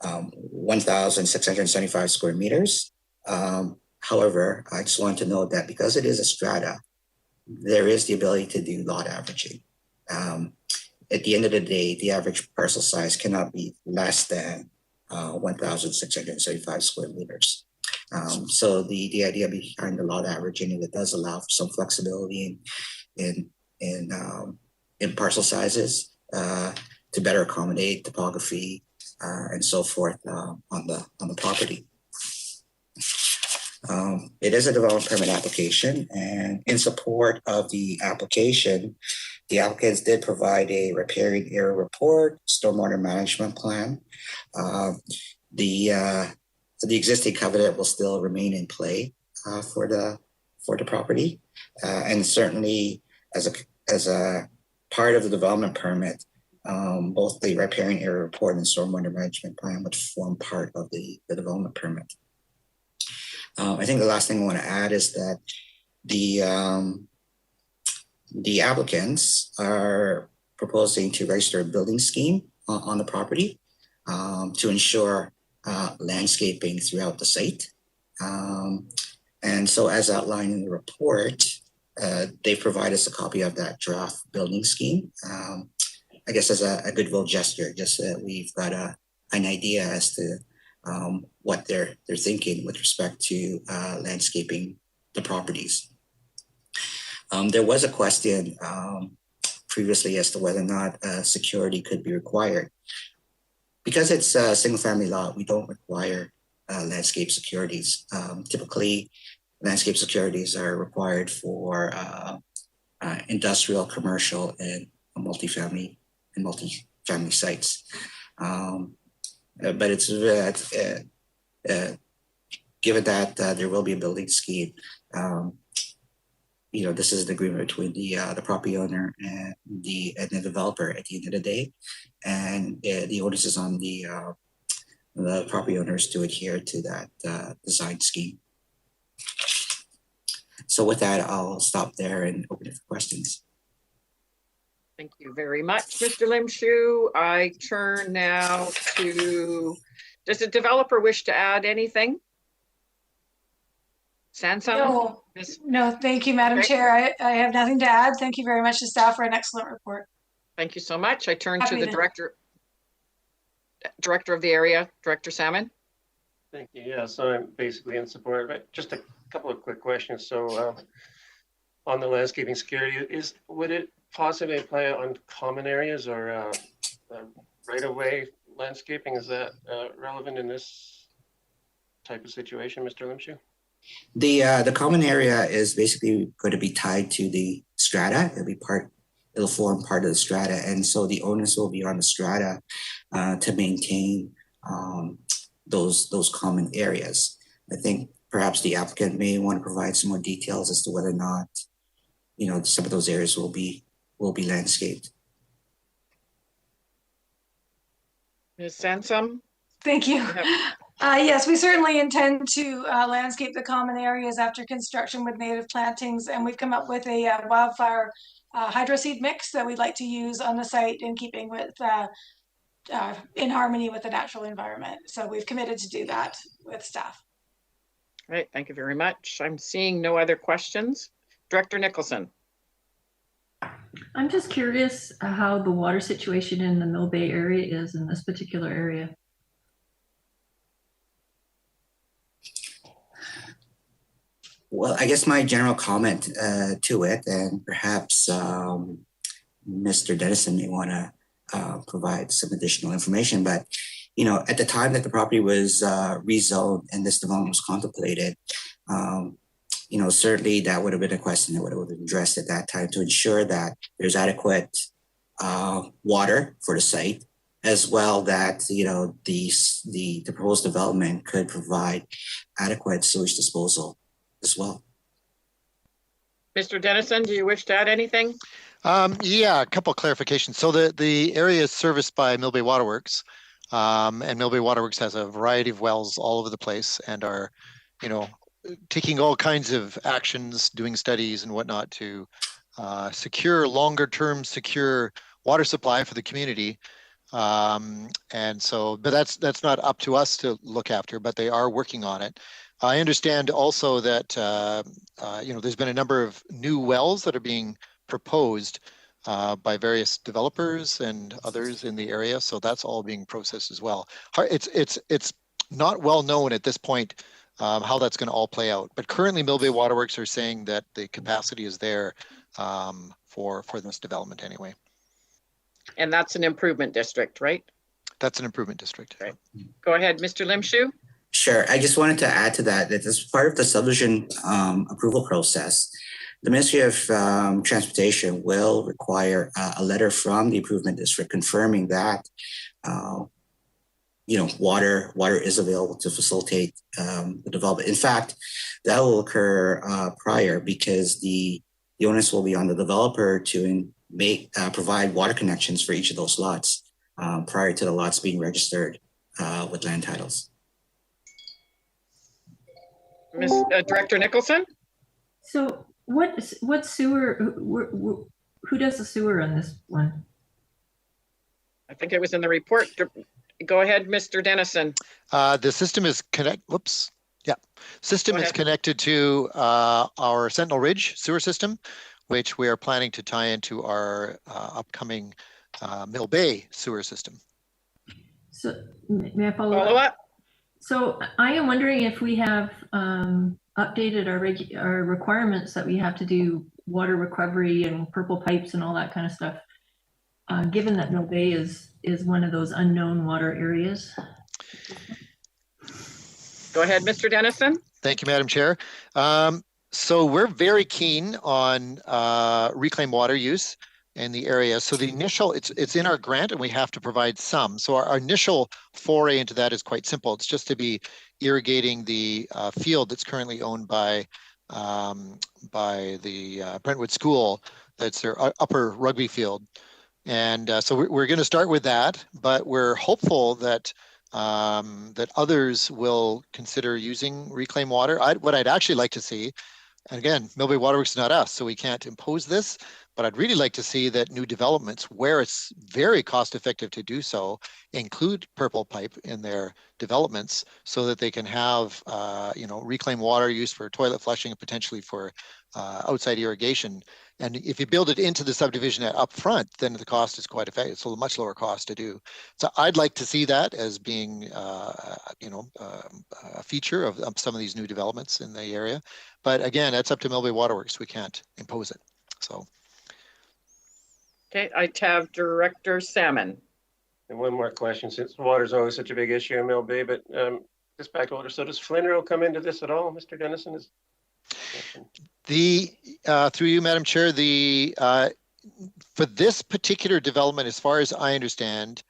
1,675 square meters. However, I just want to note that because it is a strata, there is the ability to do lot averaging. At the end of the day, the average parcel size cannot be less than 1,675 square meters. So the idea behind the lot averaging, it does allow for some flexibility in parcel sizes to better accommodate topography and so forth on the property. It is a development permit application, and in support of the application, the applicants did provide a riparian area report, stormwater management plan. The existing covenant will still remain in play for the property, and certainly as a part of the development permit, both the riparian area report and stormwater management plan would form part of the development permit. I think the last thing I want to add is that the applicants are proposing to register a building scheme on the property to ensure landscaping throughout the site. And so as outlined in the report, they provide us a copy of that draft building scheme. I guess as a goodwill gesture, just so that we've got an idea as to what they're thinking with respect to landscaping the properties. There was a question previously as to whether or not security could be required. Because it's a single family lot, we don't require landscape securities. Typically, landscape securities are required for industrial, commercial, and multifamily sites. But it's given that there will be a building scheme, this is an agreement between the property owner and the developer at the end of the day, and the onus is on the property owners to adhere to that design scheme. So with that, I'll stop there and open it for questions. Thank you very much, Mr. Limshu. I turn now to, does the developer wish to add anything? Sansom? No, no, thank you, Madam Okay. Chair. I have nothing to add. Thank you very much to staff for an excellent report. Thank you so much. I turn to Happy the to- director of the area, Director Salmon. Thank you. Yeah, so I'm basically in support, but just a couple of quick questions. So on the landscaping security, would it possibly apply on common areas or right-of-way landscaping? Is that relevant in this type of situation, Mr. Limshu? The common area is basically going to be tied to the strata. It'll form part of the strata, and so the onus will be on the strata to maintain those common areas. I think perhaps the applicant may want to provide some more details as to whether or not, some of those areas will be landscaped. Ms. Sansom? Thank you. Yes, we certainly intend to landscape the common areas after construction with native plantings, and we've come up with a wildflower hydro seed mix that we'd like to use on the site in keeping with, in harmony with the natural environment. So we've committed to do that with staff. Great, thank you very much. I'm seeing no other questions. Director Nicholson. I'm just curious how the water situation in the Mill Bay area is in this particular area. Well, I guess my general comment to it, and perhaps Mr. Dennison may want to provide some additional information, but at the time that the property was rezoned and this development was contemplated, certainly that would have been a question that would have been addressed at that time to ensure that there's adequate water for the site, as well that the proposed development could provide adequate sewage disposal as well. Mr. Dennison, do you wish to add anything? Yeah, a couple of clarifications. So the area is serviced by Mill Bay Waterworks, and Mill Bay Waterworks has a variety of wells all over the place and are, taking all kinds of actions, doing studies and whatnot to secure longer-term secure water supply for the community. And so, but that's not up to us to look after, but they are working on it. I understand also that, there's been a number of new wells that are being proposed by various developers and others in the area. So that's all being processed as well. It's not well known at this point how that's going to all play out. But currently Mill Bay Waterworks are saying that the capacity is there for this development anyway. And that's an improvement district, right? That's an improvement district. Right. Go ahead, Mr. Limshu. Sure. I just wanted to add to that as part of the subdivision approval process, the Ministry of Transportation will require a letter from the improvement district confirming that water is available to facilitate the development. In fact, that will occur prior, because the onus will be on the developer to provide water connections for each of those lots prior to the lots being registered with land titles. Director Nicholson? So what sewer, who does the sewer on this one? I think it was in the report. Go ahead, Mr. Dennison. The system is connected to our Sentinel Ridge sewer system, which we are planning to tie into our upcoming Mill Bay sewer system. So may I follow up? So I am wondering if we have updated our requirements that we have to do water recovery and purple pipes and all that kind of stuff, given that Mill Bay is one of those unknown water areas. Go ahead, Mr. Dennison. Thank you, Madam Chair. So we're very keen on reclaimed water use in the area. So the initial, it's in our grant and we have to provide some. So our initial foray into that is quite simple. It's just to be irrigating the field that's currently owned by the Brentwood School. That's their upper rugby field. And so we're going to start with that, but we're hopeful that that others will consider using reclaimed water. What I'd actually like to see, and again, Mill Bay Waterworks is not us, so we can't impose this, But I'd really like to see that new developments where it's very cost effective to do so include purple pipe in their developments so that they can have, reclaimed water used for toilet flushing and potentially for outside irrigation. And if you build it into the subdivision up front, then the cost is quite effective. It's a much lower cost to do. So I'd like to see that as being, a feature of some of these new developments in the area. But again, that's up to Millbay Waterworks. We can't impose it. So. Okay, I have Director Salmon. And one more question, since water is always such a big issue in Mill Bay, but just back to water. So does Flinro come into this at all, Mr. Dennison? Through you, Madam Chair, for this particular development, as far as I understand,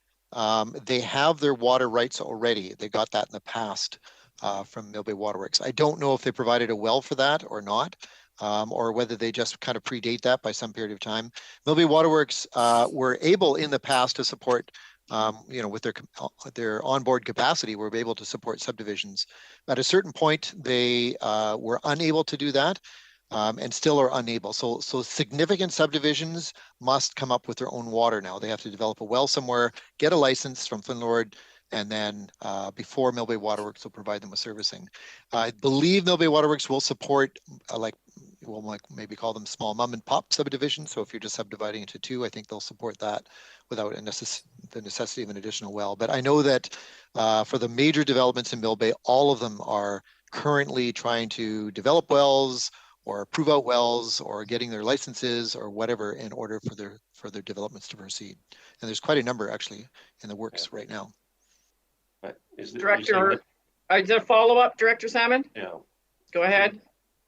they have their water rights already. They got that in the past from Millbay Waterworks. I don't know if they provided a well for that or not, or whether they just kind of predate that by some period of time. Millbay Waterworks were able in the past to support, with their onboard capacity, were able to support subdivisions. At a certain point, they were unable to do that. And still are unable. So significant subdivisions must come up with their own water now. They have to develop a well somewhere, get a license from Flinlord, and then before Millbay Waterworks will provide them with servicing. I believe Millbay Waterworks will support maybe call them small mom and pop subdivisions. So if you're just subdividing into two, I think they'll support that without the necessity of an additional well. But I know that for the major developments in Millbay, all of them are currently trying to develop wells or prove out wells or getting their licenses or whatever in order for their developments to proceed. And there's quite a number actually in the works right now. But Director, I did a follow-up, Director Salmon? Yeah. Go ahead.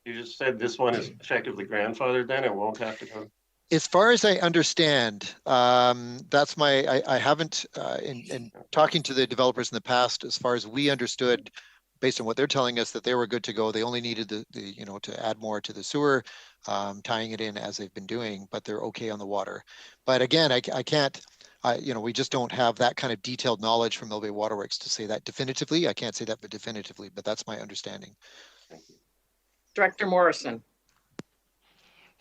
You just said this one is effectively grandfathered then, it won't have to go. As far as I understand, that's I haven't, in talking to the developers in the past, as far as we understood, based on what they're telling us, that they were good to go. They only needed to add more to the sewer, tying it in as they've been doing, but they're okay on the water. But again, I can't, we just don't have that kind of detailed knowledge from Millbay Waterworks to say that definitively. I can't say that definitively, but that's my understanding. Director Morrison.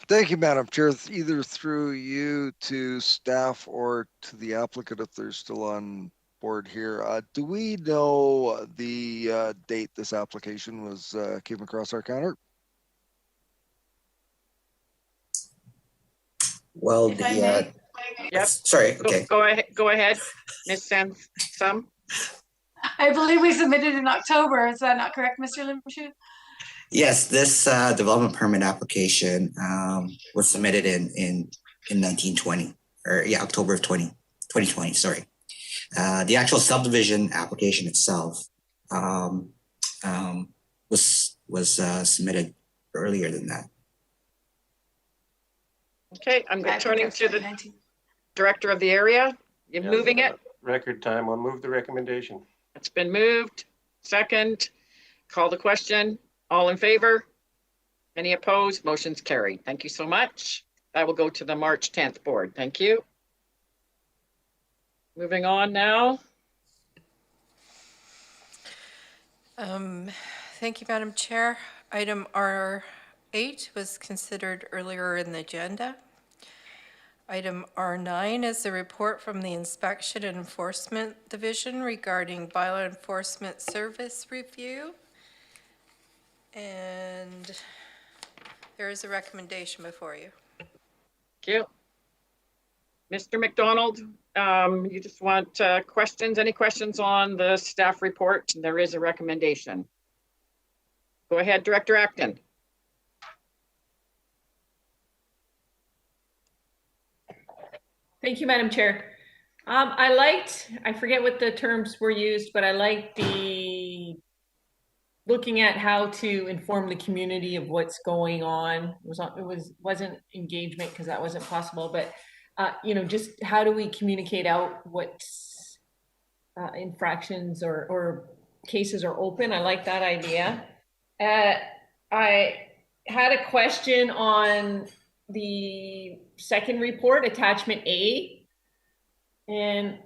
Thank you, Madam Chair. Either through you to staff or to the applicant if they're still on board here. Do we know the date this application was came across our counter? Well, Yep. Sorry. Okay. Go ahead, Ms. Sam. I believe we submitted in October. Is that not correct, Mr. Limshu? Yes, this development permit application was submitted in 1920, or October of 2020. Sorry. The actual subdivision application itself was submitted earlier than that. Okay, I'm turning to the director of the area. You're moving it? Record time, we'll move the recommendation. It's been moved. Second, call the question. All in favor? Any opposed? Motion's carried. Thank you so much. That will go to the March 10th board. Thank you. Moving on now. Thank you, Madam Chair. Item R8 was considered earlier in the agenda. Item R9 is a report from the Inspection and Enforcement Division regarding bylaw enforcement service review. And there is a recommendation before you. Thank you. Mr. McDonald, you just want questions? Any questions on the staff report? There is a recommendation. Go ahead, Director Acton. Thank you, Madam Chair. I forget what the terms were used, but I liked the looking at how to inform the community of what's going on. Wasn't engagement because that wasn't possible, but just how do we communicate out what infractions or cases are open? I like that idea. I had a question on the second report, attachment A, and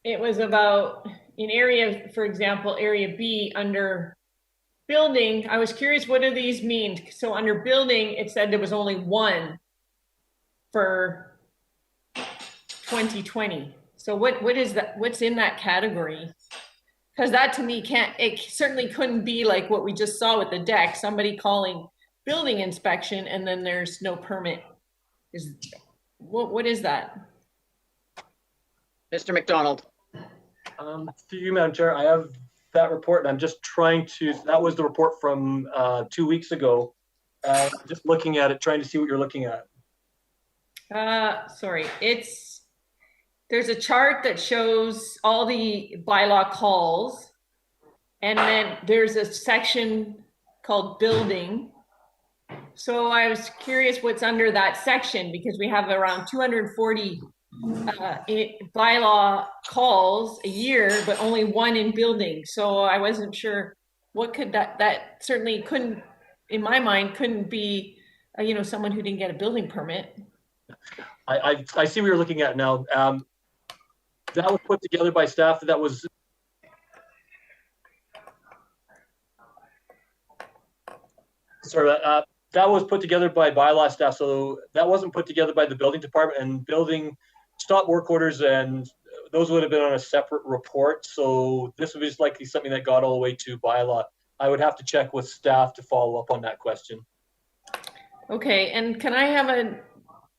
it was about in area, for example, area B under building. I was curious, what do these mean? So under building, it said there was only one for 2020. So what is that? What's in that category? Because that to me it certainly couldn't be like what we just saw with the deck, somebody calling building inspection and then there's no permit. What is that? Mr. McDonald. Through you, Madam Chair, I have that report and I'm just trying to, that was the report from 2 weeks ago. Just looking at it, trying to see what you're looking at. Sorry, there's a chart that shows all the bylaw calls, and then there's a section called building. So I was curious what's under that section, because we have around 240 bylaw calls a year, but only one in building. So I wasn't sure what could that certainly couldn't, in my mind, couldn't be, someone who didn't get a building permit. I see what you're looking at now. That was put together by staff. That was that was put together by bylaw staff. So that wasn't put together by the building department, and building stop work orders, and those would have been on a separate report. So this would be likely something that got all the way to bylaw. I would have to check with staff to follow up on that question. Okay, and can I have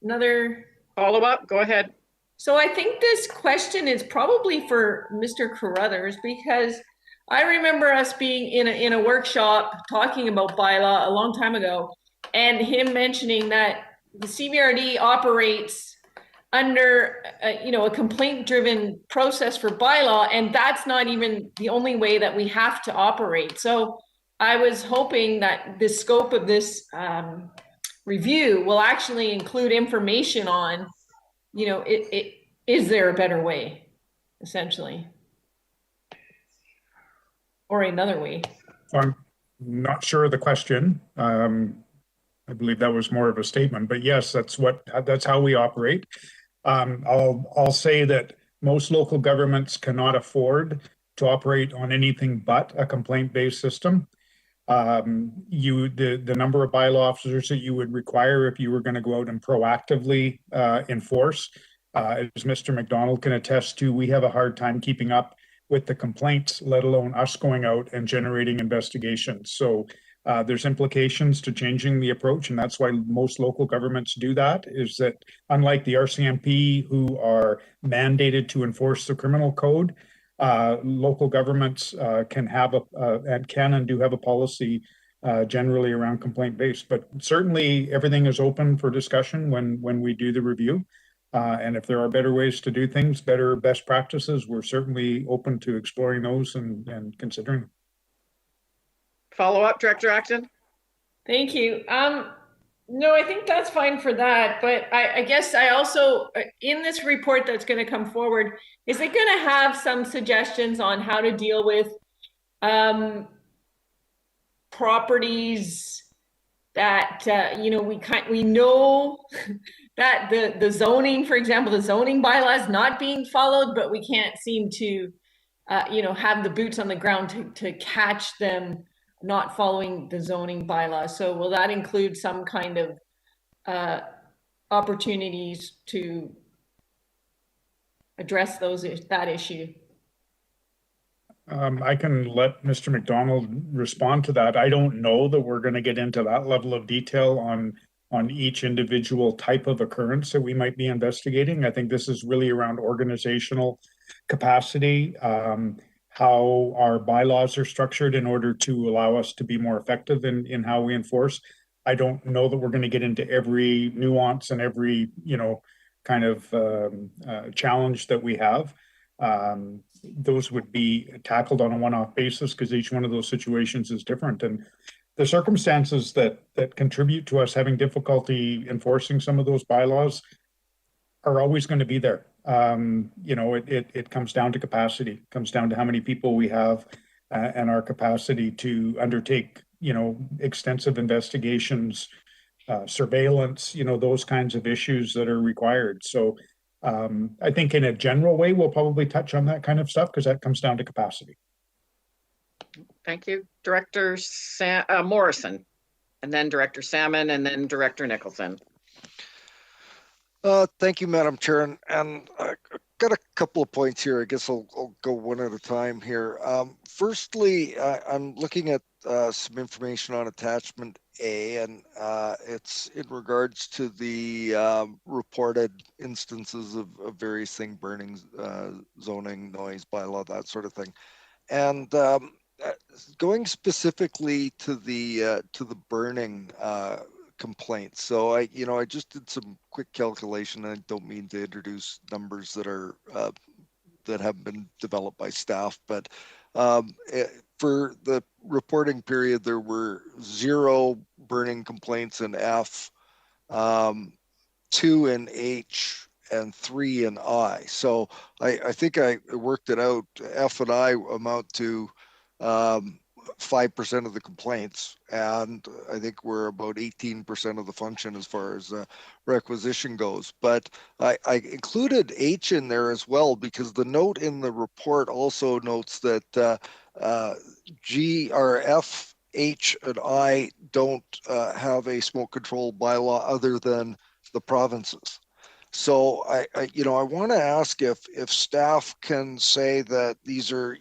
another follow-up? Go ahead. So I think this question is probably for Mr. Carruthers, because I remember us being in a workshop talking about bylaw a long time ago, and him mentioning that the CBRD operates under a complaint-driven process for bylaw, and that's not even the only way that we have to operate. So I was hoping that the scope of this review will actually include information on, is there a better way, essentially, or another way? I'm not sure of the question. I believe that was more of a statement, but yes, that's how we operate. I'll say that most local governments cannot afford to operate on anything but a complaint-based system. The number of bylaw officers that you would require if you were going to go out and proactively enforce, as Mr. McDonald can attest to, we have a hard time keeping up with the complaints, let alone us going out and generating investigations. So there's implications to changing the approach, and that's why most local governments do that, is that unlike the RCMP, who are mandated to enforce the criminal code, local governments can and do have a policy generally around complaint-based. But certainly everything is open for discussion when we do the review. And if there are better ways to do things, better best practices, we're certainly open to exploring those and considering them. Follow up, Director Acton? Thank you. No, I think that's fine for that. But I guess I also, in this report that's going to come forward, is it going to have some suggestions on how to deal with properties that, we know that the zoning, for example, the zoning bylaw is not being followed, but we can't seem to, have the boots on the ground to catch them not following the zoning bylaw. So will that include some kind of opportunities to address that issue? I can let Mr. McDonald respond to that. I don't know that we're going to get into that level of detail on each individual type of occurrence that we might be investigating. I think this is really around organizational capacity, how our bylaws are structured in order to allow us to be more effective in how we enforce. I don't know that we're going to get into every nuance and every, kind of challenge that we have. Those would be tackled on a one-off basis because each one of those situations is different. And the circumstances that contribute to us having difficulty enforcing some of those bylaws are always going to be there. It comes down to capacity, comes down to how many people we have and our capacity to undertake, extensive investigations, surveillance, those kinds of issues that are required. So I think in a general way, we'll probably touch on that kind of stuff because that comes down to capacity. Thank you. Director Morrison, and then Director Salmon, and then Director Nicholson. Thank you, Madam Chair, and I got a couple of points here. I guess I'll go one at a time here. Firstly, I'm looking at some information on attachment A, and it's in regards to the reported instances of various things, burning, zoning, noise, bylaw, that sort of thing. And going specifically to the burning complaints. So I just did some quick calculation. I don't mean to introduce numbers that are that have been developed by staff, but for the reporting period, there were 0 burning complaints in F, 2 in H, and 3 in I. So I think I worked it out. F and I amount to 5% of the complaints, and I think we're about 18% of the function as far as requisition goes. But I included H in there as well because the note in the report also notes that G or F, H, and I don't have a smoke control bylaw other than the provinces. So I want to ask if staff can say that these are,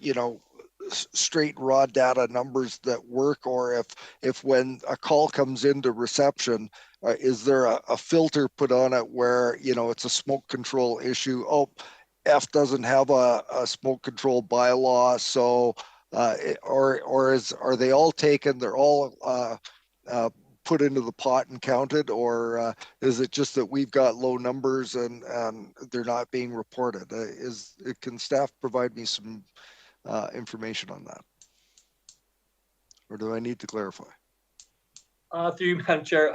straight raw data numbers that work, or if when a call comes into reception, is there a filter put on it where, it's a smoke control issue? Oh, F doesn't have a smoke control bylaw, so are they all taken? They're all put into the pot and counted, or is it just that we've got low numbers and they're not being reported? Can staff provide me some information on that, or do I need to clarify? Through you, Madam Chair,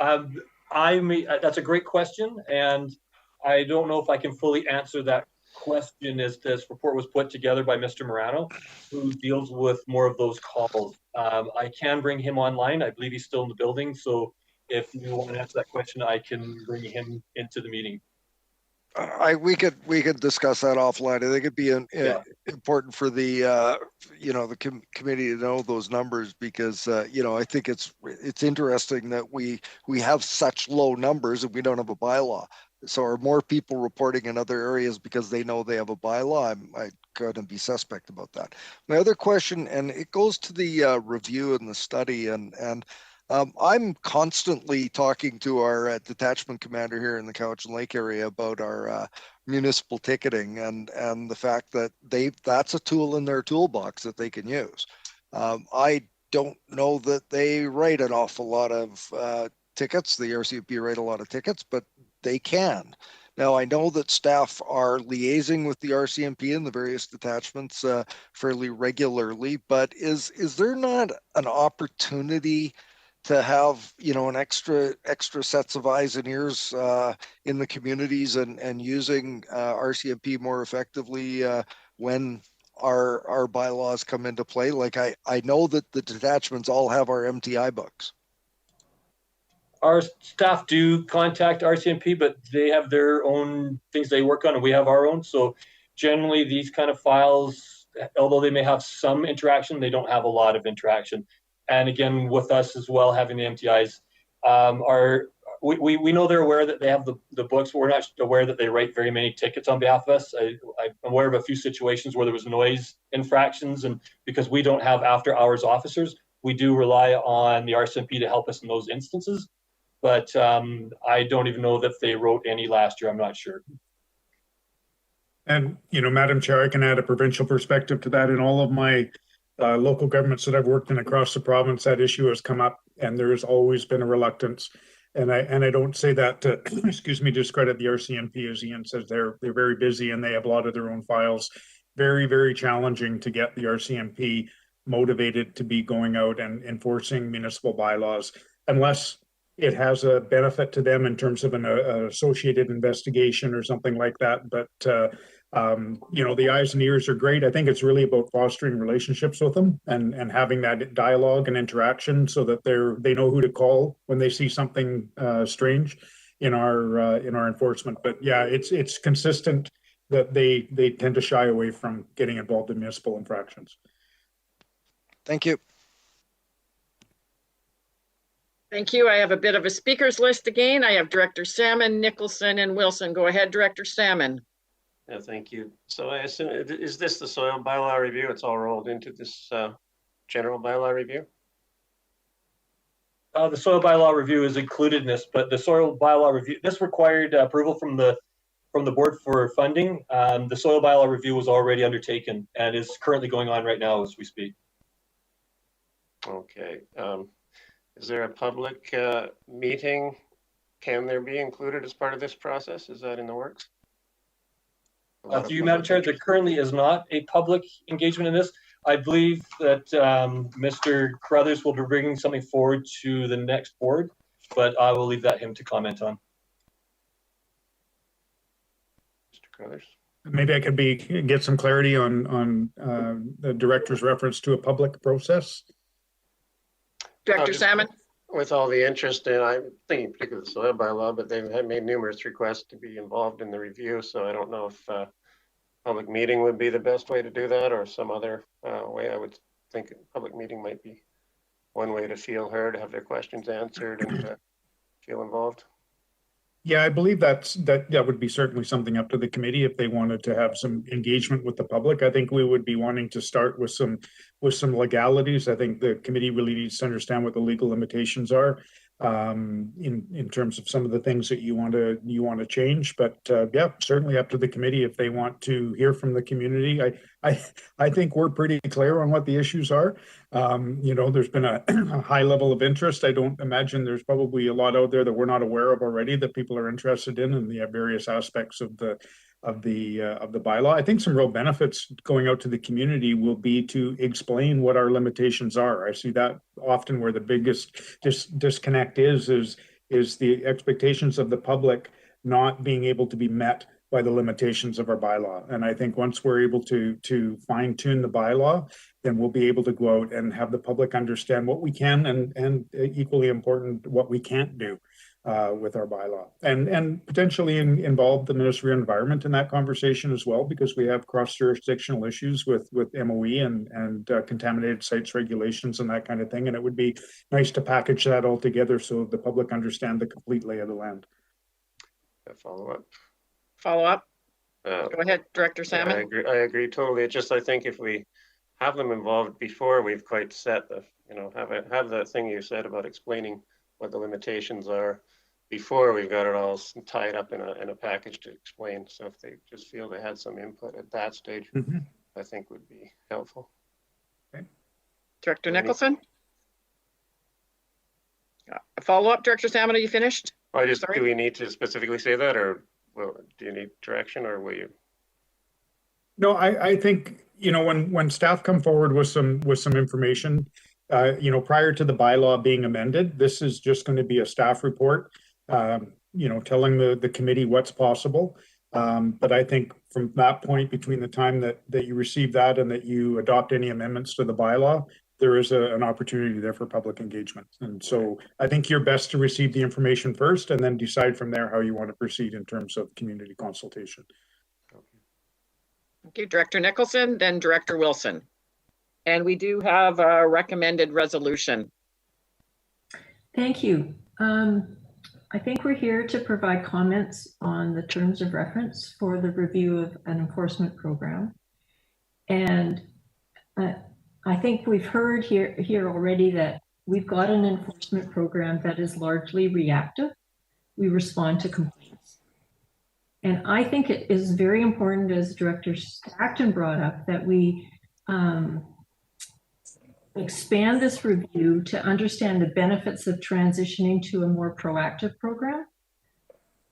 that's a great question, and I don't know if I can fully answer that question as this report was put together by Mr. Morano, who deals with more of those calls. I can bring him online. I believe he's still in the building, so if you want to answer that question, I can bring him into the meeting. We could discuss that offline. I think it'd be important for the the committee to know those numbers, because I think it's interesting that we have such low numbers and we don't have a bylaw. So are more people reporting in other areas because they know they have a bylaw? I'm going to be suspect about that. My other question, and it goes to the review and the study, and I'm constantly talking to our detachment commander here in the Cowichan Lake area about our municipal ticketing and the fact that that's a tool in their toolbox that they can use. I don't know that they write an awful lot of tickets. The RCMP write a lot of tickets, but they can. Now, I know that staff are liaising with the RCMP and the various detachments fairly regularly, but is there not an opportunity to have an extra sets of eyes and ears in the communities and using RCMP more effectively when our bylaws come into play? Like I know that the detachments all have our MTI books. Our staff do contact RCMP, but they have their own things they work on, and we have our own. So generally, these kind of files, although they may have some interaction, they don't have a lot of interaction. And again, with us as well, having the MTIs, we know they're aware that they have the books, but we're not aware that they write very many tickets on behalf of us. I'm aware of a few situations where there was noise infractions, and because we don't have after hours officers, we do rely on the RCMP to help us in those instances. But I don't even know that they wrote any last year. I'm not sure. And, Madam Chair, I can add a provincial perspective to that. In all of my local governments that I've worked in across the province, that issue has come up, and there's always been a reluctance. And I don't say that to, excuse me, discredit the RCMP. As Ian says, they're very busy and they have a lot of their own files. Very, very challenging to get the RCMP motivated to be going out and enforcing municipal bylaws, unless it has a benefit to them in terms of an associated investigation or something like that. But the eyes and ears are great. I think it's really about fostering relationships with them and having that dialogue and interaction so that they know who to call when they see something strange in our enforcement. But yeah, it's consistent that they tend to shy away from getting involved in municipal infractions. Thank you. Thank you. I have a bit of a speakers list again. I have Director Salmon, Nicholson, and Wilson. Go ahead, Director Salmon. Yeah, thank you. So I assume, is this the soil bylaw review? It's all rolled into this general bylaw review? The soil bylaw review is included in this, but the soil bylaw review, this required approval from the board for funding. The soil bylaw review was already undertaken and is currently going on right now as we speak. Okay. Is there a public meeting? Can there be included as part of this process? Is that in the works? Through you, Madam Chair, there currently is not a public engagement in this. I believe that Mr. Carruthers will be bringing something forward to the next board, but I will leave that him to comment on. Mr. Carruthers? Maybe I could get some clarity on the director's reference to a public process. Director Salmon? With all the interest in, I'm thinking particularly the soil bylaw, but they've made numerous requests to be involved in the review. So I don't know if public meeting would be the best way to do that, or some other way. I would think a public meeting might be one way to feel heard, have their questions answered, and feel involved. Yeah, I believe that would be certainly something up to the committee if they wanted to have some engagement with the public. I think we would be wanting to start with some legalities. I think the committee really needs to understand what the legal limitations are in terms of some of the things that you want to change. But yeah, certainly up to the committee if they want to hear from the community. I think we're pretty clear on what the issues are. There's been a high level of interest. I don't imagine there's probably a lot out there that we're not aware of already that people are interested in, and the various aspects of the bylaw. I think some real benefits going out to the community will be to explain what our limitations are. I see that often where the biggest disconnect is the expectations of the public not being able to be met by the limitations of our bylaw. And I think once we're able to fine tune the bylaw, then we'll be able to go out and have the public understand what we can and equally important, what we can't do with our bylaw, and potentially involve the Ministry of Environment in that conversation as well, because we have cross-jurisdictional issues with MOE and contaminated sites regulations and that kind of thing. And it would be nice to package that all together so the public understand the complete lay of the land. Follow up. Go ahead, Director Salmon. Yeah, I agree totally. It's just, I think if we have them involved before we've quite set the, have that thing you said about explaining what the limitations are before we've got it all tied up in a package to explain. So if they just feel they had some input at that stage, I think would be helpful. Okay. Director Nicholson? A follow up, Director Salmon, are you finished? Do we need to specifically say that, or do you need direction, or will you? No, I think, when staff come forward with some information, prior to the bylaw being amended, this is just going to be a staff report, telling the committee what's possible. But I think from that point, between the time that you receive that and that you adopt any amendments to the bylaw, there is an opportunity there for public engagement. And so I think you're best to receive the information first and then decide from there how you want to proceed in terms of community consultation. Okay, Director Nicholson, then Director Wilson. And we do have a recommended resolution. Thank you. I think we're here to provide comments on the terms of reference for the review of an enforcement program. And I think we've heard here already that we've got an enforcement program that is largely reactive. We respond to complaints. And I think it is very important, as Director Acton brought up, that we expand this review to understand the benefits of transitioning to a more proactive program,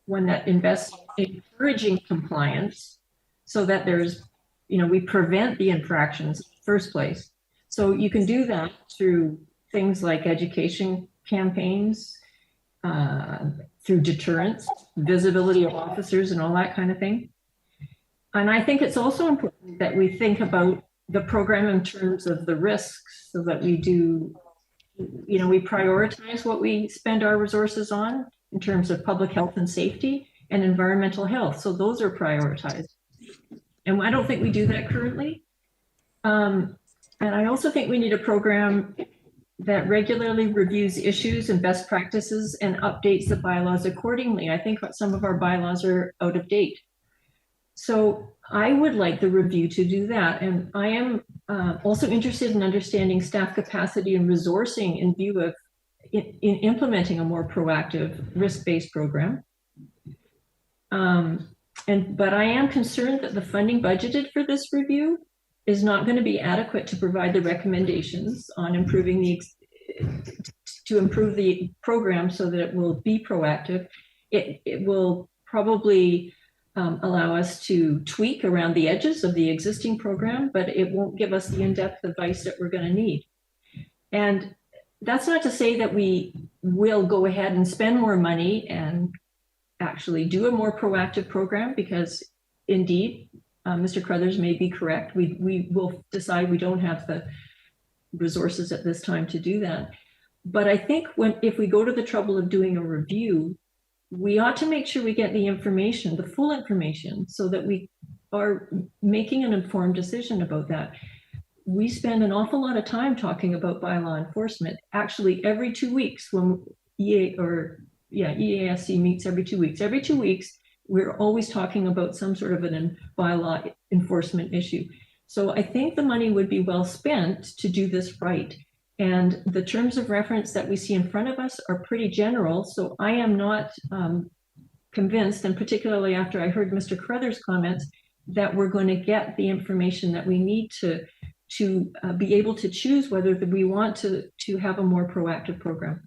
one that invests in encouraging compliance so that there's, we prevent the infractions in the first place. So you can do that through things like education campaigns, through deterrence, visibility of officers and all that kind of thing. And I think it's also important that we think about the program in terms of the risks, so that we do, we prioritize what we spend our resources on in terms of public health and safety and environmental health. So those are prioritized. And I don't think we do that currently. And I also think we need a program that regularly reviews issues and best practices and updates the bylaws accordingly. I think some of our bylaws are out of date. So I would like the review to do that. And I am also interested in understanding staff capacity and resourcing in view of in implementing a more proactive risk-based program. But I am concerned that the funding budgeted for this review is not going to be adequate to provide the recommendations on improving to improve the program so that it will be proactive. It will probably allow us to tweak around the edges of the existing program, but it won't give us the in-depth advice that we're going to need. And that's not to say that we will go ahead and spend more money and actually do a more proactive program, because indeed, Mr. Crothers may be correct. We will decide we don't have the resources at this time to do that. But I think if we go to the trouble of doing a review, we ought to make sure we get the information, the full information, so that we are making an informed decision about that. We spend an awful lot of time talking about bylaw enforcement. Actually, every 2 weeks when EASC meets every 2 weeks. Every 2 weeks, we're always talking about some sort of an bylaw enforcement issue. So I think the money would be well spent to do this right. And the terms of reference that we see in front of us are pretty general. So I am not convinced, and particularly after I heard Mr. Crothers' comments, that we're going to get the information that we need to be able to choose whether we want to have a more proactive program.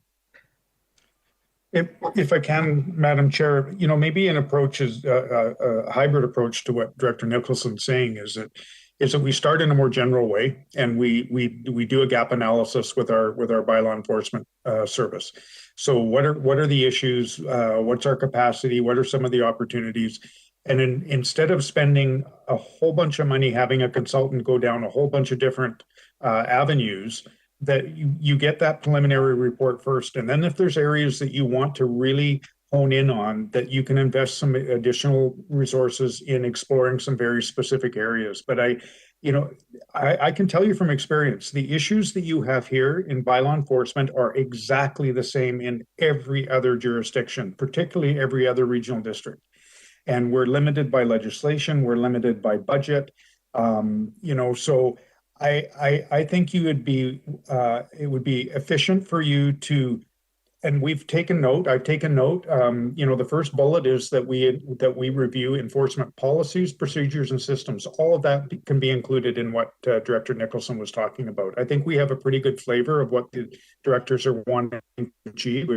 If I can, Madam Chair, maybe an approach is a hybrid approach to what Director Nicholson's saying is that we start in a more general way and we do a gap analysis with our bylaw enforcement service. So what are the issues? What's our capacity? What are some of the opportunities? And instead of spending a whole bunch of money having a consultant go down a whole bunch of different avenues, that you get that preliminary report first. And then if there's areas that you want to really hone in on, that you can invest some additional resources in exploring some very specific areas. But I can tell you from experience, the issues that you have here in bylaw enforcement are exactly the same in every other jurisdiction, particularly every other regional district. And we're limited by legislation, we're limited by budget, so I think it would be efficient for you to, and I've taken note, the first bullet is that we review enforcement policies, procedures, and systems. All of that can be included in what Director Nicholson was talking about. I think we have a pretty good flavor of what the directors are wanting to achieve,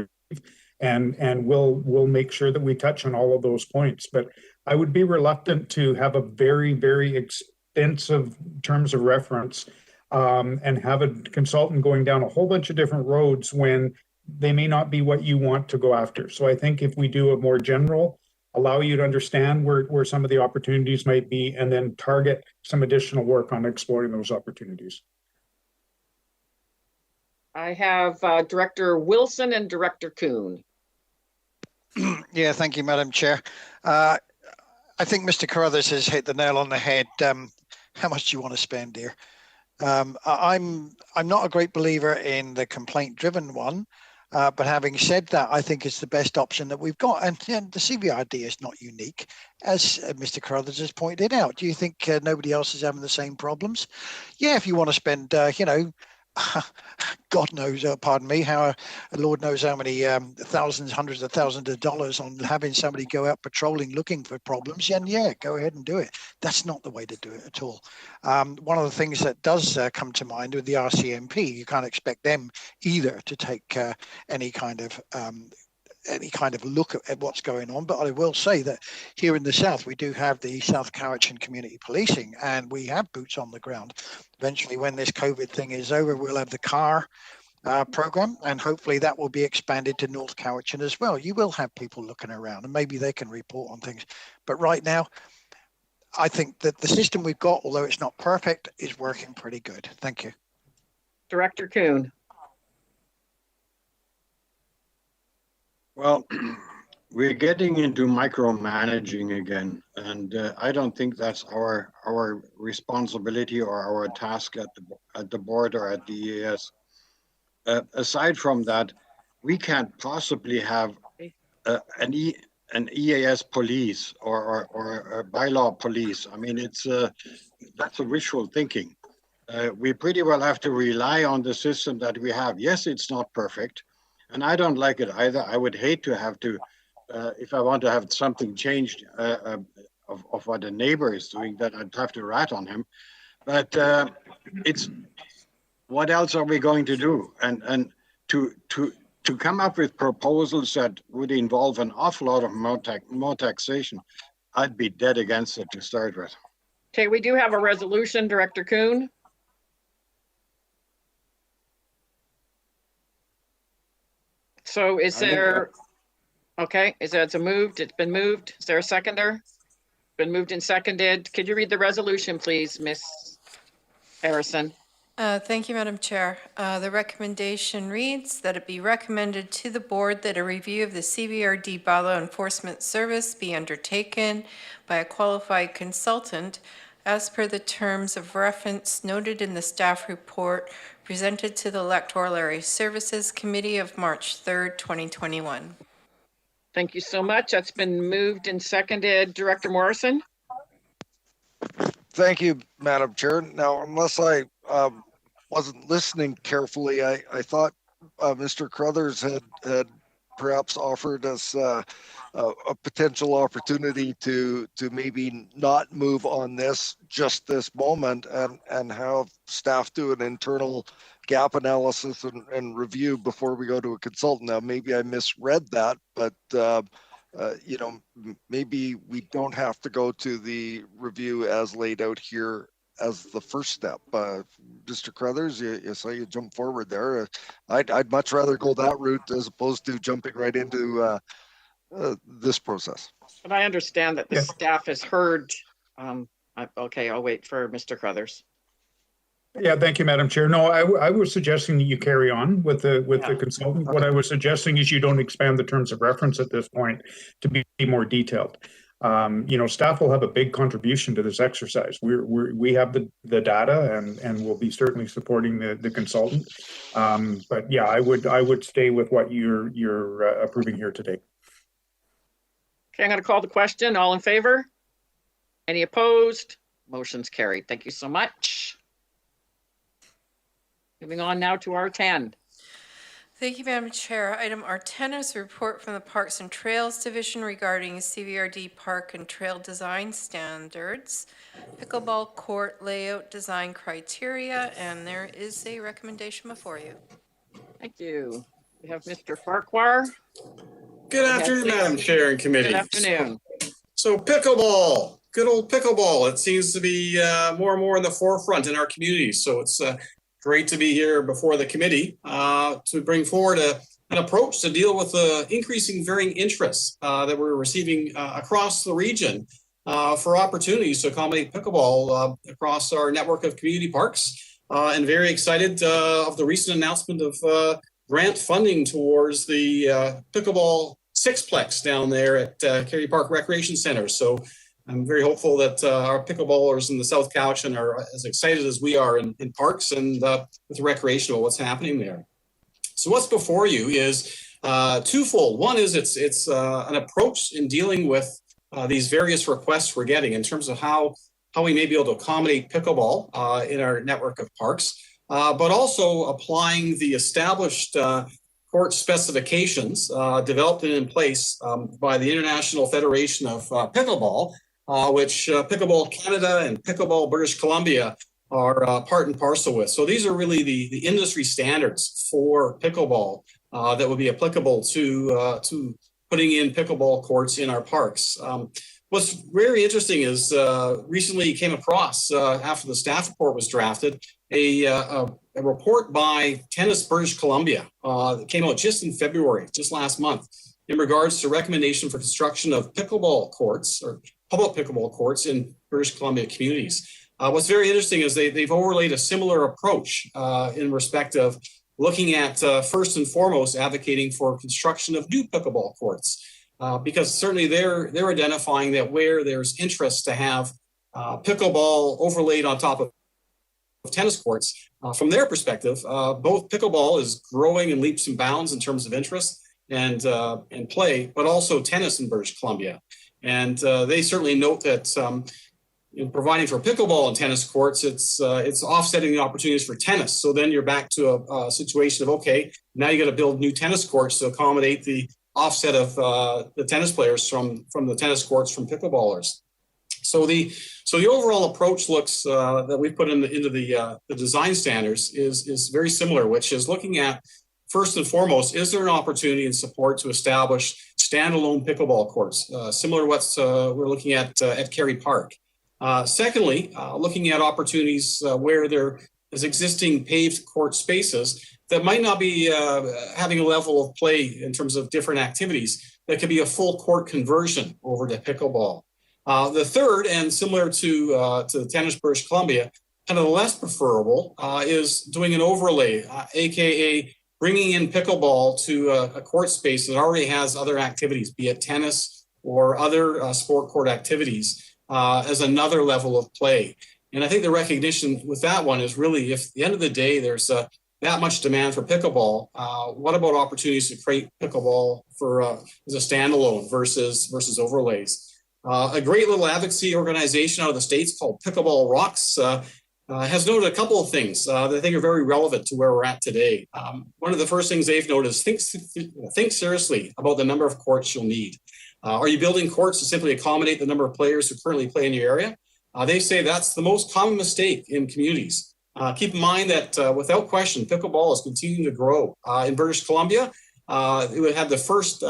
and we'll make sure that we touch on all of those points. But I would be reluctant to have a very, very extensive terms of reference and have a consultant going down a whole bunch of different roads when they may not be what you want to go after. So I think if we do a more general, allow you to understand where some of the opportunities might be, and then target some additional work on exploring those opportunities. I have Director Wilson and Director Kuhn. Yeah, thank you, Madam Chair. I think Mr. Carruthers has hit the nail on the head. How much do you want to spend here? I'm not a great believer in the complaint-driven one, but having said that, I think it's the best option that we've got. And the CBRD is not unique, as Mr. Carruthers has pointed out. Do you think nobody else is having the same problems? Yeah, if you want to spend, God knows, pardon me, Lord knows how many thousands, hundreds of thousands of dollars on having somebody go out patrolling looking for problems, and yeah, go ahead and do it. That's not the way to do it at all. One of the things that does come to mind with the RCMP, you can't expect them either to take any kind of look at what's going on. But I will say that here in the South, we do have the South Cowichan Community Policing, and we have boots on the ground. Eventually, when this COVID thing is over, we'll have the CAR program, and hopefully that will be expanded to North Cowichan as well. You will have people looking around, and maybe they can report on things. But right now, I think that the system we've got, although it's not perfect, is working pretty good. Thank you. Director Kuhn. Well, we're getting into micromanaging again, and I don't think that's our responsibility or our task at the board or at the EAS. aside from that, we can't possibly have an EAS police or a bylaw police. I mean, that's a wishful thinking. We pretty well have to rely on the system that we have. Yes, it's not perfect, and I don't like it either. I would hate to have to, if I want to have something changed of what a neighbor is doing, that I'd have to rat on him. But what else are we going to do? And to come up with proposals that would involve an awful lot of more taxation, I'd be dead against it to start with. Okay, we do have a resolution, Director Kuhn. So is there, okay, it's moved, it's been moved. Is there a seconder? Been moved and seconded. Could you read the resolution, please, Ms. Harrison? Thank you, Madam Chair. The recommendation reads that it be recommended to the board that a review of the CVRD bylaw enforcement service be undertaken by a qualified consultant as per the terms of reference noted in the staff report presented to the Electoral Area Services Committee of March 3rd, 2021. Thank you so much. That's been moved and seconded. Director Morrison? Thank you, Madam Chair. Now, unless I wasn't listening carefully, I thought Mr. Crothers had perhaps offered us a potential opportunity to maybe not move on this just this moment and have staff do an internal gap analysis and review before we go to a consultant. Now, maybe I misread that, but you know, maybe we don't have to go to the review as laid out here as the first step. Mr. Crothers, you saw you jump forward there. I'd much rather go that route as opposed to jumping right into this process. But I understand that the staff has heard. Okay, I'll wait for Mr. Crothers. Yeah, thank you, Madam Chair. No, I was suggesting that you carry on with the consultant. What I was suggesting is you don't expand the terms of reference at this point to be more detailed. You know, staff will have a big contribution to this exercise. We have the data and we'll be certainly supporting the consultant. But yeah, I would stay with what you're approving here today. Okay, I'm going to call the question. All in favor? Any opposed? Motion's carried. Thank you so much. Moving on now to R10. Thank you, Madam Chair. Item R10 is a report from the Parks and Trails Division regarding CVRD park and trail design standards, pickleball court layout design criteria, and there is a recommendation before you. Thank you. We have Mr. Farquhar. Good afternoon, Madam Chair and Committee. Good afternoon. So pickleball, good old pickleball. It seems to be more and more in the forefront in our community. So it's great to be here before the committee to bring forward an approach to deal with the increasing varying interests that we're receiving across the region for opportunities to accommodate pickleball across our network of community parks. And very excited of the recent announcement of grant funding towards the pickleball sixplex down there at Kerry Park Recreation Center. So I'm very hopeful that our pickleballers in the South Cowichan are as excited as we are in parks and with recreational what's happening there. So what's before you is twofold. One is it's an approach in dealing with these various requests we're getting in terms of how we may be able to accommodate pickleball in our network of parks, but also applying the established court specifications developed and in place by the International Federation of Pickleball, which Pickleball Canada and Pickleball British Columbia are part and parcel with. So these are really the industry standards for pickleball that would be applicable to putting in pickleball courts in our parks. What's very interesting is recently came across after the staff report was drafted, a report by Tennis British Columbia that came out just in February, just last month, in regards to recommendation for construction of pickleball courts or public pickleball courts in British Columbia communities. What's very interesting is they've overlaid a similar approach in respect of looking at first and foremost advocating for construction of new pickleball courts. Because certainly they're identifying that where there's interest to have pickleball overlaid on top of tennis courts. From their perspective, both pickleball is growing in leaps and bounds in terms of interest and play, but also tennis in British Columbia. And they certainly note that in providing for pickleball and tennis courts, it's offsetting the opportunities for tennis. So then you're back to a situation of, okay, now you got to build new tennis courts to accommodate the offset of the tennis players from the tennis courts from pickleballers. So the overall approach looks that we put into the design standards is very similar, which is looking at, first and foremost, is there an opportunity and support to establish standalone pickleball courts, similar to what we're looking at Carey Park. Secondly, looking at opportunities where there is existing paved court spaces that might not be having a level of play in terms of different activities that could be a full court conversion over to pickleball. The third, and similar to Tennis British Columbia, kind of less preferable, is doing an overlay, aka bringing in pickleball to a court space that already has other activities, be it tennis or other sport court activities, as another level of play. And I think the recognition with that one is really, if at the end of the day there's that much demand for pickleball, what about opportunities to create pickleball for as a standalone versus overlays? A great little advocacy organization out of the States called Pickleball Rocks has noted a couple of things that I think are very relevant to where we're at today. One of the first things they've noted is think seriously about the number of courts you'll need. Are you building courts to simply accommodate the number of players who currently play in your area? They say that's the most common mistake in communities. Keep in mind that without question, pickleball is continuing to grow. In British Columbia, it had the first,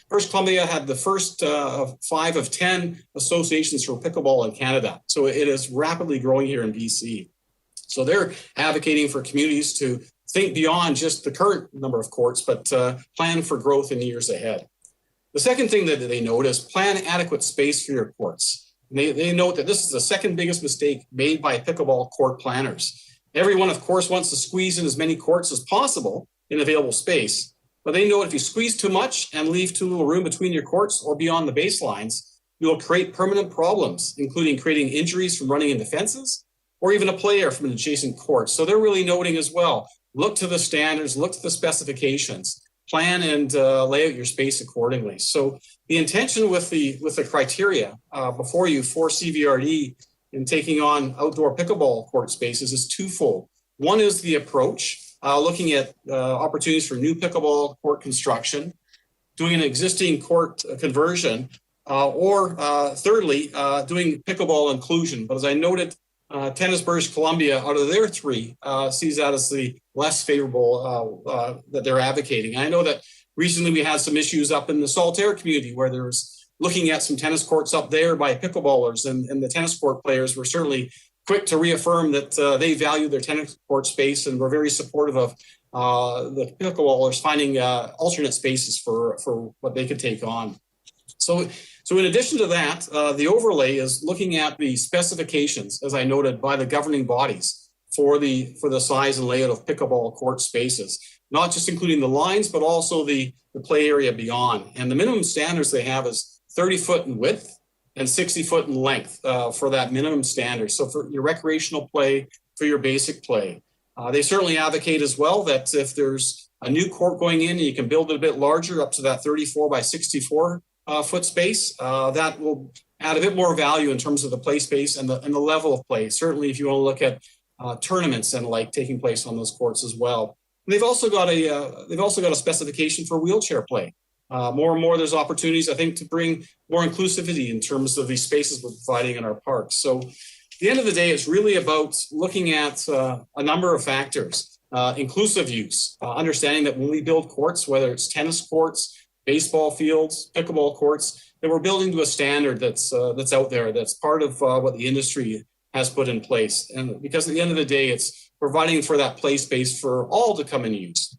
British Columbia had the first 5 of 10 associations for pickleball in Canada. So it is rapidly growing here in BC. So they're advocating for communities to think beyond just the current number of courts, but plan for growth in years ahead. The second thing that they note is plan adequate space for your courts. They note that this is the second biggest mistake made by pickleball court planners. Everyone, of course, wants to squeeze in as many courts as possible in available space. But they know if you squeeze too much and leave too little room between your courts or beyond the baselines, you will create permanent problems, including creating injuries from running into fences or even a player from an adjacent court. So they're really noting as well, look to the standards, look to the specifications, plan and lay out your space accordingly. So the intention with the criteria before you for CVRD in taking on outdoor pickleball court spaces is twofold. One is the approach, looking at opportunities for new pickleball court construction, doing an existing court conversion, or thirdly, doing pickleball inclusion. But as I noted, Tennis British Columbia, out of their 3, sees that as the less favorable that they're advocating. I know that recently we had some issues up in the Saltaire community where there was looking at some tennis courts up there by pickleballers, and the tennis court players were certainly quick to reaffirm that they value their tennis court space and were very supportive of the pickleballers finding alternate spaces for what they could take on. So in addition to that, the overlay is looking at the specifications, as I noted, by the governing bodies for the size and layout of pickleball court spaces, not just including the lines, but also the play area beyond. And the minimum standards they have is 30 foot in width and 60 foot in length for that minimum standard. So for your recreational play, for your basic play. They certainly advocate as well that if there's a new court going in and you can build it a bit larger up to that 34 by 64 foot space, that will add a bit more value in terms of the play space and the level of play. Certainly if you want to look at tournaments and like taking place on those courts as well. And they've also got a specification for wheelchair play. More and more, there's opportunities, I think, to bring more inclusivity in terms of these spaces we're providing in our parks. So at the end of the day, it's really about looking at a number of factors, inclusive use, understanding that when we build courts, whether it's tennis courts, baseball fields, pickleball courts, that we're building to a standard that's out there, that's part of what the industry has put in place. And because at the end of the day, it's providing for that play space for all to come and use.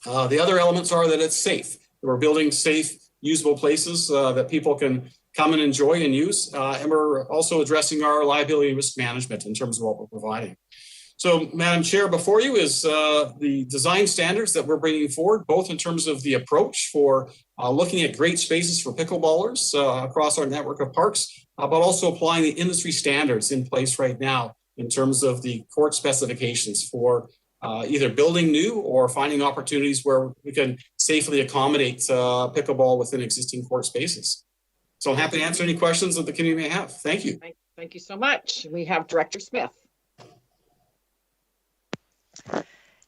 The other elements are that it's safe. We're building safe, usable places that people can come and enjoy and use. And we're also addressing our liability and risk management in terms of what we're providing. So, Madam Chair, before you is the design standards that we're bringing forward, both in terms of the approach for looking at great spaces for pickleballers across our network of parks, but also applying the industry standards in place right now in terms of the court specifications for either building new or finding opportunities where we can safely accommodate pickleball within existing court spaces. So I'm happy to answer any questions that the community may have. Thank you. Thank you so much. We have Director Smith.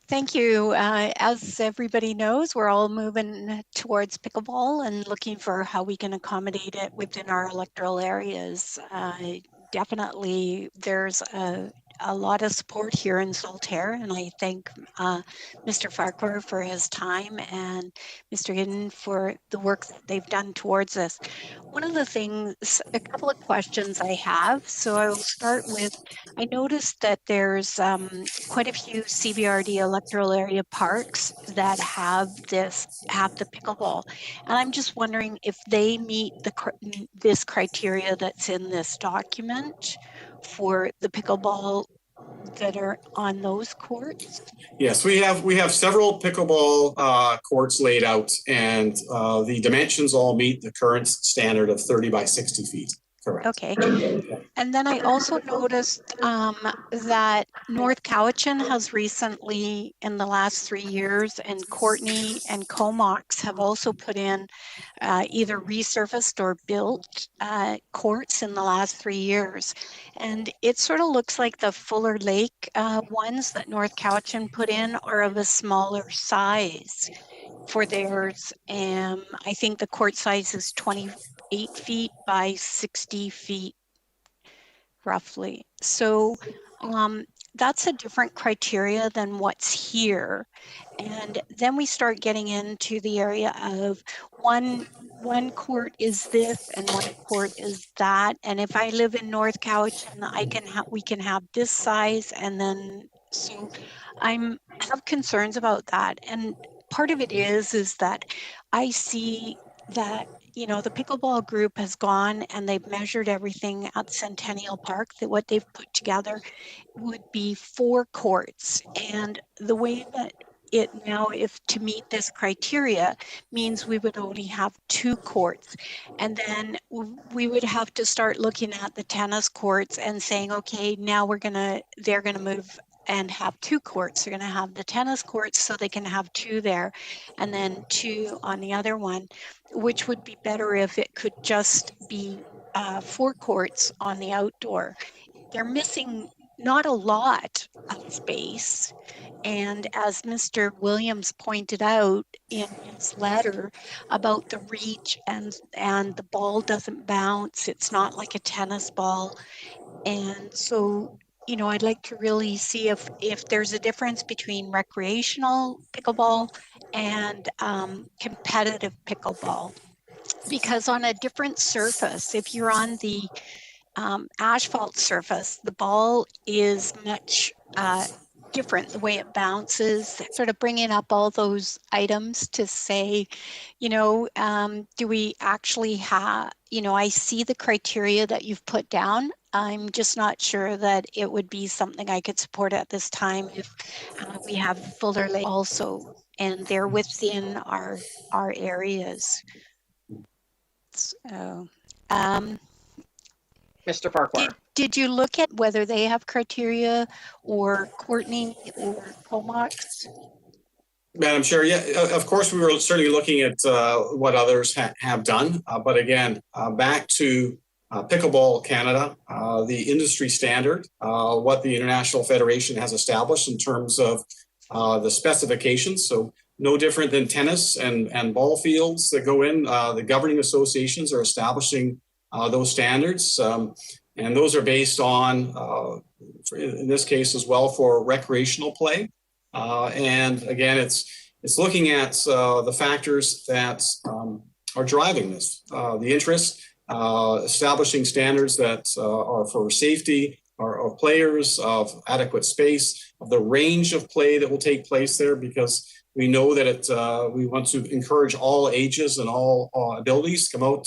Thank you. As everybody knows, we're all moving towards pickleball and looking for how we can accommodate it within our electoral areas. Definitely, there's a lot of support here in Saltaire, and I thank Mr. Farquhar for his time and Mr. Hidden for the work that they've done towards this. One of the things, a couple of questions I have. So I'll start with, I noticed that there's quite a few CVRD electoral area parks that have the pickleball, and I'm just wondering if they meet this criteria that's in this document for the pickleball that are on those courts? Yes, we have several pickleball courts laid out, and the dimensions all meet the current standard of 30 by 60 feet. Correct. Okay. And then I also noticed that North Cowichan has recently, in the last 3 years, and Courtney and Comox have also put in either resurfaced or built courts in the last 3 years. And it sort of looks like the Fuller Lake ones that North Cowichan put in are of a smaller size for theirs. I think the court size is 28 feet by 60 feet roughly. So that's a different criteria than what's here. And then we start getting into the area of one court is this and one court is that. And if I live in North Cowichan, we can have this size. And then, so I have concerns about that. And part of it is that I see that, you know, the pickleball group has gone and they've measured everything at Centennial Park, that what they've put together would be 4 courts. And the way that it now, if to meet this criteria, means we would only have 2 courts. And then we would have to start looking at the tennis courts and saying, okay, now they're gonna move and have 2 courts. They're going to have the tennis courts so they can have 2 there and then 2 on the other one, which would be better if it could just be 4 courts on the outdoor. They're missing not a lot of space. And as Mr. Williams pointed out in his letter about the reach and the ball doesn't bounce, it's not like a tennis ball. And so, you know, I'd like to really see if there's a difference between recreational pickleball and competitive pickleball. Because on a different surface, if you're on the asphalt surface, the ball is much different, the way it bounces, sort of bringing up all those items to say, you know, do we actually have, you know, I see the criteria that you've put down. I'm just not sure that it would be something I could support at this time if we have Fuller Lake also, and they're within our areas. So, Mr. Farquhar. Did you look at whether they have criteria, or Courtney or Comox? Madam Chair, yeah, of course, we were certainly looking at what others have done. But again, back to Pickleball Canada, the industry standard, what the International Federation has established in terms of the specifications. So no different than tennis and ball fields that go in. The governing associations are establishing those standards. And those are based on, in this case as well, for recreational play. And again, it's looking at the factors that are driving this, the interest, establishing standards that are for safety of players, of adequate space, of the range of play that will take place there, because we know that we want to encourage all ages and all abilities to come out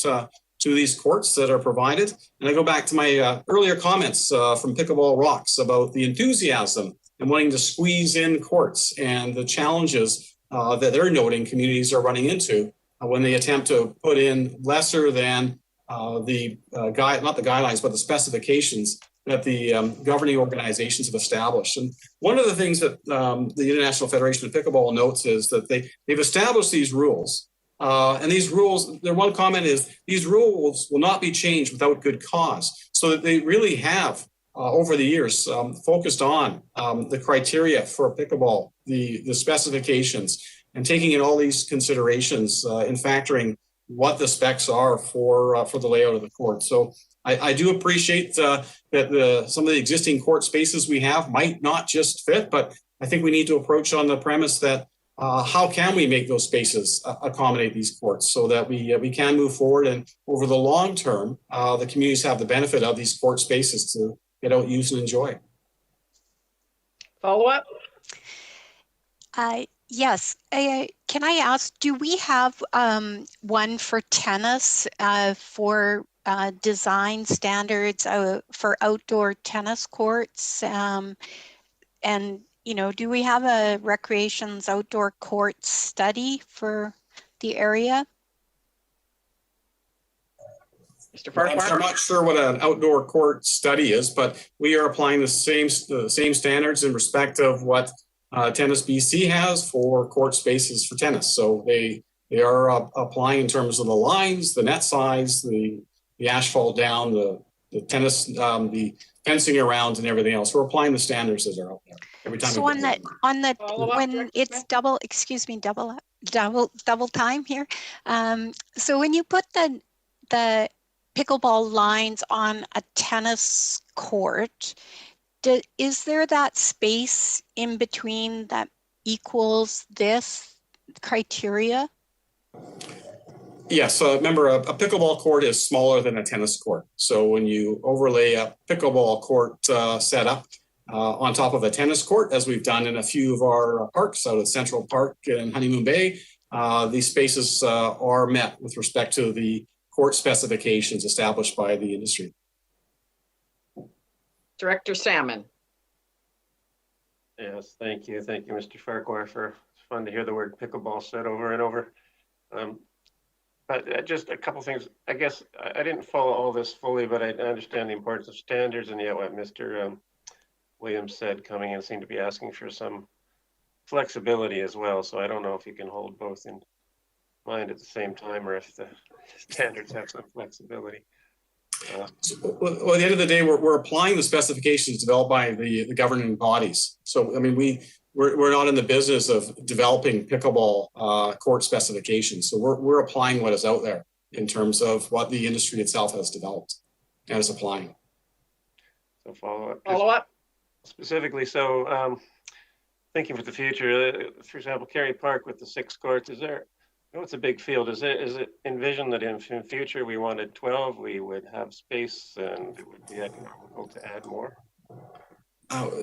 to these courts that are provided. And I go back to my earlier comments from Pickleball Rocks about the enthusiasm and wanting to squeeze in courts and the challenges that they're noting communities are running into when they attempt to put in lesser than not the guidelines, but the specifications that the governing organizations have established. And one of the things that the International Federation of Pickleball notes is that they've established these rules. And these rules, their one comment is, these rules will not be changed without good cause. So that they really have, over the years, focused on the criteria for pickleball, the specifications, and taking in all these considerations in factoring what the specs are for the layout of the court. So I do appreciate that some of the existing court spaces we have might not just fit, but I think we need to approach on the premise that how can we make those spaces accommodate these courts so that we can move forward, and over the long term, the communities have the benefit of these court spaces to get out, use, and enjoy. Follow up? Yes. Can I ask, do we have one for tennis for design standards for outdoor tennis courts? And, do we have a recreations outdoor court study for the area? Mr. Farquhar? I'm not sure what an outdoor court study is, but we are applying the same standards in respect of what Tennis BC has for court spaces for tennis. So they are applying in terms of the lines, the net size, the asphalt down, the tennis, the fencing around, and everything else. We're applying the standards that are out there every time. So when it's double time here. So when you put the pickleball lines on a tennis court, is there that space in between that equals this criteria? Yes, remember a pickleball court is smaller than a tennis court. So when you overlay a pickleball court setup on top of a tennis court, as we've done in a few of our parks out at Central Park and Honeymoon Bay, these spaces are met with respect to the court specifications established by the industry. Director Salmon. Yes, thank you. Thank you, Mr. Farquhar, it's fun to hear the word pickleball said over and over. But just a couple things. I guess I didn't follow all this fully, but I understand the importance of standards, and yet what Mr. Williams said coming in seemed to be asking for some flexibility as well. So I don't know if you can hold both in mind at the same time, or if the standards have some flexibility. Well, at the end of the day, we're applying the specifications developed by the governing bodies. So, I mean, we're not in the business of developing pickleball court specifications. So we're applying what is out there in terms of what the industry itself has developed and is applying. So follow up. Specifically, so thinking for the future, for example, Kerry Park with the 6 courts, is there? I know it's a big field. Is it envisioned that in future we wanted 12, we would have space and it would be economical to add more?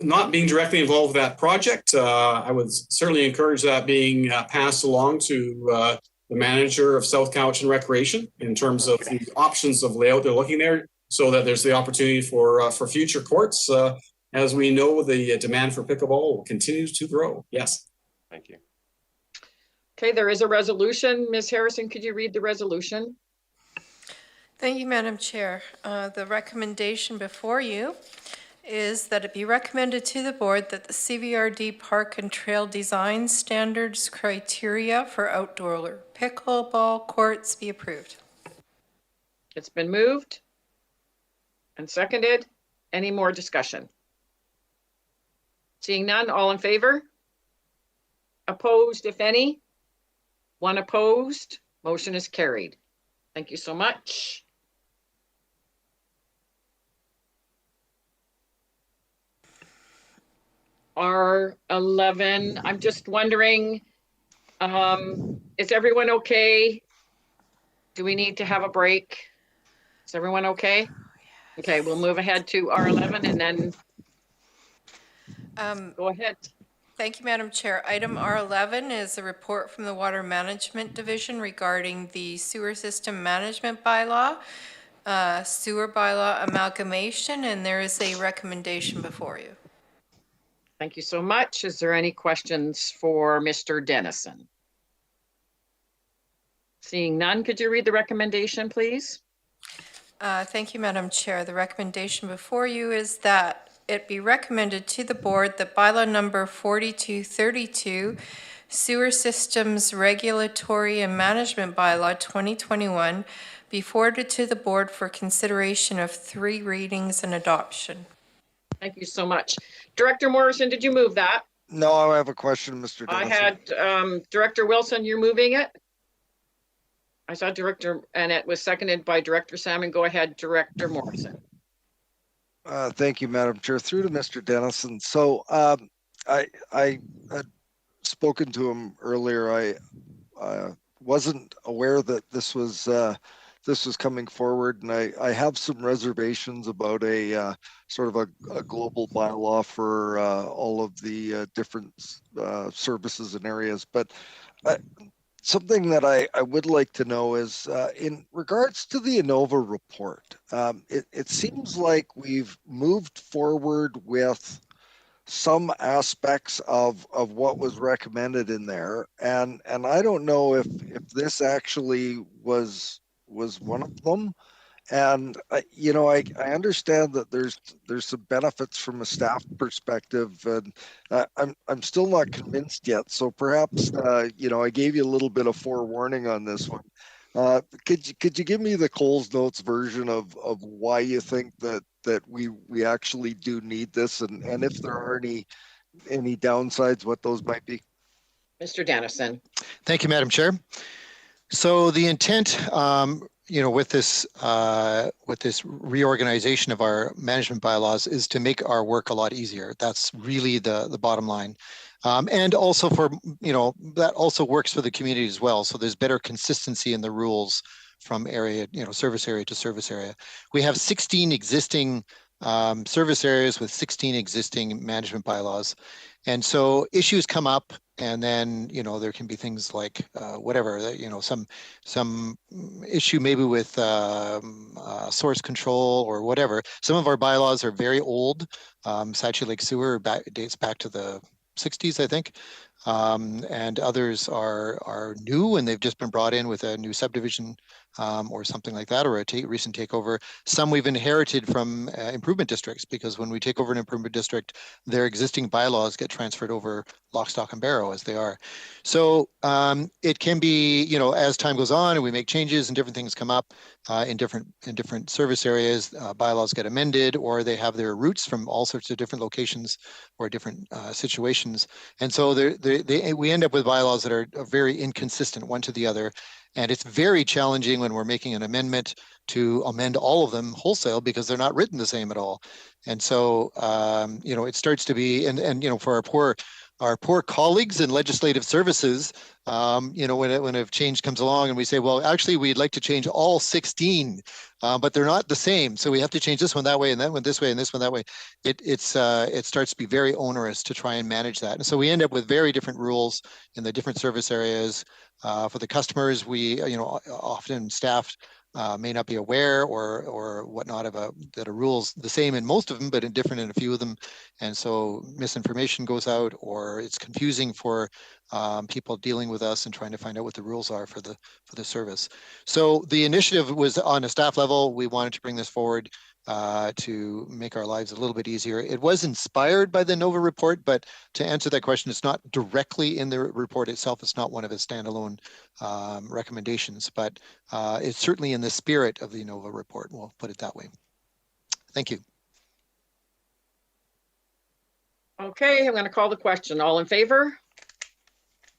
Not being directly involved with that project, I would certainly encourage that being passed along to the manager of South Cowichan Recreation in terms of the options of layout they're looking there, so that there's the opportunity for future courts. As we know, the demand for pickleball will continue to grow. Yes. Thank you. Okay, there is a resolution. Ms. Harrison, could you read the resolution? Thank you, Madam Chair. The recommendation before you is that it be recommended to the board that the CVRD Park and Trail Design Standards criteria for outdoor pickleball courts be approved. It's been moved and seconded. Any more discussion? Seeing none, all in favor? Opposed, if any? One opposed, motion is carried. Thank you so much. R11, I'm just wondering, is everyone okay? Do we need to have a break? Is everyone okay? Okay, we'll move ahead to R11 and then go ahead. Thank you, Madam Chair. Item R11 is a report from the Water Management Division regarding the sewer system management bylaw, sewer bylaw amalgamation, and there is a recommendation before you. Thank you so much. Is there any questions for Mr. Dennison? Seeing none, could you read the recommendation, please? Thank you, Madam Chair. The recommendation before you is that it be recommended to the board that bylaw number 4232, Sewer Systems Regulatory and Management Bylaw 2021, be forwarded to the board for consideration of 3 readings and adoption. Thank you so much. Director Morrison, did you move that? No, I have a question, Mr. I Dennison. had Director Wilson, you're moving it? I saw Director, and it was seconded by Director Salmon. Go ahead, Director Morrison. Thank you, Madam Chair. Through to Mr. Dennison. So I had spoken to him earlier. I wasn't aware that this was coming forward, and I have some reservations about a sort of a global bylaw for all of the different services and areas. But something that I would like to know is in regards to the ANOVA report, it seems like we've moved forward with some aspects of what was recommended in there. And I don't know if this actually was one of them. And you know, I understand that there's some benefits from a staff perspective, and I'm still not convinced yet. So perhaps you know, I gave you a little bit of forewarning on this one. Could you give me the Coles Notes version of why you think that we actually do need this, and if there are any downsides, what those might be? Mr. Dennison. Thank you, Madam Chair. So the intent, you know, with this reorganization of our management bylaws is to make our work a lot easier. That's really the bottom line. And also for, you know, that also works for the community as well. So there's better consistency in the rules from area, you know, service area to service area. We have 16 existing service areas with 16 existing management bylaws. And so issues come up, and then, you know, there can be things like whatever, you know, some issue maybe with source control or whatever. Some of our bylaws are very old. Satchie Lake Sewer dates back to the 60s, I think. And others are new, and they've just been brought in with a new subdivision or something like that, or a recent takeover. Some we've inherited from improvement districts, because when we take over an improvement district, their existing bylaws get transferred over lock, stock, and barrel as they are. So it can be, you know, as time goes on and we make changes and different things come up in different service areas, bylaws get amended, or they have their roots from all sorts of different locations or different situations. And so we end up with bylaws that are very inconsistent one to the other. And it's very challenging when we're making an amendment to amend all of them wholesale, because they're not written the same at all. And so, you know, it starts to be, and you know, for our poor colleagues in legislative services, you know, when a change comes along and we say, well, actually, we'd like to change all 16, but they're not the same. So we have to change this one that way, and that one this way, and this one that way. It starts to be very onerous to try and manage that. And so we end up with very different rules in the different service areas. For the customers, we, you know, often staff may not be aware or whatnot that a rule's the same in most of them, but different in a few of them. And so misinformation goes out, or it's confusing for people dealing with us and trying to find out what the rules are for the service. So the initiative was on a staff level. We wanted to bring this forward to make our lives a little bit easier. It was inspired by the ANOVA report, but to answer that question, it's not directly in the report itself. It's not one of its standalone recommendations, but it's certainly in the spirit of the ANOVA report. We'll put it that way. Thank you. Okay, I'm going to call the question. All in favor?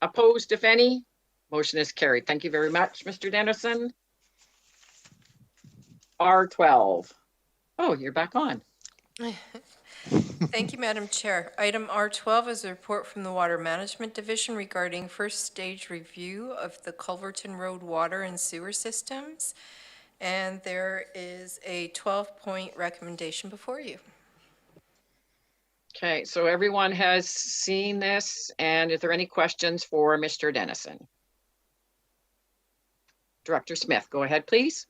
Opposed, if any? Motion is carried. Thank you very much, Mr. Dennison. R12. Oh, you're back on. Thank you, Madam Chair. Item R12 is a report from the Water Management Division regarding first stage review of the Culverton Road water and sewer systems. And there is a 12-point recommendation before you. Okay, so everyone has seen this, and is there any questions for Mr. Dennison? Director Smith, go ahead, please.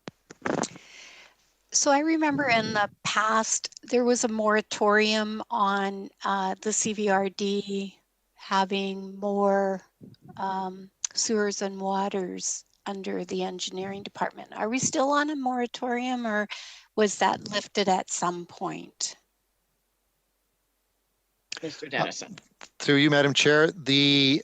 So I remember in the past, there was a moratorium on the CVRD having more sewers and waters under the engineering department. Are we still on a moratorium, or was that lifted at some point? Mr. Dennison. Through you, Madam Chair, the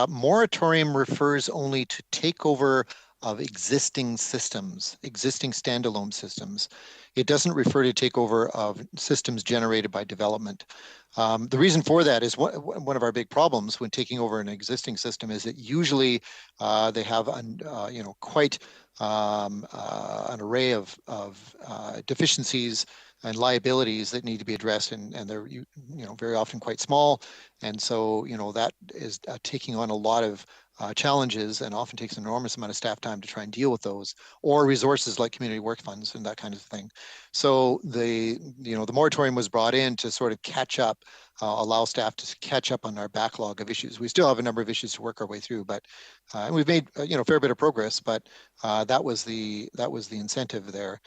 moratorium refers only to takeover of existing systems, existing standalone systems. It doesn't refer to takeover of systems generated by development. The reason for that is one of our big problems when taking over an existing system is that usually they have quite an array of deficiencies and liabilities that need to be addressed, and they're very often quite small, and so that is taking on a lot of challenges and often takes an enormous amount of staff time to try and deal with those, or resources like community work funds and that kind of thing. So the moratorium was brought in to sort of catch up, allow staff to catch up on our backlog of issues. We still have a number of issues to work our way through, but we've made a fair bit of progress. But that was the incentive there.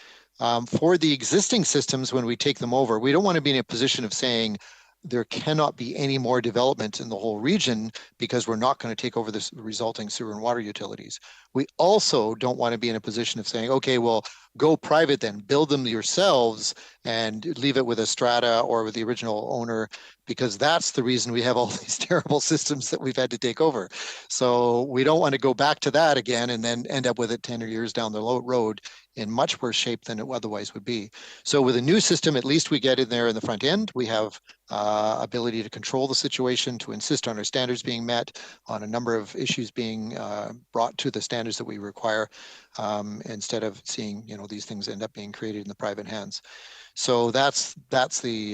For the existing systems, when we take them over, we don't want to be in a position of saying there cannot be any more development in the whole region because we're not going to take over the resulting sewer and water utilities. We also don't want to be in a position of saying, okay, well, go private then, build them yourselves and leave it with a strata or with the original owner, because that's the reason we have all these terrible systems that we've had to take over. So we don't want to go back to that again and then end up with it 10 years down the road in much worse shape than it otherwise would be. So with a new system, at least we get in there in the front end. We have ability to control the situation, to insist on our standards being met, on a number of issues being brought to the standards that we require, instead of seeing these things end up being created in the private hands. So that's the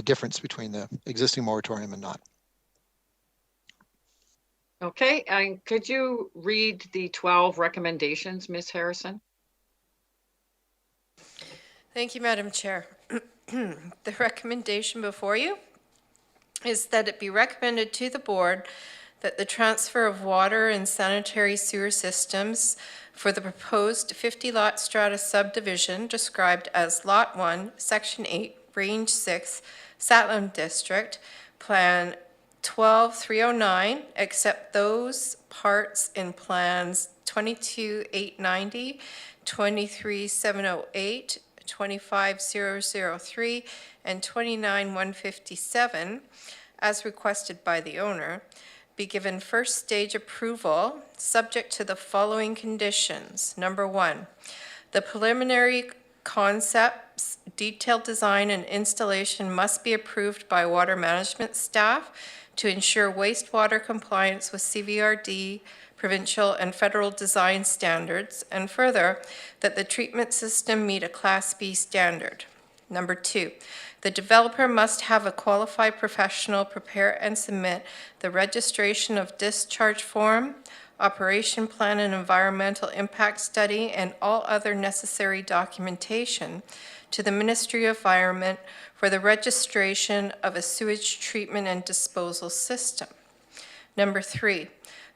difference between the existing moratorium and not. Okay, and could you read the 12 recommendations, Ms. Harrison? Thank you, Madam Chair. The recommendation before you is that it be recommended to the board that the transfer of water and sanitary sewer systems for the proposed 50-lot strata subdivision described as Lot 1, Section 8, Range 6, Satlam District, Plan 12309, except those parts in Plans 22890, 23708, 25003, and 29157, as requested by the owner, be given first stage approval subject to the following conditions. Number 1, the preliminary concepts, detailed design, and installation must be approved by water management staff to ensure wastewater compliance with CVRD, provincial and federal design standards, and further, that the treatment system meet a Class B standard. Number 2, the developer must have a qualified professional prepare and submit the registration of discharge form, operation plan and environmental impact study, and all other necessary documentation to the Ministry of Environment for the registration of a sewage treatment and disposal system. Number 3,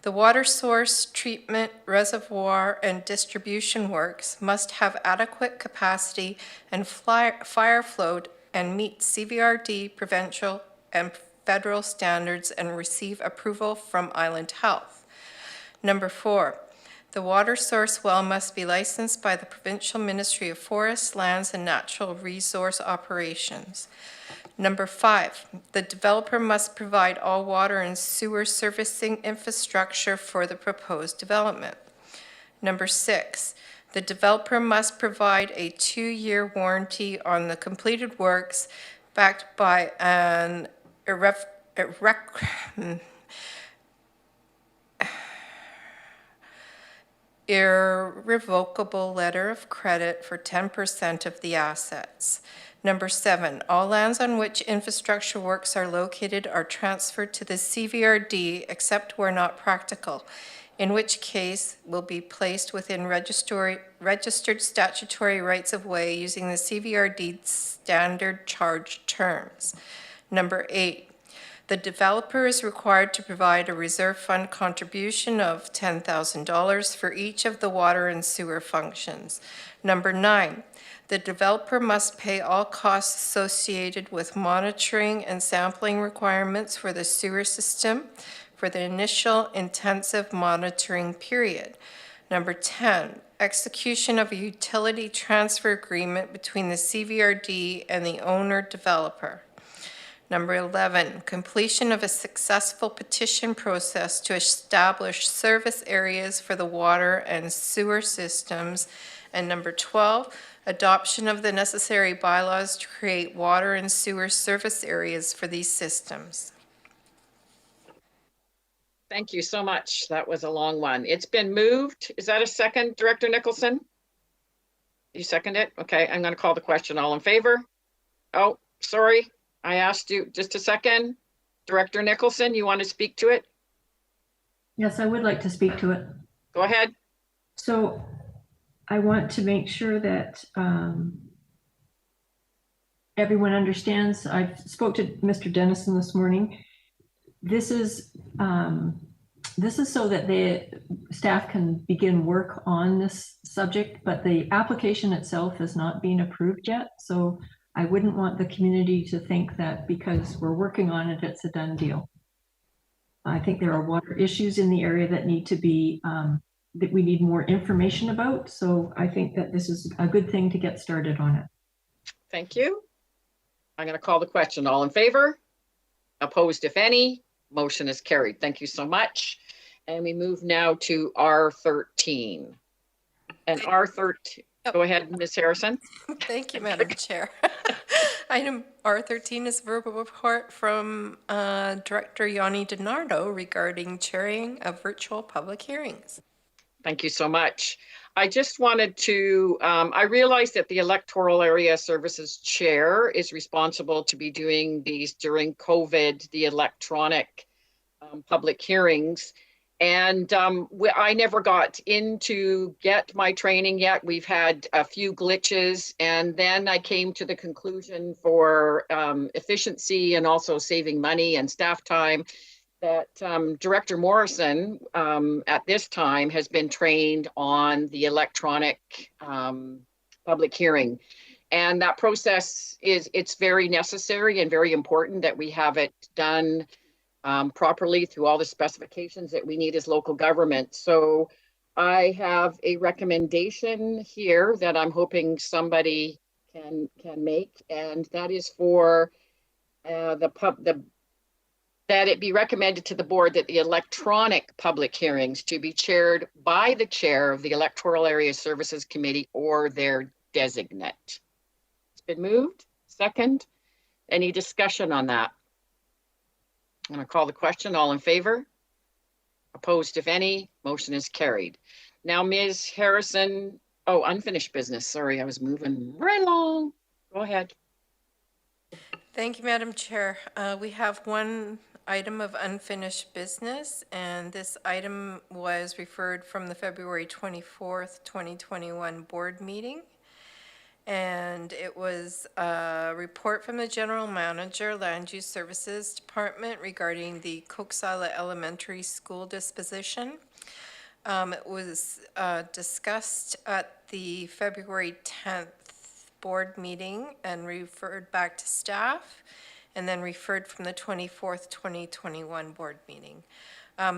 the water source, treatment, reservoir, and distribution works must have adequate capacity and fire flow and meet CVRD, provincial, and federal standards and receive approval from Island Health. Number 4, the water source well must be licensed by the Provincial Ministry of Forests, Lands, and Natural Resource Operations. Number 5, the developer must provide all water and sewer servicing infrastructure for the proposed development. Number 6, the developer must provide a 2-year warranty on the completed works backed by an irrevocable letter of credit for 10% of the assets. Number 7, all lands on which infrastructure works are located are transferred to the CVRD except where not practical, in which case will be placed within registered statutory rights-of-way using the CVRD standard charge terms. Number 8, the developer is required to provide a reserve fund contribution of $10,000 for each of the water and sewer functions. Number 9, the developer must pay all costs associated with monitoring and sampling requirements for the sewer system for the initial intensive monitoring period. Number 10, execution of a utility transfer agreement between the CVRD and the owner-developer. Number 11, completion of a successful petition process to establish service areas for the water and sewer systems. And number 12, adoption of the necessary bylaws to create water and sewer service areas for these systems. Thank you so much. That was a long one. It's been moved. Is that a second, Director Nicholson? You second it? Okay, I'm going to call the question. All in favor? Oh, sorry. I asked you just a second. Director Nicholson, you want to speak to it? Yes, I would like to speak to it. Go ahead. So I want to make sure that everyone understands. I spoke to Mr. Dennison this morning. This is so that the staff can begin work on this subject, but the application itself has not been approved yet. So I wouldn't want the community to think that because we're working on it, it's a done deal. I think there are water issues in the area that need to be, that we need more information about. So I think that this is a good thing to get started on it. Thank you. I'm going to call the question. All in favor? Opposed, if any? Motion is carried. Thank you so much. And we move now to R13. And R13, go ahead, Ms. Harrison. Thank you, Madam Chair. Item R13 is a verbal report from Director Yanni DiNardo regarding chairing of virtual public hearings. Thank you so much. I just wanted to, I realized that the Electoral Area Services Chair is responsible to be doing these during COVID, the electronic public hearings. And I never got in to get my training yet. We've had a few glitches. And then I came to the conclusion for efficiency and also saving money and staff time that Director Morrison at this time has been trained on the electronic public hearing. And that process it's very necessary and very important that we have it done properly through all the specifications that we need as local government. So I have a recommendation here that I'm hoping somebody can make, and that is for that it be recommended to the board that the electronic public hearings to be chaired by the chair of the Electoral Area Services Committee or their designate. It's been moved. Second. Any discussion on that? I'm going to call the question. All in favor? Opposed, if any? Motion is carried. Now, Ms. Harrison, oh, unfinished business. Sorry, I was moving right along. Go ahead. Thank you, Madam Chair. We have one item of unfinished business, and this item was referred from the February 24th, 2021 board meeting. And it was a report from the General Manager, Land Use Services Department regarding the Coxsila Elementary School disposition. It was discussed at the February 10th board meeting and referred back to staff, and then referred from the 24th, 2021 board meeting.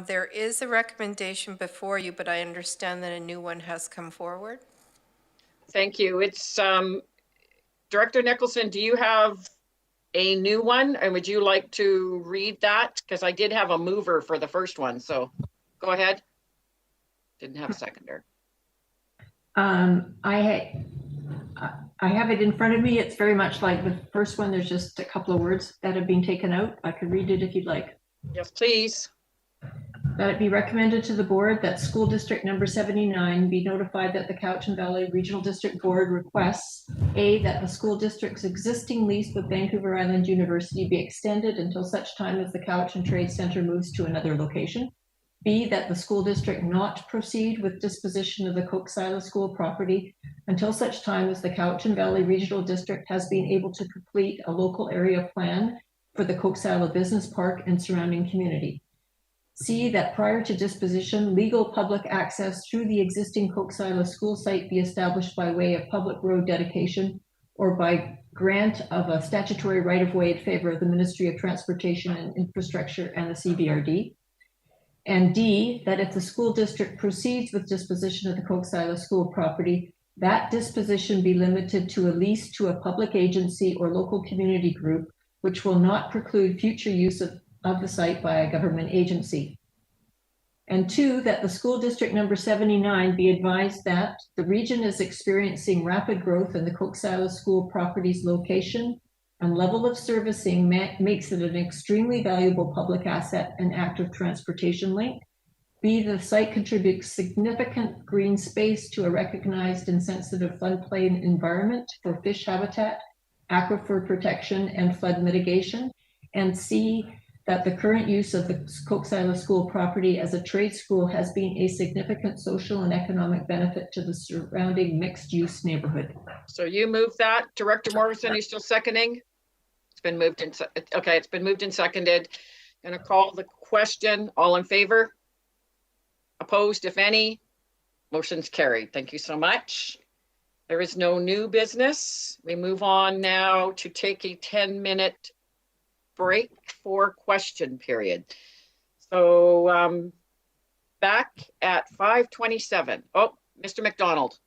There is a recommendation before you, but I understand that a new one has come forward. Thank you. It's Director Nicholson, do you have a new one, and would you like to read that? Because I did have a mover for the first one, so go ahead. Didn't have a seconder. I have it in front of me. It's very much like the first one. There's just a couple of words that have been taken out. I could read it if you'd like. Yes, please. That it be recommended to the board that school district number 79 be notified that the Cowichan Valley Regional District Board requests A, that the school district's existing lease with Vancouver Island University be extended until such time as the Cowichan Trade Center moves to another location. B, that the school district not proceed with disposition of the Coxsila School property until such time as the Cowichan Valley Regional District has been able to complete a local area plan for the Coxsila Business Park and surrounding community. C, that prior to disposition, legal public access through the existing Coxsila school site be established by way of public road dedication or by grant of a statutory right-of-way in favor of the Ministry of Transportation and Infrastructure and the CVRD. And D, that if the school district proceeds with disposition of the Cook Isla School property, that disposition be limited to a lease to a public agency or local community group, which will not preclude future use of the site by a government agency. And 2, that the school district number 79 be advised that the region is experiencing rapid growth in the Cook Isla School property's location and level of servicing makes it an extremely valuable public asset and active transportation link. B, the site contributes significant green space to a recognized and sensitive floodplain environment for fish habitat, aquifer protection, and flood mitigation. And C, that the current use of the Cook Isla School property as a trade school has been a significant social and economic benefit to the surrounding mixed-use neighborhood. So you moved that, Director Morrison, are you still seconding? It's been moved and, okay, it's been moved and seconded. Gonna call the question, all in favor? Opposed, if any? Motion's carried. Thank you so much. There is no new business. We move on now to take a 10-minute break for question period. So back at 5:27. Oh, Mr. McDonald.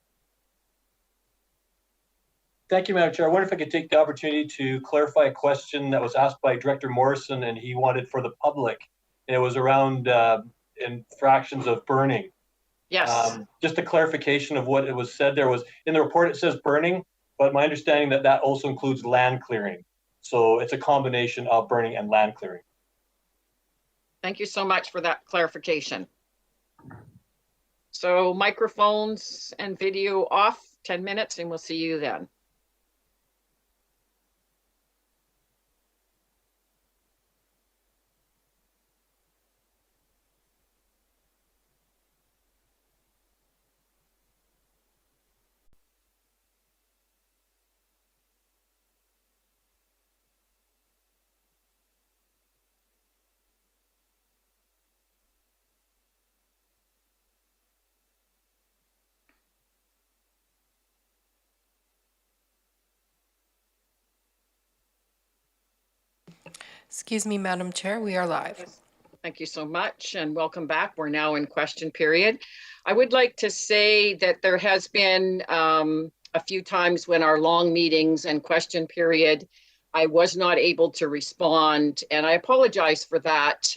Thank you, Madam Chair. I wonder if I could take the opportunity to clarify a question that was asked by Director Morrison and he wanted for the public. It was around infractions of burning. Yes. Just a clarification of what it was said. There was, in the report, it says burning, but my understanding that that also includes land clearing. So it's a combination of burning and land clearing. Thank you so much for that clarification. So microphones and video off, 10 minutes, and we'll see you then. Excuse me, Madam Chair, we are live. Thank you so much and welcome back. We're now in question period. I would like to say that there has been a few times when our long meetings and question period, I was not able to respond, and I apologize for that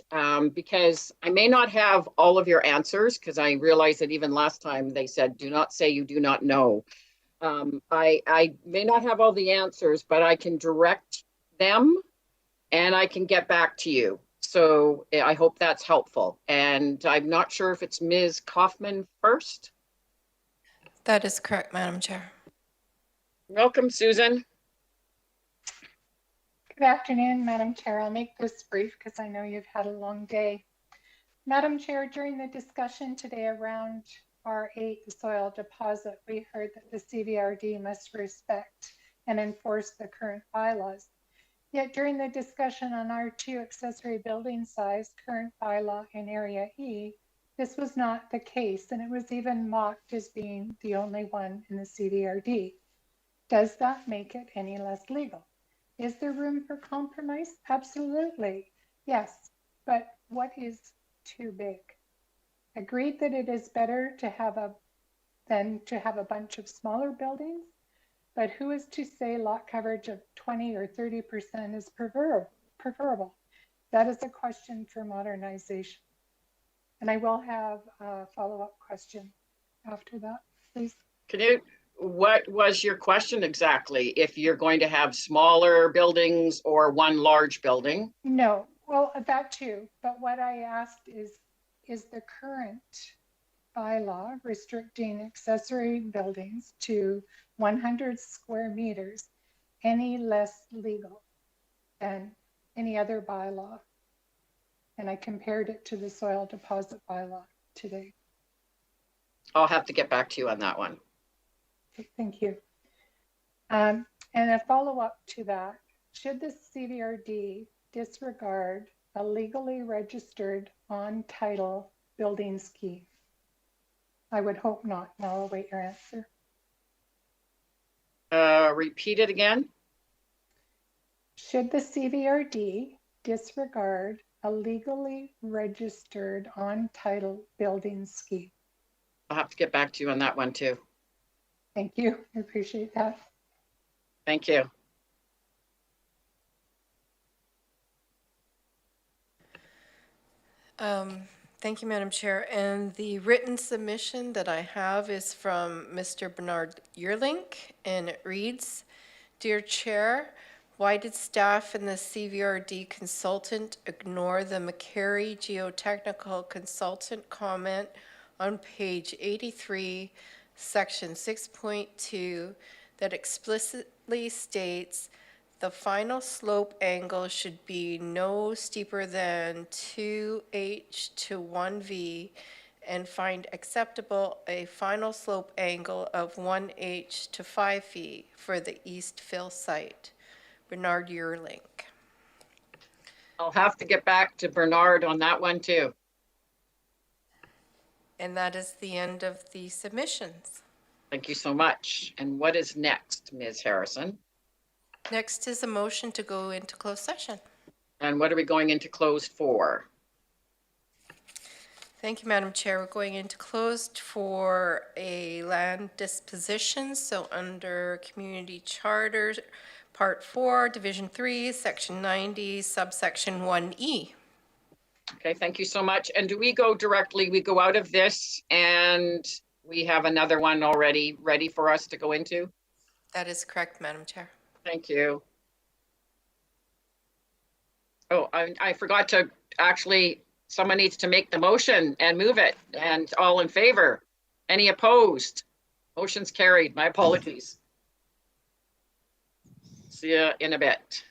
because I may not have all of your answers because I realized that even last time they said, do not say you do not know. I may not have all the answers, but I can direct them and I can get back to you. So I hope that's helpful. And I'm not sure if it's Ms. Kaufman first. That is correct, Madam Chair. Welcome, Susan. Good afternoon, Madam Chair. I'll make this brief because I know you've had a long day. Madam Chair, during the discussion today around R8, the soil deposit, we heard that the CVRD must respect and enforce the current bylaws. Yet during the discussion on R2 accessory building size, current bylaw in Area E, this was not the case, and it was even mocked as being the only one in the CVRD. Does that make it any less legal? Is there room for compromise? Absolutely, yes, but what is too big? Agreed that it is better to have than to have a bunch of smaller buildings, but who is to say lot coverage of 20 or 30% is preferable? That is a question for modernization. And I will have a follow-up question after that, please. What was your question exactly? If you're going to have smaller buildings or one large building? No, well, that too. But what I asked is the current bylaw restricting accessory buildings to 100 square meters any less legal than any other bylaw? And I compared it to the soil deposit bylaw today. I'll have to get back to you on that one. Okay, thank you. And a follow-up to that, should the CVRD disregard a legally registered on-title building scheme? I would hope not. Now I'll await your answer. Repeat it again. Should the CVRD disregard a legally registered on-title building scheme. I'll have to get back to you on that one too. Thank you. I appreciate that. Thank you. Thank you, Madam Chair. And the written submission that I have is from Mr. Bernard Yearlink, and it reads, Dear Chair, why did staff and the CVRD consultant ignore the McCary geotechnical consultant comment on page 83, section 6.2, that explicitly states the final slope angle should be no steeper than 2H to 1V and find acceptable a final slope angle of 1H to 5V for the East Fill site. Bernard Yearlink. I'll have to get back to Bernard on that one too. And that is the end of the submissions. Thank you so much. And what is next, Ms. Harrison? Next is a motion to go into closed session. And what are we going into closed for? Thank you, Madam Chair. We're going into closed for a land disposition. So under Community Charter, Part 4, Division 3, Section 90, subsection 1E. Okay, thank you so much. And do we go directly, we go out of this and we have another one already ready for us to go into? That is correct, Madam Chair. Thank you. Oh, I forgot to actually, someone needs to make the motion and move it. And all in favor? Any opposed? Motion's carried. My apologies. See you in a bit.